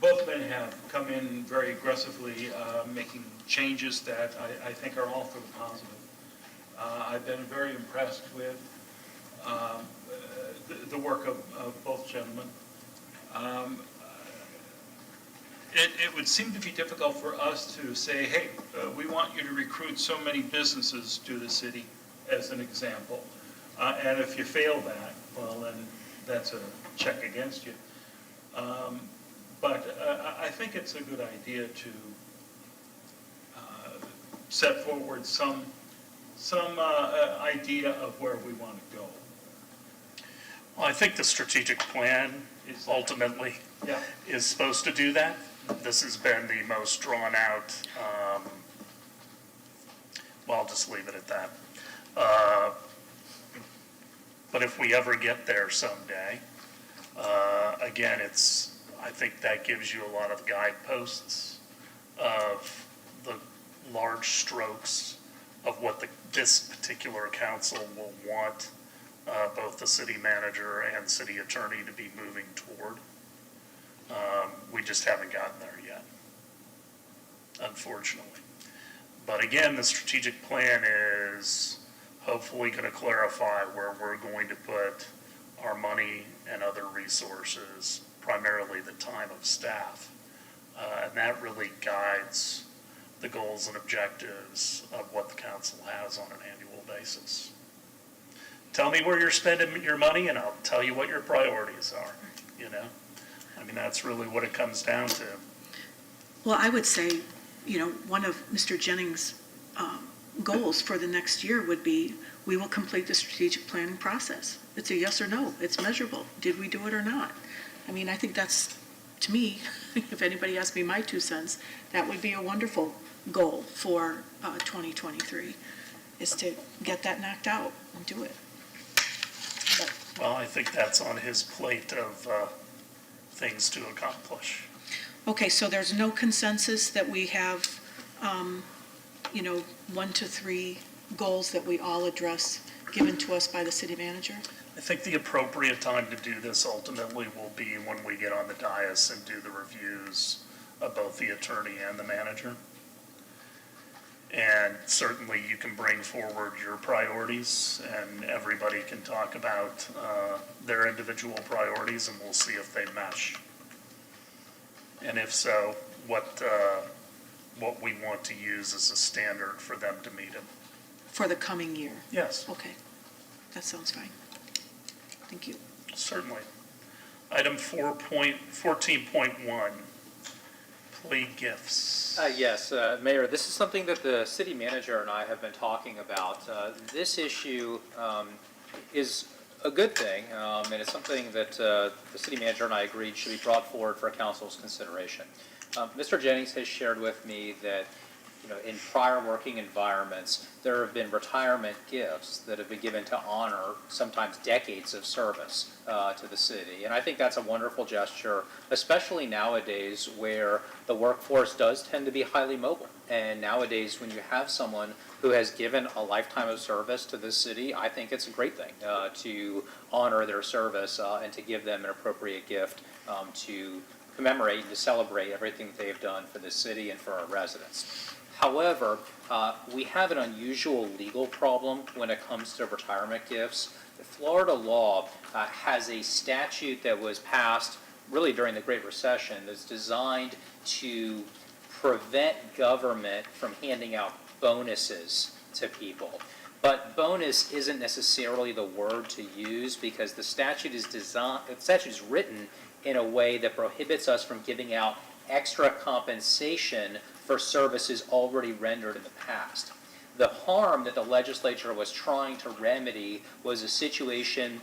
Both men have come in very aggressively, making changes that I think are all for the positive. I've been very impressed with the work of both gentlemen. It would seem to be difficult for us to say, hey, we want you to recruit so many businesses to the city, as an example. And if you fail that, well, then that's a check against you. But I think it's a good idea to set forward some idea of where we want to go. Well, I think the strategic plan ultimately is supposed to do that. This has been the most drawn out, well, I'll just leave it at that. But if we ever get there someday, again, I think that gives you a lot of guideposts of the large strokes of what this particular council will want both the city manager and city attorney to be moving toward. We just haven't gotten there yet, unfortunately. But again, the strategic plan is hopefully going to clarify where we're going to put our money and other resources, primarily the time of staff. And that really guides the goals and objectives of what the council has on an annual basis. Tell me where you're spending your money and I'll tell you what your priorities are, you know? I mean, that's really what it comes down to. Well, I would say, one of Mr. Jennings' goals for the next year would be, we will complete the strategic planning process. It's a yes or no. It's measurable. Did we do it or not? I mean, I think that's, to me, if anybody asks me my 2 cents, that would be a wonderful goal for 2023, is to get that knocked out and do it. But, well, I think that's on his plate of things to accomplish. okay, so there's no consensus that we have, 1 to 3 goals that we all address given to us by the city manager? I think the appropriate time to do this ultimately will be when we get on the dais and do the reviews of both the attorney and the manager. And certainly you can bring forward your priorities and everybody can talk about their individual priorities and we'll see if they mesh. And if so, what we want to use as a standard for them to meet it. For the coming year? Yes. Okay, that sounds fine. Thank you. Certainly. Item 14.1, plea gifts. Yes, Mayor, this is something that the city manager and I have been talking about. This issue is a good thing, and it's something that the city manager and I agreed should be brought forward for council's consideration. Mr. Jennings has shared with me that in prior working environments, there have been retirement gifts that have been given to honor sometimes decades of service to the city. And I think that's a wonderful gesture, especially nowadays where the workforce does tend to be highly mobile. And nowadays, when you have someone who has given a lifetime of service to the city, I think it's a great thing to honor their service and to give them an appropriate gift to commemorate and to celebrate everything that they have done for the city and for our residents. However, we have an unusual legal problem when it comes to retirement gifts. The Florida law has a statute that was passed really during the Great Recession that's designed to prevent government from handing out bonuses to people. But bonus isn't necessarily the word to use because the statute is written in a way that prohibits us from giving out extra compensation for services already rendered in the past. The harm that the legislature was trying to remedy was a situation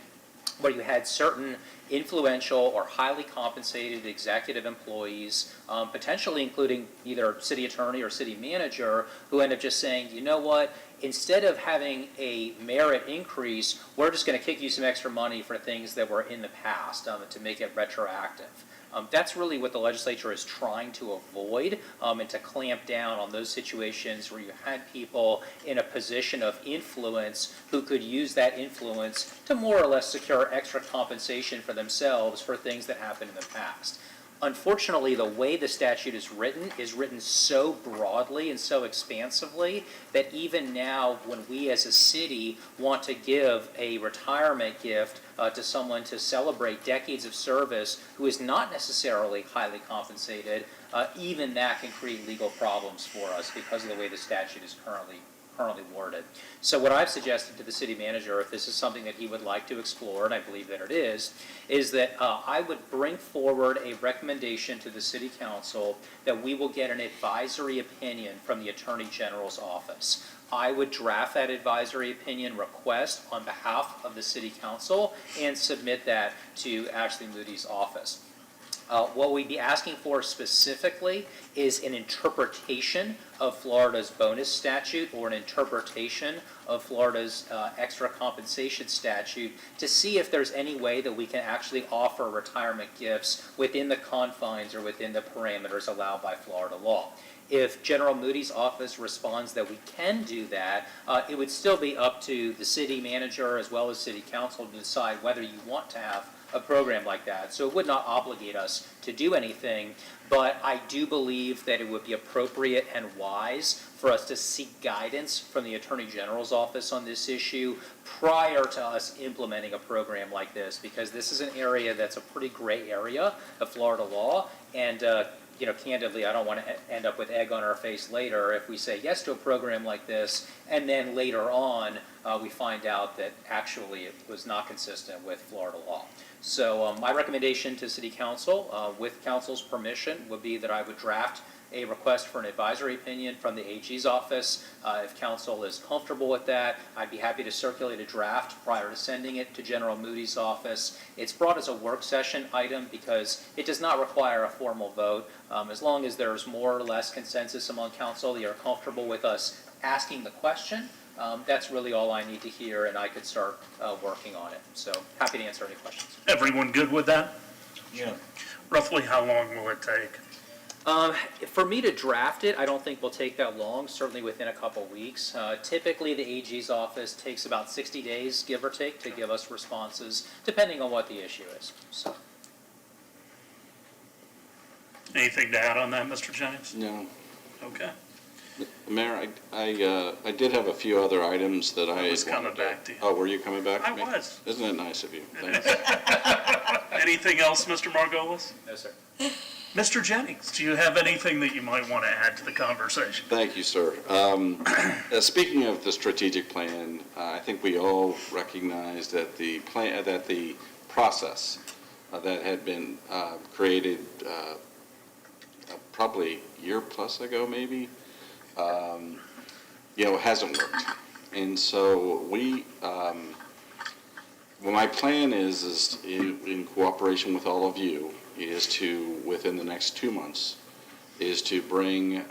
where you had certain influential or highly compensated executive employees, potentially including either city attorney or city manager, who end up just saying, you know what, instead of having a merit increase, we're just going to kick you some extra money for things that were in the past to make it retroactive. That's really what the legislature is trying to avoid and to clamp down on those situations where you had people in a position of influence who could use that influence to more or less secure extra compensation for themselves for things that happened in the past. Unfortunately, the way the statute is written so broadly and so expansively that even now when we as a city want to give a retirement gift to someone to celebrate decades of service who is not necessarily highly compensated, even that can create legal problems for us because of the way the statute is currently worded. So what I've suggested to the city manager, if this is something that he would like to explore, and I believe that it is that I would bring forward a recommendation to the city council that we will get an advisory opinion from the Attorney General's office. I would draft that advisory opinion request on behalf of the city council and submit that to Ashley Moody's office. What we'd be asking for specifically is an interpretation of Florida's bonus statute or an interpretation of Florida's extra compensation statute to see if there's any way that we can actually offer retirement gifts within the confines or within the parameters allowed by Florida law. If General Moody's office responds that we can do that, it would still be up to the city manager as well as city council to decide whether you want to have a program like that. So it would not obligate us to do anything, but I do believe that it would be appropriate and wise for us to seek guidance from the Attorney General's office on this issue prior to us implementing a program like this, because this is an area that's a pretty gray area of Florida law, and candidly, I don't want to end up with egg on our face later if we say yes to a program like this, and then later on, we find out that actually it was not consistent with Florida law. So my recommendation to City Council, with Council's permission, would be that I would draft a request for an advisory opinion from the AG's office. If Council is comfortable with that, I'd be happy to circulate a draft prior to sending it to General Moody's office. It's brought as a work session item because it does not require a formal vote. As long as there's more or less consensus among Council, they are comfortable with us asking the question. That's really all I need to hear, and I could start working on it. So happy to answer any questions. Everyone good with that? Yeah. Roughly how long will it take? For me to draft it, I don't think will take that long, certainly within a couple weeks. Typically, the AG's office takes about 60 days, give or take, to give us responses, depending on what the issue is. So. Anything to add on that, Mr. Jennings? No. Okay. Mayor, I did have a few other items that I was coming back to you. Oh, were you coming back to I me? was. Isn't it nice of you? Thanks. Anything else, Mr. Margolis? No, sir. Mr. Jennings, do you have anything that you might want to add to the conversation? Thank you, sir. Speaking of the strategic plan, I think we all recognize that the process that had been created probably a year plus ago, maybe, hasn't worked. And so well, my plan is in cooperation with all of you, is to, within the next 2 months, is to bring,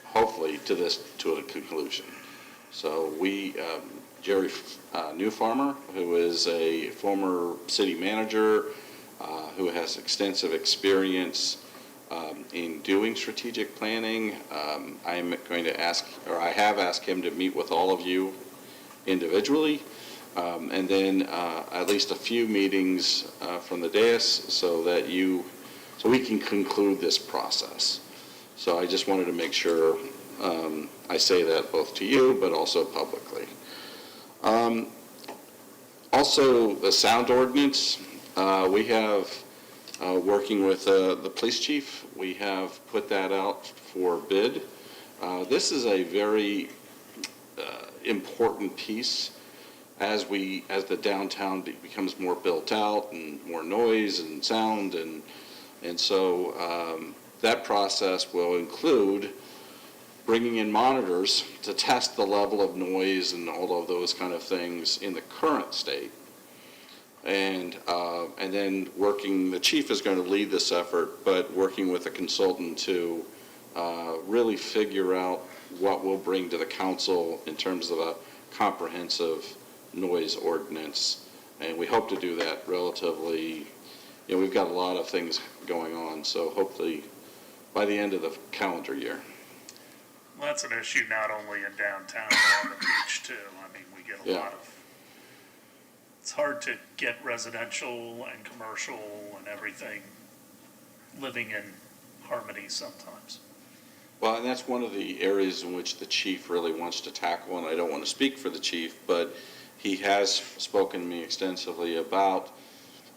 hopefully, to a conclusion. So Jerry Newfarmer, who is a former city manager, who has extensive experience in doing strategic planning, I'm going to ask, or I have asked him to meet with all of you individually, and then at least a few meetings from the dais so we can conclude this process. So I just wanted to make sure I say that both to you, but also publicly. Also, the sound ordinance, we have, working with the police chief, we have put that out for bid. This is a very important piece as the downtown becomes more built out and more noise and sound, and so that process will include bringing in monitors to test the level of noise and all of those kind of things in the current state. And then the chief is going to lead this effort, but working with a consultant to really figure out what we'll bring to the council in terms of a comprehensive noise ordinance. And we hope to do that relatively, we've got a lot of things going on, so hopefully by the end of the calendar year. Well, that's an issue not only in downtown, but on the beach too. I mean, we get a lot of, it's hard to get residential and commercial and everything living in harmony sometimes. Well, and that's one of the areas in which the chief really wants to tackle, and I don't want to speak for the chief, but he has spoken to me extensively about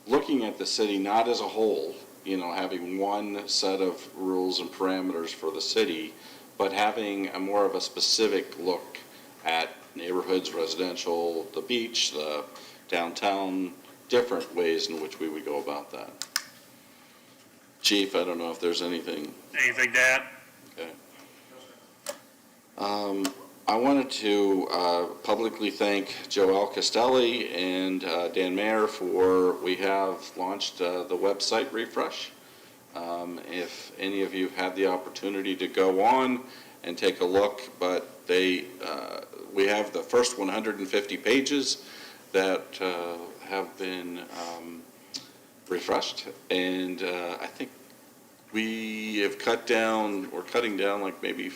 looking at the city not as a whole, having one set of rules and parameters for the city, but having a more of a specific look at neighborhoods, residential, the beach, the downtown, different ways in which we would go about that. Chief, I don't know if there's anything. Anything to add? Okay. I wanted to publicly thank Joelle Castelli and Dan Mayer we have launched the website refresh. If any of you have had the opportunity to go on and take a look, but we have the first 150 pages that have been refreshed, and I think we have we're cutting down like maybe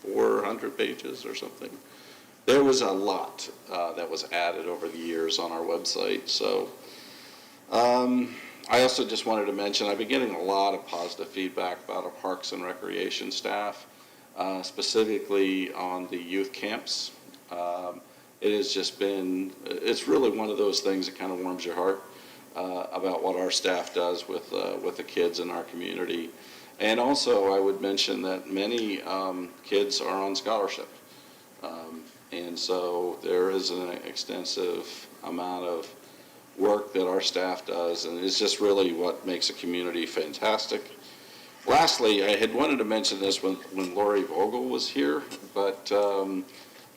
400 pages or something. There was a lot that was added over the years on our website. So I also just wanted to mention, I've been getting a lot of positive feedback about our Parks and Recreation staff, specifically on the youth camps. It has just been, it's really one of those things that kind of warms your heart about what our staff does with the kids in our community. And also, I would mention that many kids are on scholarship. And so there is an extensive amount of work that our staff does, and it's just really what makes a community fantastic. Lastly, I had wanted to mention this when Lori Vogel was here, but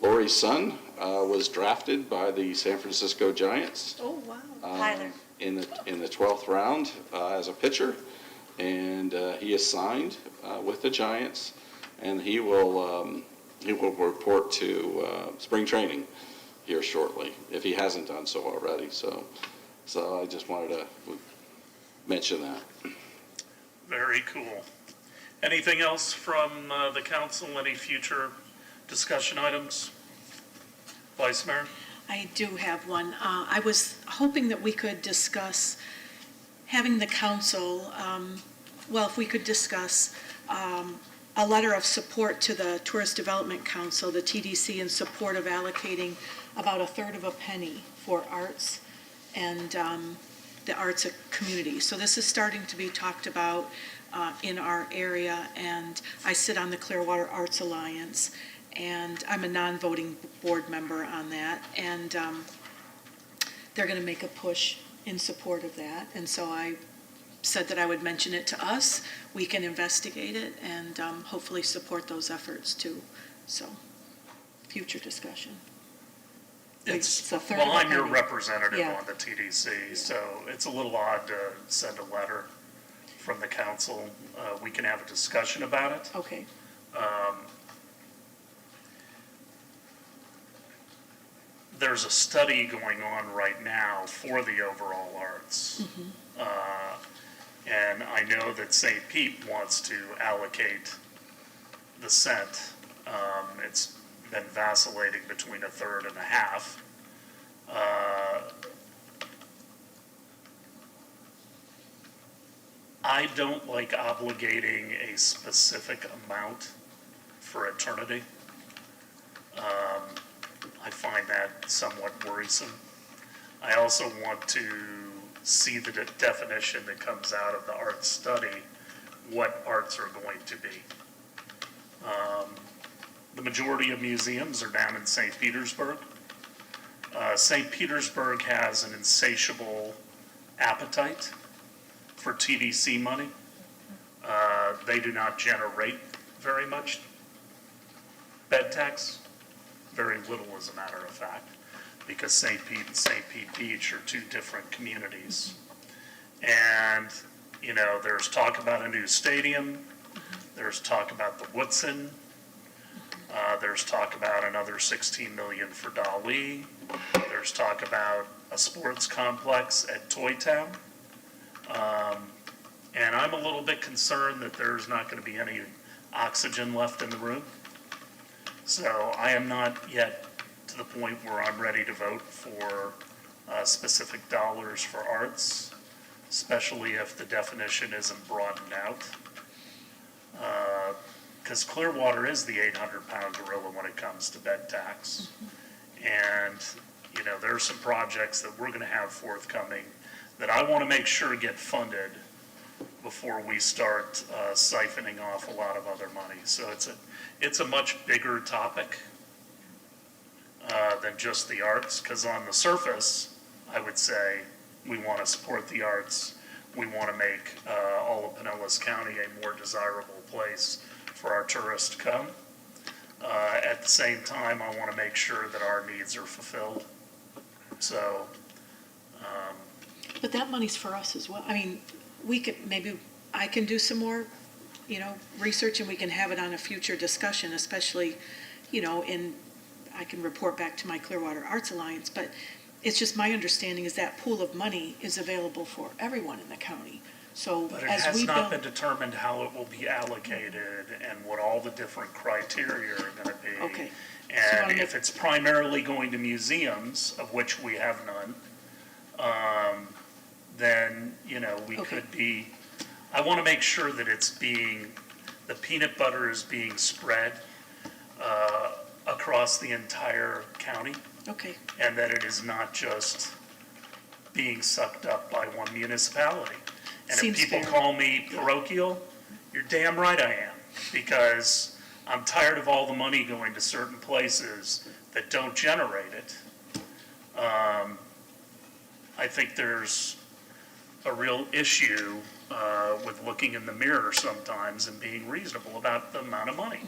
Lori's son was drafted by the San Francisco Giants. Oh, wow. Tyler. In the 12th round as a pitcher, and he is signed with the Giants, and he will report to spring training here shortly if he hasn't done so already. So I just wanted to mention that. Very cool. Anything else from the council? Any future discussion items? Vice Mayor? I do have one. I was hoping that we could discuss having the council, if we could discuss a letter of support to the Tourist Development Council, the TDC, in support of allocating about a third of a penny for arts and the arts community. So this is starting to be talked about in our area, and I sit on the Clearwater Arts Alliance, and I'm a non-voting board member on that, and they're going to make a push in support of that. And so I said that I would mention it to us. We can investigate it and hopefully support those efforts too. So, future discussion. It's a third well, of a I'm your penny. representative Yeah. on the TDC, so it's a little odd to send a letter from the council. We can have a discussion about it. Okay. There's a study going on right now for the overall arts. And I know that St. Pete wants to allocate the cent. It's been vacillating between a third and a half. I don't like obligating a specific amount for eternity. I find that somewhat worrisome. I also want to see the definition that comes out of the arts study, what arts are going to be. The majority of museums are down in St. Petersburg. St. Petersburg has an insatiable appetite for TDC money. They do not generate very much bed tax, very little as a matter of fact, because St. Pete and St. Pete Beach are two different communities. And, you know, there's talk about a new stadium, there's talk about the Woodson, there's talk about another 16 million for Dali, there's talk about a sports complex at Toy Town. And I'm a little bit concerned that there's not going to be any oxygen left in the room. So I am not yet to the point where I'm ready to vote for specific dollars for arts, especially if the definition isn't broadened out. Because Clearwater is the 800-pound gorilla when it comes to bed tax. And, you know, there are some projects that we're going to have forthcoming that I want to make sure get funded before we start siphoning off a lot of other money. So it's a much bigger topic than just the arts, because on the surface, I would say we want to support the arts. We want to make all of Pinellas County a more desirable place for our tourists to come. At the same time, I want to make sure that our needs are fulfilled. So, But that money's for us as well. I mean, we could, maybe I can do some more, research and we can have it on a future discussion, especially, I can report back to my Clearwater Arts Alliance, but it's just my understanding is that pool of money is available for everyone in the county. So but it as has we not build, been determined how it will be allocated and what all the different criteria are going to be. Okay. And if it's primarily going to museums, of which we have none, then, we could be, I want to make sure that the peanut butter is being spread across the entire county, okay, and that it is not just being sucked up by one municipality. And Seems if people fair. call me parochial, you're damn right I am, because I'm tired of all the money going to certain places that don't generate it. I think there's a real issue with looking in the mirror sometimes and being reasonable about the amount of money.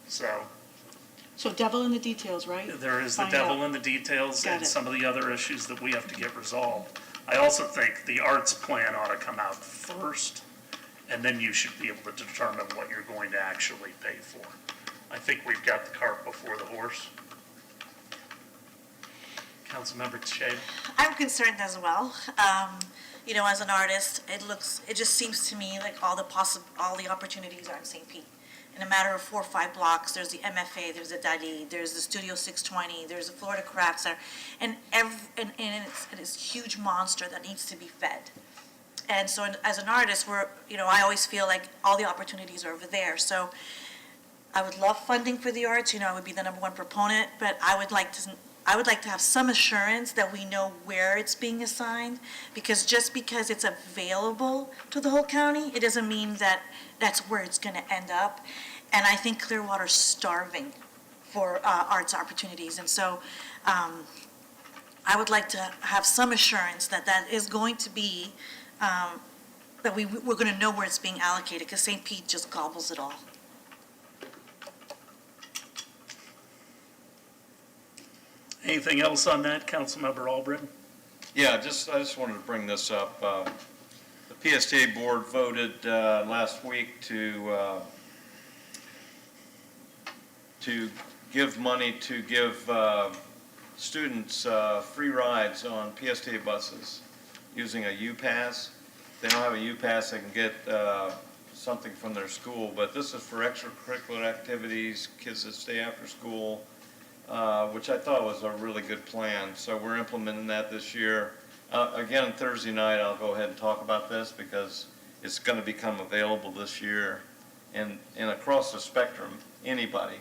So devil in the details, right? there is the Find devil out. in the details Got and it. some of the other issues that we have to get resolved. I also think the arts plan ought to come out first, and then you should be able to determine what you're going to actually pay for. I think we've got the cart before the horse. Councilmember Shade? I'm concerned as well. As an artist, it just seems to me like all the opportunities are in St. Pete. In a matter of 4 or 5 blocks, there's the MFA, there's the Dali, there's the Studio 620, there's the Florida Craft Center, and it's this huge monster that needs to be fed. And so as an artist, I always feel like all the opportunities are over there. So I would love funding for the arts, I would be the #1 proponent, but I would like to have some assurance that we know where it's being assigned, because just because it's available to the whole county, it doesn't mean that that's where it's going to end up. And I think Clearwater's starving for arts opportunities. And so I would like to have some assurance that that is going to be, that we're going to know where it's being allocated, because St. Pete just gobbles it all. Anything else on that, Councilmember Albritton? Yeah, I just wanted to bring this up. The PSTA board voted last week to give money to give students free rides on PSTA buses using a U-Pass. If they don't have a U-Pass, they can get something from their school, but this is for extracurricular activities, kids that stay after school, which I thought was a really good plan. So we're implementing that this year. Again, Thursday night, I'll go ahead and talk about this because it's going to become available this year. And across the spectrum, anybody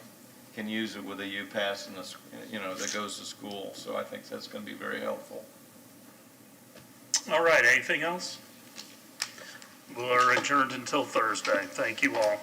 can use it with a U-Pass and that goes to school. So I think that's going to be very helpful. All right, anything else? We're adjourned until Thursday. Thank you all.